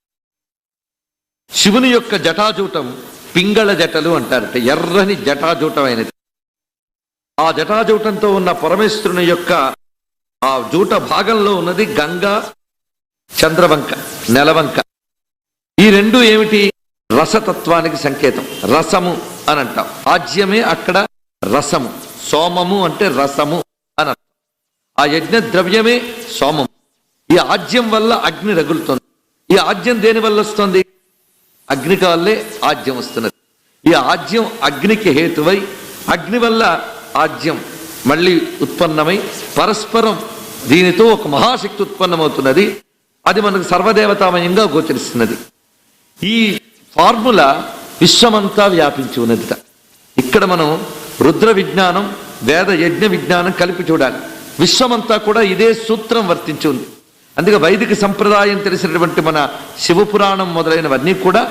శివుని యొక్క జటాజూటం పింగళ జటలు అంటారట, ఎర్రని జటాజూటం అయినది. ఆ జటాజూటంతో ఉన్న పరమేశ్వరుని యొక్క ఆ జూట భాగంలో ఉన్నది గంగా, చంద్రవంక, నెలవంక. ఈ రెండు ఏమిటి? రసతత్వానికి సంకేతం. రసము అని అంటాం. ఆజ్యమే అక్కడ రసము. సోమము అంటే రసము అని అంటాం. ఆ యజ్ఞ ద్రవ్యమే సోమము. ఈ ఆజ్యం వల్ల అగ్ని రగులుతుంది. ఈ ఆజ్యం దేని వల్ల వస్తుంది? అగ్నికి వల్లే ఆజ్యం వస్తున్నది. ఈ ఆజ్యం అగ్నికి హేతువై అగ్ని వల్ల ఆజ్యం మళ్ళీ ఉత్పన్నమై పరస్పరం దీనితో ఒక మహాశక్తి ఉత్పన్నమవుతున్నది. అది మనకు సర్వదేవతామయంగా గోచరిస్తున్నది. ఈ ఫార్ములా విశ్వమంతా వ్యాపించి ఉన్నదిట. ఇక్కడ మనం రుద్ర విజ్ఞానం, వేద యజ్ఞ విజ్ఞానం కలిపి చూడాలి. విశ్వమంతా కూడా ఇదే సూత్రం వర్తించి ఉంది. అందుకే వైదిక సంప్రదాయం తెలిసినటువంటి మన శివపురాణం మొదలైనవన్నీ కూడా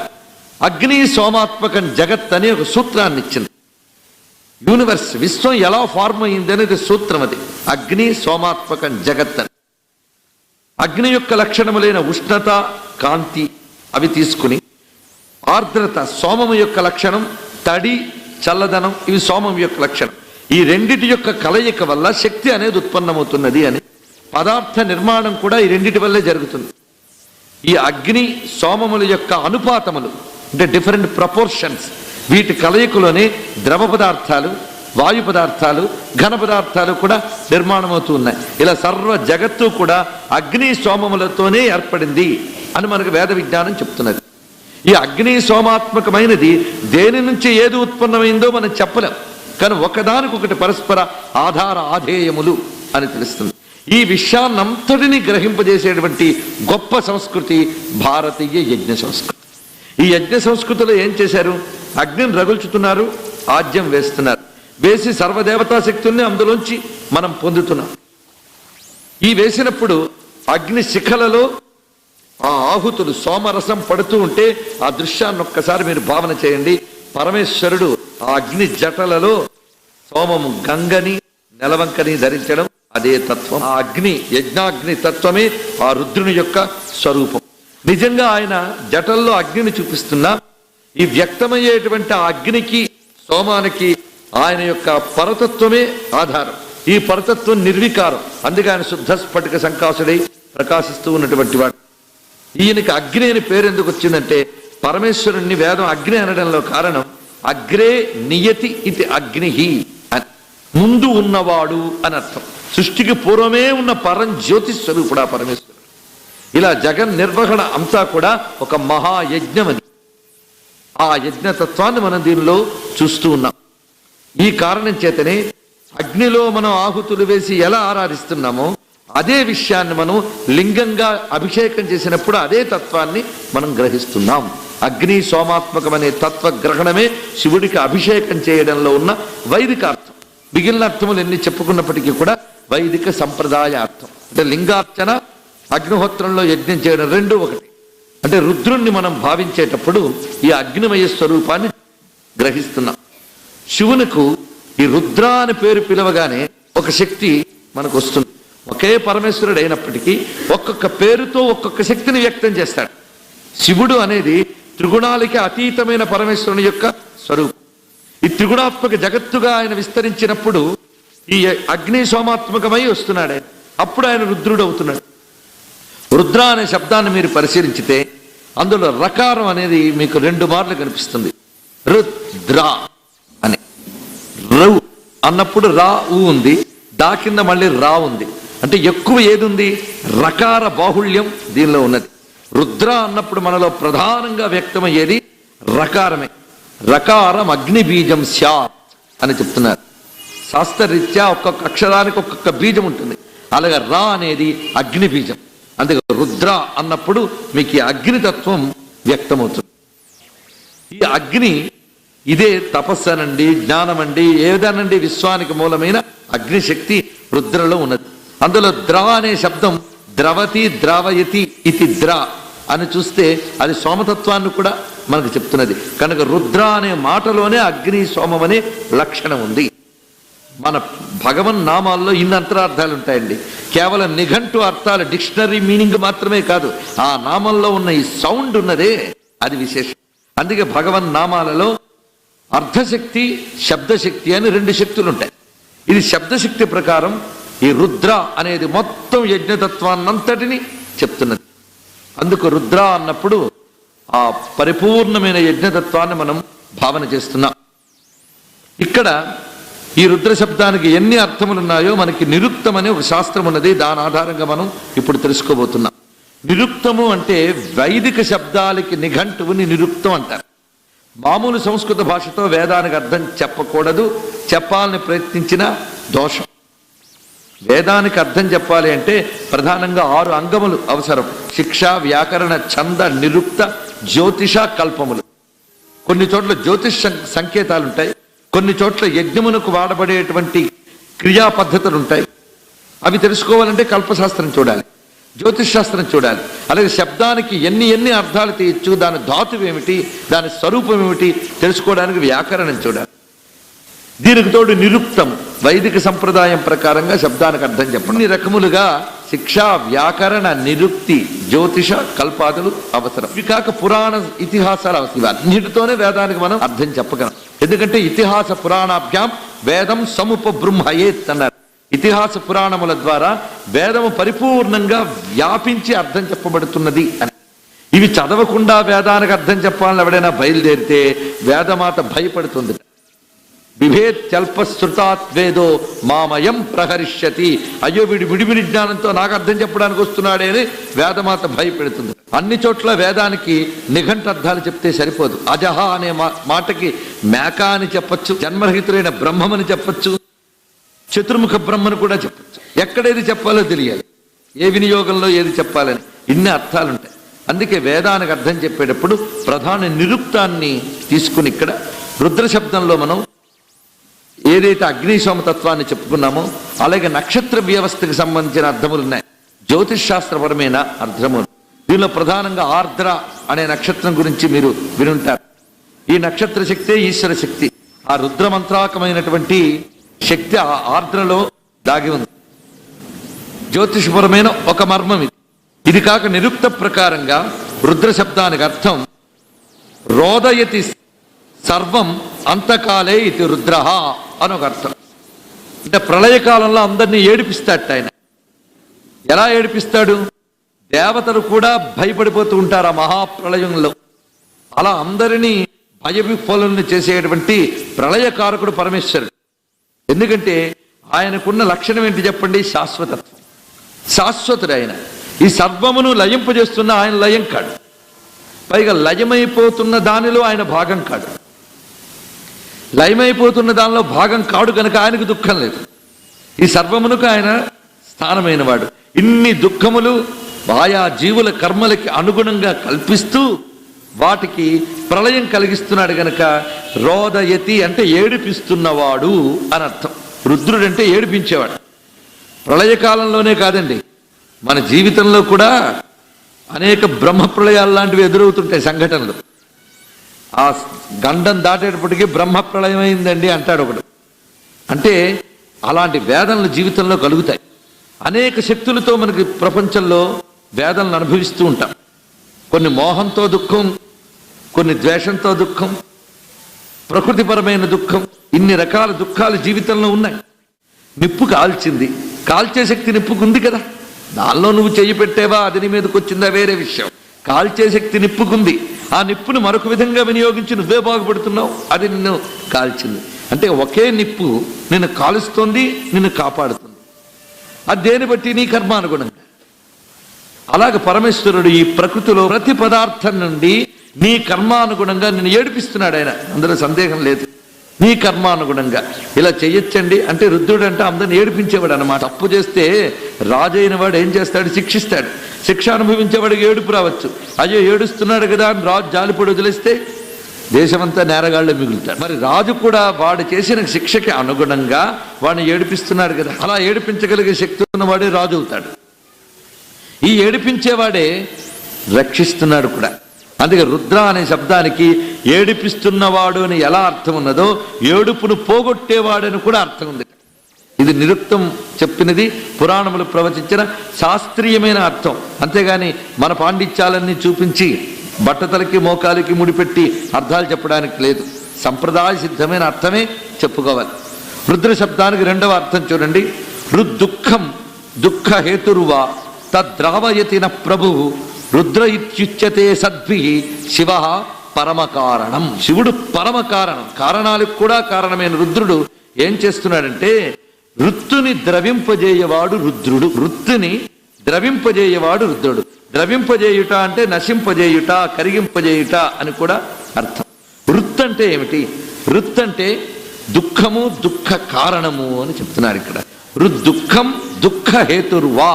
అగ్ని సోమాత్మకం జగత్ అనే ఒక సూత్రాన్ని ఇచ్చింది. యూనివర్స్, విశ్వం ఎలా ఫార్మ్ అయింది అనేది సూత్రం అది. అగ్ని సోమాత్మకం జగత్ అని. అగ్ని యొక్క లక్షణములైన ఉష్ణత, కాంతి అవి తీసుకుని, ఆర్ద్రత సోమము యొక్క లక్షణం, తడి చల్లదనం ఇవి సోమం యొక్క లక్షణం. ఈ రెండిటి యొక్క కలయిక వల్ల శక్తి అనేది ఉత్పన్నమవుతున్నది అని. పదార్థ నిర్మాణం కూడా ఈ రెండిటి వల్లే జరుగుతుంది. ఈ అగ్ని సోమముల యొక్క అనుపాతములు అంటే డిఫరెంట్ ప్రపోర్షన్స్, వీటి కలయికలోనే ద్రవ పదార్థాలు, వాయు పదార్థాలు, ఘన పదార్థాలు కూడా నిర్మాణం అవుతూ ఉన్నాయి. ఇలా సర్వ జగత్తు కూడా అగ్ని సోమములతోనే ఏర్పడింది అని మనకు వేద విజ్ఞానం చెప్తున్నది. ఈ అగ్ని సోమాత్మకమైనది దేని నుంచి ఏది ఉత్పన్నమైందో మనం చెప్పలేం, కానీ ఒకదానికొకటి పరస్పర ఆధార ఆధేయములు అని తెలుస్తుంది. ఈ విషయాన్నంతటిని గ్రహింపజేసేటువంటి గొప్ప సంస్కృతి భారతీయ యజ్ఞ సంస్కృతి. ఈ యజ్ఞ సంస్కృతిలో ఏం చేశారు? అగ్నిని రగుల్చుతున్నారు, ఆజ్యం వేస్తున్నారు, వేసి సర్వదేవతా శక్తుల్ని అందులోంచి మనం పొందుతున్నాం. ఈ వేసినప్పుడు అగ్ని శిఖలలో ఆ ఆహుతులు సోమరసం పడుతూ ఉంటే ఆ దృశ్యాన్ని ఒక్కసారి మీరు భావన చేయండి. పరమేశ్వరుడు ఆ అగ్ని జటలలో సోమము గంగని నెలవంకని ధరించడం అదే తత్వం. ఆ అగ్ని యజ్ఞాగ్ని తత్వమే ఆ రుద్రుని యొక్క స్వరూపం. నిజంగా ఆయన జటల్లో అగ్నిని చూపిస్తున్నా ఈ వ్యక్తమయ్యేటువంటి ఆ అగ్నికి, సోమానికి ఆయన యొక్క పరతత్వమే ఆధారం. ఈ పరతత్వం నిర్వికారం. అందుకే ఆయన శుద్ధ స్ఫటిక సంకాసుడై ప్రకాశిస్తూ ఉన్నటువంటి వాడు. ఈయనకి అగ్ని అని పేరు ఎందుకు వచ్చిందంటే పరమేశ్వరుణ్ణి వేదం అగ్ని అనడంలో కారణం అగ్రే నియతి ఇది అగ్నిహి అని, ముందు ఉన్నవాడు అని అర్థం. సృష్టికి పూర్వమే ఉన్న పరంజ్యోతి స్వరూపుడు ఆ పరమేశ్వరుడు. ఇలా జగన్ నిర్వహణ అంతా కూడా ఒక మహాయజ్ఞమని, ఆ యజ్ఞతత్వాన్ని మనం దీనిలో చూస్తూ ఉన్నాం. ఈ కారణం చేతనే అగ్నిలో మనం ఆహుతులు వేసి ఎలా ఆరాధిస్తున్నామో అదే విషయాన్ని మనం లింగంగా అభిషేకం చేసినప్పుడు అదే తత్వాన్ని మనం గ్రహిస్తున్నాం. అగ్ని సోమాత్మకమనే తత్వ గ్రహణమే శివుడికి అభిషేకం చేయడంలో ఉన్న వైదిక అర్థం. మిగిలిన అర్థములు ఎన్ని చెప్పుకున్నప్పటికీ కూడా వైదిక సంప్రదాయ అర్థం అంటే లింగార్చన, అగ్నిహోత్రంలో యజ్ఞం చేయడం రెండు ఒకటి. అంటే రుద్రుణ్ణి మనం భావించేటప్పుడు ఈ అగ్నిమయ స్వరూపాన్ని గ్రహిస్తున్నాం. శివునికి ఈ రుద్ర అని పేరు పిలవగానే ఒక శక్తి మనకు వస్తుంది. ఒకే పరమేశ్వరుడు అయినప్పటికీ ఒక్కొక్క పేరుతో ఒక్కొక్క శక్తిని వ్యక్తం చేస్తాడు. శివుడు అనేది త్రిగుణాలకి అతీతమైన పరమేశ్వరుని యొక్క స్వరూపం. ఈ త్రిగుణాత్మక జగత్తుగా ఆయన విస్తరించినప్పుడు ఈ అగ్ని సోమాత్మకమై వస్తున్నాడు ఆయన. అప్పుడు ఆయన రుద్రుడు అవుతున్నాడు. రుద్ర అనే శబ్దాన్ని మీరు పరిశీలించితే అందులో రకారం అనేది మీకు 2 మార్లు కనిపిస్తుంది. రుద్ర అని. రౌ అన్నప్పుడు రా ఊ ఉంది, దా కింద మళ్ళీ రా ఉంది. అంటే ఎక్కువ ఏది ఉంది? రకార బాహుళ్యం దీనిలో ఉన్నది. రుద్ర అన్నప్పుడు మనలో ప్రధానంగా వ్యక్తమయ్యేది రకారమే. రకారం అగ్ని బీజం స్యాత్ అని చెప్తున్నారు. శాస్త్రరీత్యా ఒక్కొక్క అక్షరానికి ఒక్కొక్క బీజం ఉంటుంది. అలాగే రా అనేది అగ్ని బీజం. అందుకే రుద్ర అన్నప్పుడు మీకు ఈ అగ్నితత్వం వ్యక్తమవుతుంది. ఈ అగ్ని ఇదే తపస్సనండి, జ్ఞానమండి, ఏదనండి విశ్వానికి మూలమైన అగ్నిశక్తి రుద్రలో ఉన్నది. అందులో ద్ర అనే శబ్దం ద్రవతి ద్రావయతి ఇది ద్ర అని చూస్తే అది సోమతత్వాన్ని కూడా మనకు చెప్తున్నది. కనుక రుద్ర అనే మాటలోనే అగ్ని సోమం అనే లక్షణం ఉంది. మన భగవన్ నామాల్లో ఇన్ని అంతరార్థాలు ఉంటాయండి. కేవలం నిఘంటు అర్థాలు, డిక్షనరీ మీనింగ్ మాత్రమే కాదు, ఆ నామంలో ఉన్న ఈ సౌండ్ ఉన్నదే అది విశేషం. అందుకే భగవన్ నామాలలో అర్ధశక్తి, శబ్దశక్తి అని 2 శక్తులు ఉంటాయి. ఇది శబ్దశక్తి ప్రకారం ఈ రుద్ర అనేది మొత్తం యజ్ఞతత్వాన్నంతటిని చెప్తున్నది. అందుకు రుద్ర అన్నప్పుడు ఆ పరిపూర్ణమైన యజ్ఞతత్వాన్ని మనం భావన చేస్తున్నాం. ఇక్కడ ఈ రుద్ర శబ్దానికి ఎన్ని అర్థములు ఉన్నాయో మనకి నిరుక్తం అనే ఒక శాస్త్రం ఉన్నది. దాని ఆధారంగా మనం ఇప్పుడు తెలుసుకోబోతున్నాం. నిరుక్తము అంటే వైదిక శబ్దాలకి నిఘంటువుని నిరుక్తం అంటారు. మామూలు సంస్కృత భాషతో వేదానికి అర్థం చెప్పకూడదు, చెప్పాలని ప్రయత్నించిన దోషం. వేదానికి అర్థం చెప్పాలి అంటే ప్రధానంగా 6 అంగములు అవసరం. శిక్ష, వ్యాకరణ, ఛంద, నిరుక్త, జ్యోతిష, కల్పములు. కొన్ని చోట్ల జ్యోతిష్ సంకేతాలు ఉంటాయి, కొన్ని చోట్ల యజ్ఞమునకు వాడబడేటువంటి క్రియా పద్ధతులు ఉంటాయి. అవి తెలుసుకోవాలంటే కల్పశాస్త్రం చూడాలి, జ్యోతిష్ శాస్త్రం చూడాలి. అలాగే శబ్దానికి ఎన్ని అర్థాలు తీయచ్చు, దాని ధాతువు ఏమిటి, దాని స్వరూపం ఏమిటి తెలుసుకోవడానికి వ్యాకరణం చూడాలి. దీనికి తోడు నిరుక్తం, వైదిక సంప్రదాయం ప్రకారంగా శబ్దానికి అర్థం చెప్పండి. ఇన్ని రకములుగా శిక్ష, వ్యాకరణ, నిరుక్తి, జ్యోతిష, కల్పాదులు అవసరం. ఇవి కాక పురాణ ఇతిహాసాలు అవసరం. ఇవన్నిటితోనే వేదానికి మనం అర్థం చెప్పగలం. ఎందుకంటే ఇతిహాస పురాణాభ్యాం వేదం సముపబృంహయేత్ అన్నారు. ఇతిహాస పురాణముల ద్వారా వేదము పరిపూర్ణంగా వ్యాపించి అర్థం చెప్పబడుతున్నది అని. ఇవి చదవకుండా వేదానికి అర్థం చెప్పాలని ఎవడైనా బయలుదేరితే వేదమాత భయపడుతుంది. బిభేత్యల్పశ్రుతాత్వేదో మామయం ప్రహరిష్యతి. అయ్యో వీడి విడివిడి జ్ఞానంతో నాకు అర్థం చెప్పడానికి వస్తున్నాడే అని వేదమాత భయపెడుతుంది. అన్ని చోట్ల వేదానికి నిఘంటు అర్థాలు చెప్తే సరిపోదు. అజహ అనే మాటకి మేక అని చెప్పచ్చు, జన్మరహితుడైన బ్రహ్మమని చెప్పచ్చు, చతుర్ముఖ బ్రహ్మను కూడా చెప్పచ్చు. ఎక్కడేది చెప్పాలో తెలియాలి, ఏ వినియోగంలో ఏది చెప్పాలని ఇన్ని అర్థాలుంటాయి. అందుకే వేదానికి అర్థం చెప్పేటప్పుడు ప్రధాన నిరుక్తాన్ని తీసుకుని ఇక్కడ రుద్ర శబ్దంలో మనం ఏదైతే అగ్నిశోమతత్వాన్ని చెప్పుకున్నామో అలాగే నక్షత్ర వ్యవస్థకు సంబంధించిన అర్థములు ఉన్నాయి, జ్యోతిష్ శాస్త్రపరమైన అర్థములు. దీనిలో ప్రధానంగా ఆర్ద్ర అనే నక్షత్రం గురించి మీరు వినుంటారు. ఈ నక్షత్ర శక్తే ఈశ్వర శక్తి. ఆ రుద్రమంత్రాకమైనటువంటి శక్తి ఆ ఆర్ద్రలో దాగి ఉంది. జ్యోతిషపరమైన ఒక మర్మం ఇది. ఇది కాక నిరుక్త ప్రకారంగా రుద్ర శబ్దానికి అర్థం రోదయతి సర్వం అంతకాలే ఇది రుద్ర అని ఒక అర్థం. అంటే ప్రళయకాలంలో అందరినీ ఏడిపిస్తాడు ఆయన. ఎలా ఏడిపిస్తాడు? దేవతలు కూడా భయపడిపోతూ ఉంటారు ఆ మహాప్రళయంలో. అలా అందరినీ భయవిఫలుల్ని చేసేటువంటి ప్రళయకారకుడు పరమేశ్వరుడు. ఎందుకంటే ఆయనకున్న లక్షణం ఏంటి చెప్పండి? శాశ్వతత్వం. శాశ్వతుడు ఆయన. ఈ సర్వమును లయింపజేస్తున్న ఆయన లయం కాడు. పైగా లయమైపోతున్న దానిలో ఆయన భాగం కాడు. లయమైపోతున్న దానిలో భాగం కాడు కనుక ఆయనకు దుఃఖం లేదు. ఈ సర్వమునకు ఆయన స్థానమైన వాడు. ఇన్ని దుఃఖములు ఆయా జీవుల కర్మలకి అనుగుణంగా కల్పిస్తూ వాటికి ప్రళయం కలిగిస్తున్నాడు గనక రోదయతి అంటే ఏడిపిస్తున్నవాడు అని అర్థం. రుద్రుడంటే ఏడిపించేవాడు. ప్రళయకాలంలోనే కాదండి, మన జీవితంలో కూడా అనేక బ్రహ్మ ప్రళయాలు లాంటివి ఎదురవుతుంటాయి సంఘటనలు. ఆ గండం దాటేటప్పటికీ బ్రహ్మ ప్రళయం అయిందండి అంటాడు ఒకడు. అంటే అలాంటి వేదనలు జీవితంలో కలుగుతాయి. అనేక శక్తులతో మనకి ప్రపంచంలో వేదనలు అనుభవిస్తూ ఉంటాం. కొన్ని మోహంతో దుఃఖం, కొన్ని ద్వేషంతో దుఃఖం, ప్రకృతిపరమైన దుఃఖం, ఇన్ని రకాల దుఃఖాలు జీవితంలో ఉన్నాయి. నిప్పు కాల్చింది, కాల్చే శక్తి నిప్పుకుంది కదా. దానిలో నువ్వు చెయ్యి పెట్టేవా, అది నీ మీదకి వచ్చిందా వేరే విషయం. కాల్చే శక్తి నిప్పుకుంది. ఆ నిప్పును మరొక విధంగా వినియోగించి నువ్వే బాగుపడుతున్నావు, అది నిన్ను కాల్చింది. అంటే ఒకే నిప్పు నిన్ను కాలుస్తోంది, నిన్ను కాపాడుతుంది. అది దేని బట్టి? నీ కర్మానుగుణంగా. అలాగే పరమేశ్వరుడు ఈ ప్రకృతిలో ప్రతి పదార్థం నుండి నీ కర్మానుగుణంగా నిన్ను ఏడిపిస్తున్నాడు ఆయన. అందులో సందేహం లేదు. నీ కర్మానుగుణంగా ఇలా చెయ్యొచ్చండి అంటే రుద్రుడు అంటే అందరిని ఏడిపించేవాడు అనమాట. తప్పు చేస్తే రాజు అయిన వాడు ఏం చేస్తాడు? శిక్షిస్తాడు. శిక్ష అనుభవించేవాడికి ఏడుపు రావచ్చు. అయ్యో ఏడుస్తున్నాడు కదా అని రాజు జాలిపడి వదిలేస్తే దేశమంతా నేరగాళ్ళు మిగులుతాడు. మరి రాజు కూడా వాడు చేసిన శిక్షకి అనుగుణంగా వాడిని ఏడిపిస్తున్నాడు కదా. అలా ఏడిపించగలిగే శక్తి ఉన్నవాడే రాజు అవుతాడు. ఈ ఏడిపించేవాడే రక్షిస్తున్నాడు కూడా. అందుకే రుద్ర అనే శబ్దానికి ఏడిపిస్తున్నవాడు అని ఎలా అర్థం ఉన్నదో ఏడుపును పోగొట్టేవాడని కూడా అర్థం ఉంది. ఇది నిరుక్తం చెప్పినది, పురాణములు ప్రవచించిన శాస్త్రీయమైన అర్థం. అంతేగాని మన పాండిత్యాలన్నీ చూపించి బట్టతలకి మోకాలికి ముడిపెట్టి అర్థాలు చెప్పడానికి లేదు. సంప్రదాయ సిద్ధమైన అర్థమే చెప్పుకోవాలి. రుద్ర శబ్దానికి రెండవ అర్థం చూడండి. రుద్దుఃఖం దుఃఖ హేతుర్వా తద్రావయతిన ప్రభువు రుద్ర ఇత్యుచ్యతే సద్భి శివ పరమకారణం. శివుడు పరమకారణం, కారణాలకు కూడా కారణమైన రుద్రుడు ఏం చేస్తున్నాడంటే రుత్తుని ద్రవింపజేయవాడు రుద్రుడు. రుత్తుని ద్రవింపజేయవాడు రుద్రుడు. ద్రవింపజేయుట అంటే నశింపజేయుట, కరిగింపజేయుట అని కూడా అర్థం. రుత్ అంటే ఏమిటి? రుత్ అంటే దుఃఖము, దుఃఖ కారణము అని చెప్తున్నారు ఇక్కడ. రుద్దుఃఖం దుఃఖ హేతుర్వా.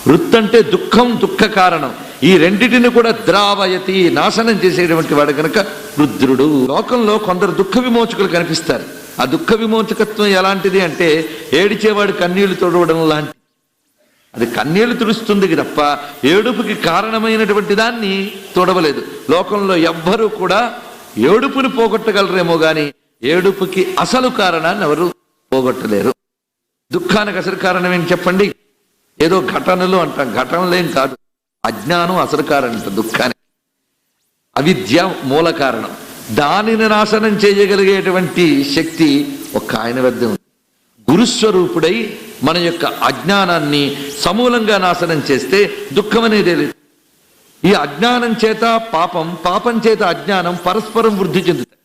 రుత్ అంటే దుఃఖం, దుఃఖ కారణం. ఈ రెండిటిని కూడా ద్రావయతి, నాశనం చేసేటువంటి వాడు కనుక రుద్రుడు. లోకంలో కొందరు దుఃఖ విమోచకులు కనిపిస్తారు. ఆ దుఃఖ విమోచకత్వం ఎలాంటిది అంటే ఏడిచేవాడు కన్నీళ్లు తొడవడం లాంటి. అది కన్నీళ్లు తుడుస్తుంది తప్ప ఏడుపుకి కారణమైనటువంటి దాన్ని తొడవలేదు. లోకంలో ఎవ్వరూ కూడా ఏడుపుని పోగొట్టగలరేమో గాని ఏడుపుకి అసలు కారణాన్ని ఎవరు పోగొట్టలేరు. దుఃఖానికి అసలు కారణం ఏంటి చెప్పండి? ఏదో ఘటనలు అంటాం, ఘటనలేం కాదు. అజ్ఞానం అసలు కారణం దుఃఖానికి. అవిద్య మూల కారణం. దానిని నాశనం చేయగలిగేటువంటి శక్తి ఒక్క ఆయన వద్ద ఉంది. గురుస్వరూపుడై మన యొక్క అజ్ఞానాన్ని సమూలంగా నాశనం చేస్తే దుఃఖం అనేదే లేదు. ఈ అజ్ఞానం చేత పాపం, పాపం చేత అజ్ఞానం పరస్పరం వృద్ధి చెందుతాయి.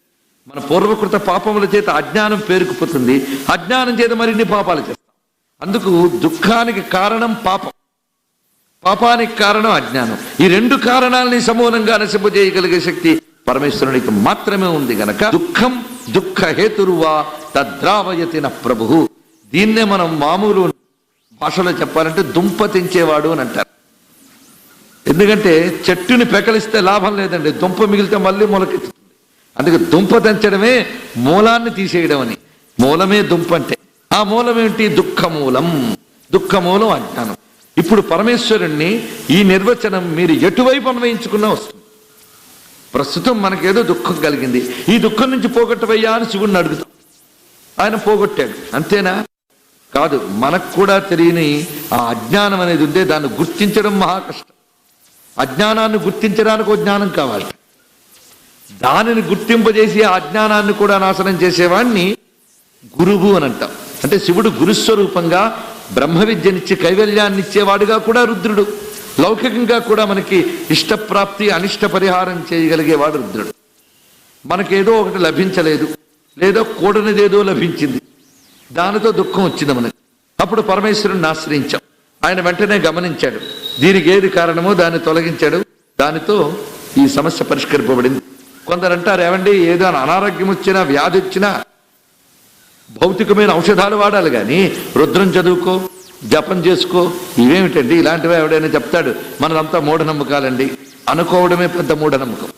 మన పూర్వకృత పాపముల చేత అజ్ఞానం పేరుకుపోతుంది, అజ్ఞానం చేత మరిన్ని పాపాలు చేస్తాం. అందుకు దుఃఖానికి కారణం పాపం, పాపానికి కారణం అజ్ఞానం. ఈ రెండు కారణాలని సమూలంగా నశింపజేయగలిగే శక్తి పరమేశ్వరునికి మాత్రమే ఉంది గనక దుఃఖం దుఃఖ హేతురువా తద్రావయతి న ప్రభు. దీన్నే మనం మామూలు భాషలో చెప్పాలంటే దుంప తెంచేవాడు అని అంటారు. ఎందుకంటే చెట్టుని పెకలిస్తే లాభం లేదండి, దుంప మిగిలితే మళ్ళీ మొలకెత్తుతుంది. అందుకే దుంప తెంచడమే మూలాన్ని తీసేయడం అని. మూలమే దుంప అంటే. ఆ మూలం ఏంటి? దుఃఖమూలం. దుఃఖమూలం అజ్ఞానం. ఇప్పుడు పరమేశ్వరుణ్ణి ఈ నిర్వచనం మీరు ఎటువైపు అన్వయించుకున్నా వస్తుంది. ప్రస్తుతం మనకేదో దుఃఖం కలిగింది, ఈ దుఃఖం నుంచి పోగొట్టవయ్యా అని శివుణ్ణి అడుగుతాం. ఆయన పోగొట్టాడు, అంతేనా? కాదు. మనకు కూడా తెలియని ఆ అజ్ఞానం అనేది ఉందే, దాన్ని గుర్తించడం మహా కష్టం. అజ్ఞానాన్ని గుర్తించడానికి ఒక జ్ఞానం కావాలి. దానిని గుర్తింపజేసి ఆ అజ్ఞానాన్ని కూడా నాశనం చేసేవాడిని గురువు అని అంటాం. అంటే శివుడు గురుస్వరూపంగా బ్రహ్మ విద్యనిచ్చి కైవల్యాన్ని ఇచ్చేవాడుగా కూడా రుద్రుడు. లౌకికంగా కూడా మనకి ఇష్టప్రాప్తి అనిష్ట పరిహారం చేయగలిగేవాడు రుద్రుడు. మనకేదో ఒకటి లభించలేదు, లేదో కూడనిదేదో లభించింది, దానితో దుఃఖం వచ్చింది మనకి. అప్పుడు పరమేశ్వరుని ఆశ్రయించాం. ఆయన వెంటనే గమనించాడు, దీనికి ఏది కారణమో దాన్ని తొలగించాడు. దానితో ఈ సమస్య పరిష్కరింపబడింది. కొందరు అంటారు, ఏమండి ఏదో అనారోగ్యం వచ్చినా వ్యాధి వచ్చినా భౌతికమైన ఔషధాలు వాడాలి కానీ రుద్రం చదువుకో, జపం చేసుకో, ఇవేమిటండి ఇలాంటివి ఎవడైనా చెప్తాడు. మనదంతా మూఢనమ్మకాలండి అనుకోవడమే పెద్ద మూఢనమ్మకం.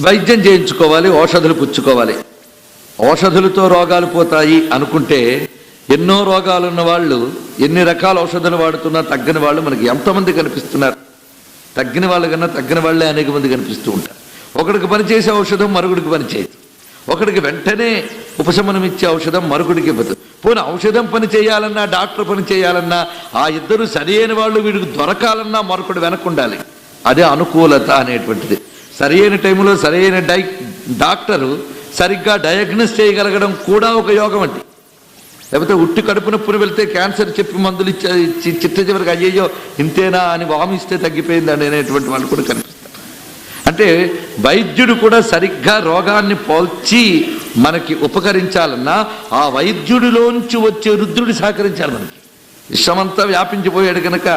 వైద్యం చేయించుకోవాలి, ఔషధులు పుచ్చుకోవాలి, ఔషధులతో రోగాలు పోతాయి అనుకుంటే ఎన్నో రోగాలు ఉన్న వాళ్ళు ఎన్ని రకాల ఔషధాలు వాడుతున్నా తగ్గని వాళ్ళు మనకి ఎంతమంది కనిపిస్తున్నారు. తగ్గిన వాళ్ళ కన్నా తగ్గిన వాళ్ళే అనేక మంది కనిపిస్తూ ఉంటారు. ఒకడికి పనిచేసే ఔషధం మరొకడికి పనిచేయదు. ఒకడికి వెంటనే ఉపశమనం ఇచ్చే ఔషధం మరొకడికి ఇవ్వదు. పోనీ ఔషధం పని చేయాలన్నా డాక్టర్ పని చేయాలన్నా ఆ ఇద్దరు సరైన వాళ్ళు వీడికి దొరకాలన్నా మరొకడు వెనకుండాలి. అదే అనుకూలత అనేటువంటిది. సరైన టైంలో సరైన డాక్టరు సరిగ్గా డయాగ్నోస్ చేయగలగడం కూడా ఒక యోగం అండి. లేకపోతే ఉట్టి కడుపు నొప్పుని వెళ్తే క్యాన్సర్ చెప్పి మందులు ఇచ్చి చిట్ట చివరికి అయ్యయ్యో ఇంతేనా అని వామిస్తే తగ్గిపోయింది అనేటువంటి వాళ్ళు కూడా కనిపిస్తారు. అంటే వైద్యుడు కూడా సరిగ్గా రోగాన్ని పోల్చి మనకి ఉపకరించాలన్నా ఆ వైద్యుడిలోంచి వచ్చే రుద్రుడు సహకరించాలి. మనకి విశ్వమంతా వ్యాపించిపోయాడు కనుక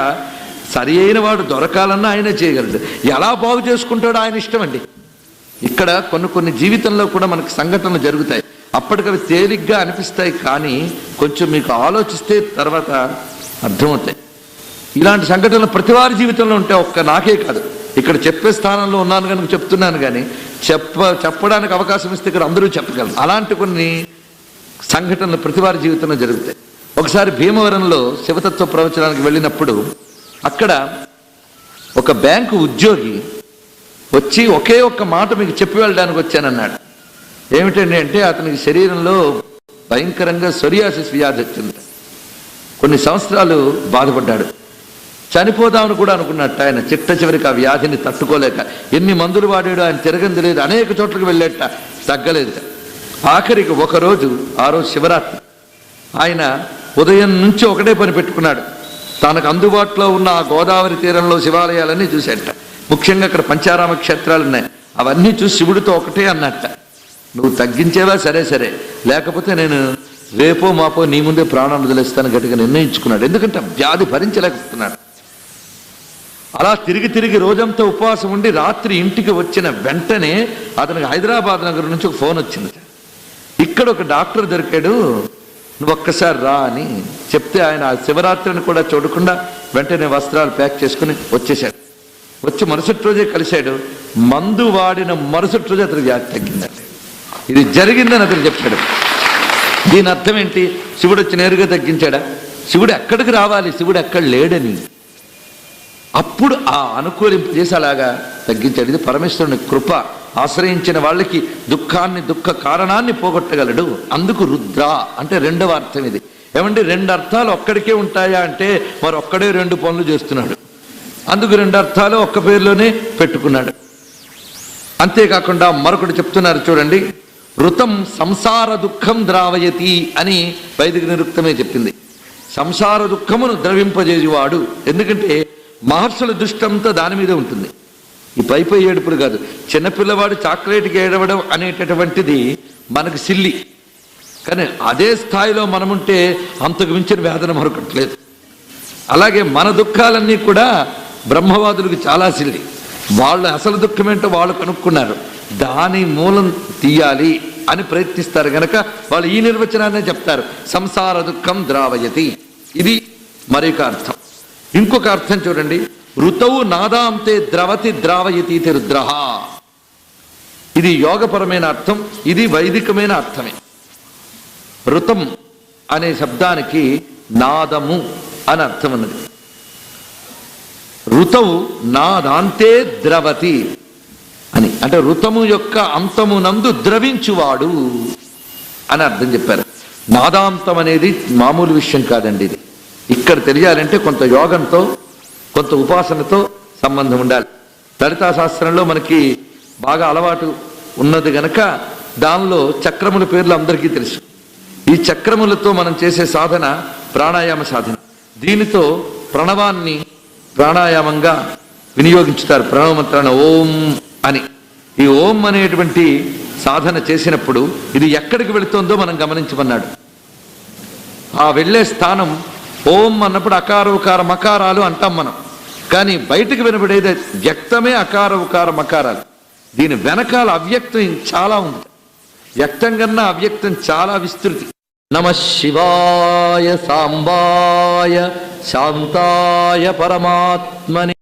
సరి అయిన వాడు దొరకాలన్నా ఆయనే చేయగలడు. ఎలా బాగు చేసుకుంటాడో ఆయన ఇష్టం అండి. ఇక్కడ కొన్ని జీవితంలో కూడా మనకి సంఘటనలు జరుగుతాయి. అప్పటికవి తేలిగ్గా అనిపిస్తాయి, కానీ కొంచెం మీకు ఆలోచిస్తే తర్వాత అర్థమవుతాయి. ఇలాంటి సంఘటనలు ప్రతి వారి జీవితంలో ఉంటే ఒక్క నాకే కాదు, ఇక్కడ చెప్పే స్థానంలో ఉన్నాను కనుక చెప్తున్నాను. కానీ చెప్పడానికి అవకాశం ఇస్తే ఇక్కడ అందరూ చెప్పగలరు. అలాంటి కొన్ని సంఘటనలు ప్రతి వారి జీవితంలో జరుగుతాయి. ఒకసారి భీమవరంలో శివతత్వ ప్రవచనానికి వెళ్ళినప్పుడు అక్కడ ఒక బ్యాంకు ఉద్యోగి వచ్చి ఒకే ఒక్క మాట మీకు చెప్పి వెళ్ళడానికి వచ్చానన్నాడు. ఏమిటండి అంటే అతనికి శరీరంలో భయంకరంగా సొరియాసిస్ వ్యాధి వచ్చింది. కొన్ని సంవత్సరాలు బాధపడ్డాడు. చనిపోదామని కూడా అనుకున్నట్ట ఆయన. చిట్ట చివరికి ఆ వ్యాధిని తట్టుకోలేక ఎన్ని మందులు వాడాడు, ఆయన తిరగంది లేదు, అనేక చోట్లకి వెళ్ళేట, తగ్గలేదు. ఆఖరికి ఒకరోజు, ఆ రోజు శివరాత్రి, ఆయన ఉదయం నుంచి ఒకటే పని పెట్టుకున్నాడు. తనకు అందుబాటులో ఉన్న ఆ గోదావరి తీరంలో శివాలయాలన్నీ చూసేట. ముఖ్యంగా అక్కడ పంచారామ క్షేత్రాలు ఉన్నాయి. అవన్నీ చూసి శివుడితో ఒకటే అన్నట్ట, నువ్వు తగ్గించేవా సరే సరే, లేకపోతే నేను రేపో మాపో నీ ముందే ప్రాణాలు వదిలేస్తాను గట్టిగా నిర్ణయించుకున్నాడు. ఎందుకంటే వ్యాధి భరించలేకపోతున్నాడు. అలా తిరిగి రోజంతా ఉపవాసం ఉండి రాత్రి ఇంటికి వచ్చిన వెంటనే అతనికి హైదరాబాద్ నగరం నుంచి ఒక ఫోన్ వచ్చింది. ఇక్కడ ఒక డాక్టర్ దొరికాడు, నువ్వు ఒక్కసారి రా అని చెప్తే ఆయన ఆ శివరాత్రిని కూడా చూడకుండా వెంటనే వస్త్రాలు ప్యాక్ చేసుకుని వచ్చేసాడు. వచ్చి మరుసటి రోజే కలిశాడు. మందు వాడిన మరుసటి రోజు అతనికి వ్యాధి తగ్గిందండి. ఇది జరిగిందని అతను చెప్పాడు. దీని అర్థం ఏంటి? శివుడు వచ్చి నేరుగా తగ్గించాడా? శివుడు ఎక్కడికి రావాలి, శివుడు ఎక్కడ లేడని అప్పుడు ఆ అనుకూలింపు చేసి అలాగా తగ్గించాడు. ఇది పరమేశ్వరుని కృప. ఆశ్రయించిన వాళ్ళకి దుఃఖాన్ని, దుఃఖ కారణాన్ని పోగొట్టగలడు. అందుకు రుద్ర అంటే రెండవ అర్థం ఇది. ఏమంటే రెండు అర్థాలు ఒక్కడికే ఉంటాయా అంటే మరి ఒక్కడే రెండు పనులు చేస్తున్నాడు. అందుకు రెండు అర్థాలు ఒక్క పేరులోనే పెట్టుకున్నాడు. అంతేకాకుండా మరొకటి చెప్తున్నారు చూడండి, ఋతం సంసార దుఃఖం ద్రావయతి అని వైదిక నిరుక్తమే చెప్పింది. సంసార దుఃఖమును ద్రవింపజేయువాడు. ఎందుకంటే మహర్షుల దృష్టి అంతా దాని మీద ఉంటుంది. ఈ పై ఏడుపులు కాదు. చిన్నపిల్లవాడు చాక్లెట్కి ఏడవడం అనేటటువంటిది మనకు సిల్లి, కానీ అదే స్థాయిలో మనముంటే అంతకు మించిన వేదన మరొకట్లేదు. అలాగే మన దుఃఖాలన్నీ కూడా బ్రహ్మవాదులకు చాలా సిల్లి. వాళ్ళు అసలు దుఃఖం ఏంటో వాళ్ళు కనుక్కున్నారు. దాని మూలం తీయాలి అని ప్రయత్నిస్తారు గనక వాళ్ళు ఈ నిర్వచనాన్నే చెప్తారు, సంసార దుఃఖం ద్రావయతి. ఇది మరొక అర్థం. ఇంకొక అర్థం చూడండి, ఋతవు నాదాంతే ద్రవతి ద్రావయతి రుద్రః. ఇది యోగపరమైన అర్థం, ఇది వైదికమైన అర్థమే. ఋతం అనే శబ్దానికి నాదము అని అర్థం ఉన్నది. ఋతవు నాదాంతే ద్రవతి అని అంటే ఋతము యొక్క అంతమునందు ద్రవించువాడు అని అర్థం చెప్పారు. నాదాంతం అనేది మామూలు విషయం కాదండి. ఇది ఇక్కడ తెలియాలంటే కొంత యోగంతో, కొంత ఉపాసనతో సంబంధం ఉండాలి. లలితా శాస్త్రంలో మనకి బాగా అలవాటు ఉన్నది గనక దానిలో చక్రముల పేర్లు అందరికీ తెలుసు. ఈ చక్రములతో మనం చేసే సాధన ప్రాణాయామ సాధన. దీనితో ప్రణవాన్ని ప్రాణాయామంగా వినియోగించుతారు. ప్రణవ మంత్రాన్ని ఓం అని. ఈ ఓం అనేటువంటి సాధన చేసినప్పుడు ఇది ఎక్కడికి వెళుతుందో మనం గమనించమన్నాడు. ఆ వెళ్ళే స్థానం ఓం అన్నప్పుడు అకార ఉకార మకారాలు అంటాం మనం, కానీ బయటికి వినబడేది వ్యక్తమే అకార ఉకార మకారాలు. దీని వెనకాల అవ్యక్తం చాలా ఉంది. వ్యక్తం కన్నా అవ్యక్తం చాలా విస్తృతి. నమః శివాయ సాంబాయ శాంతాయ పరమాత్మని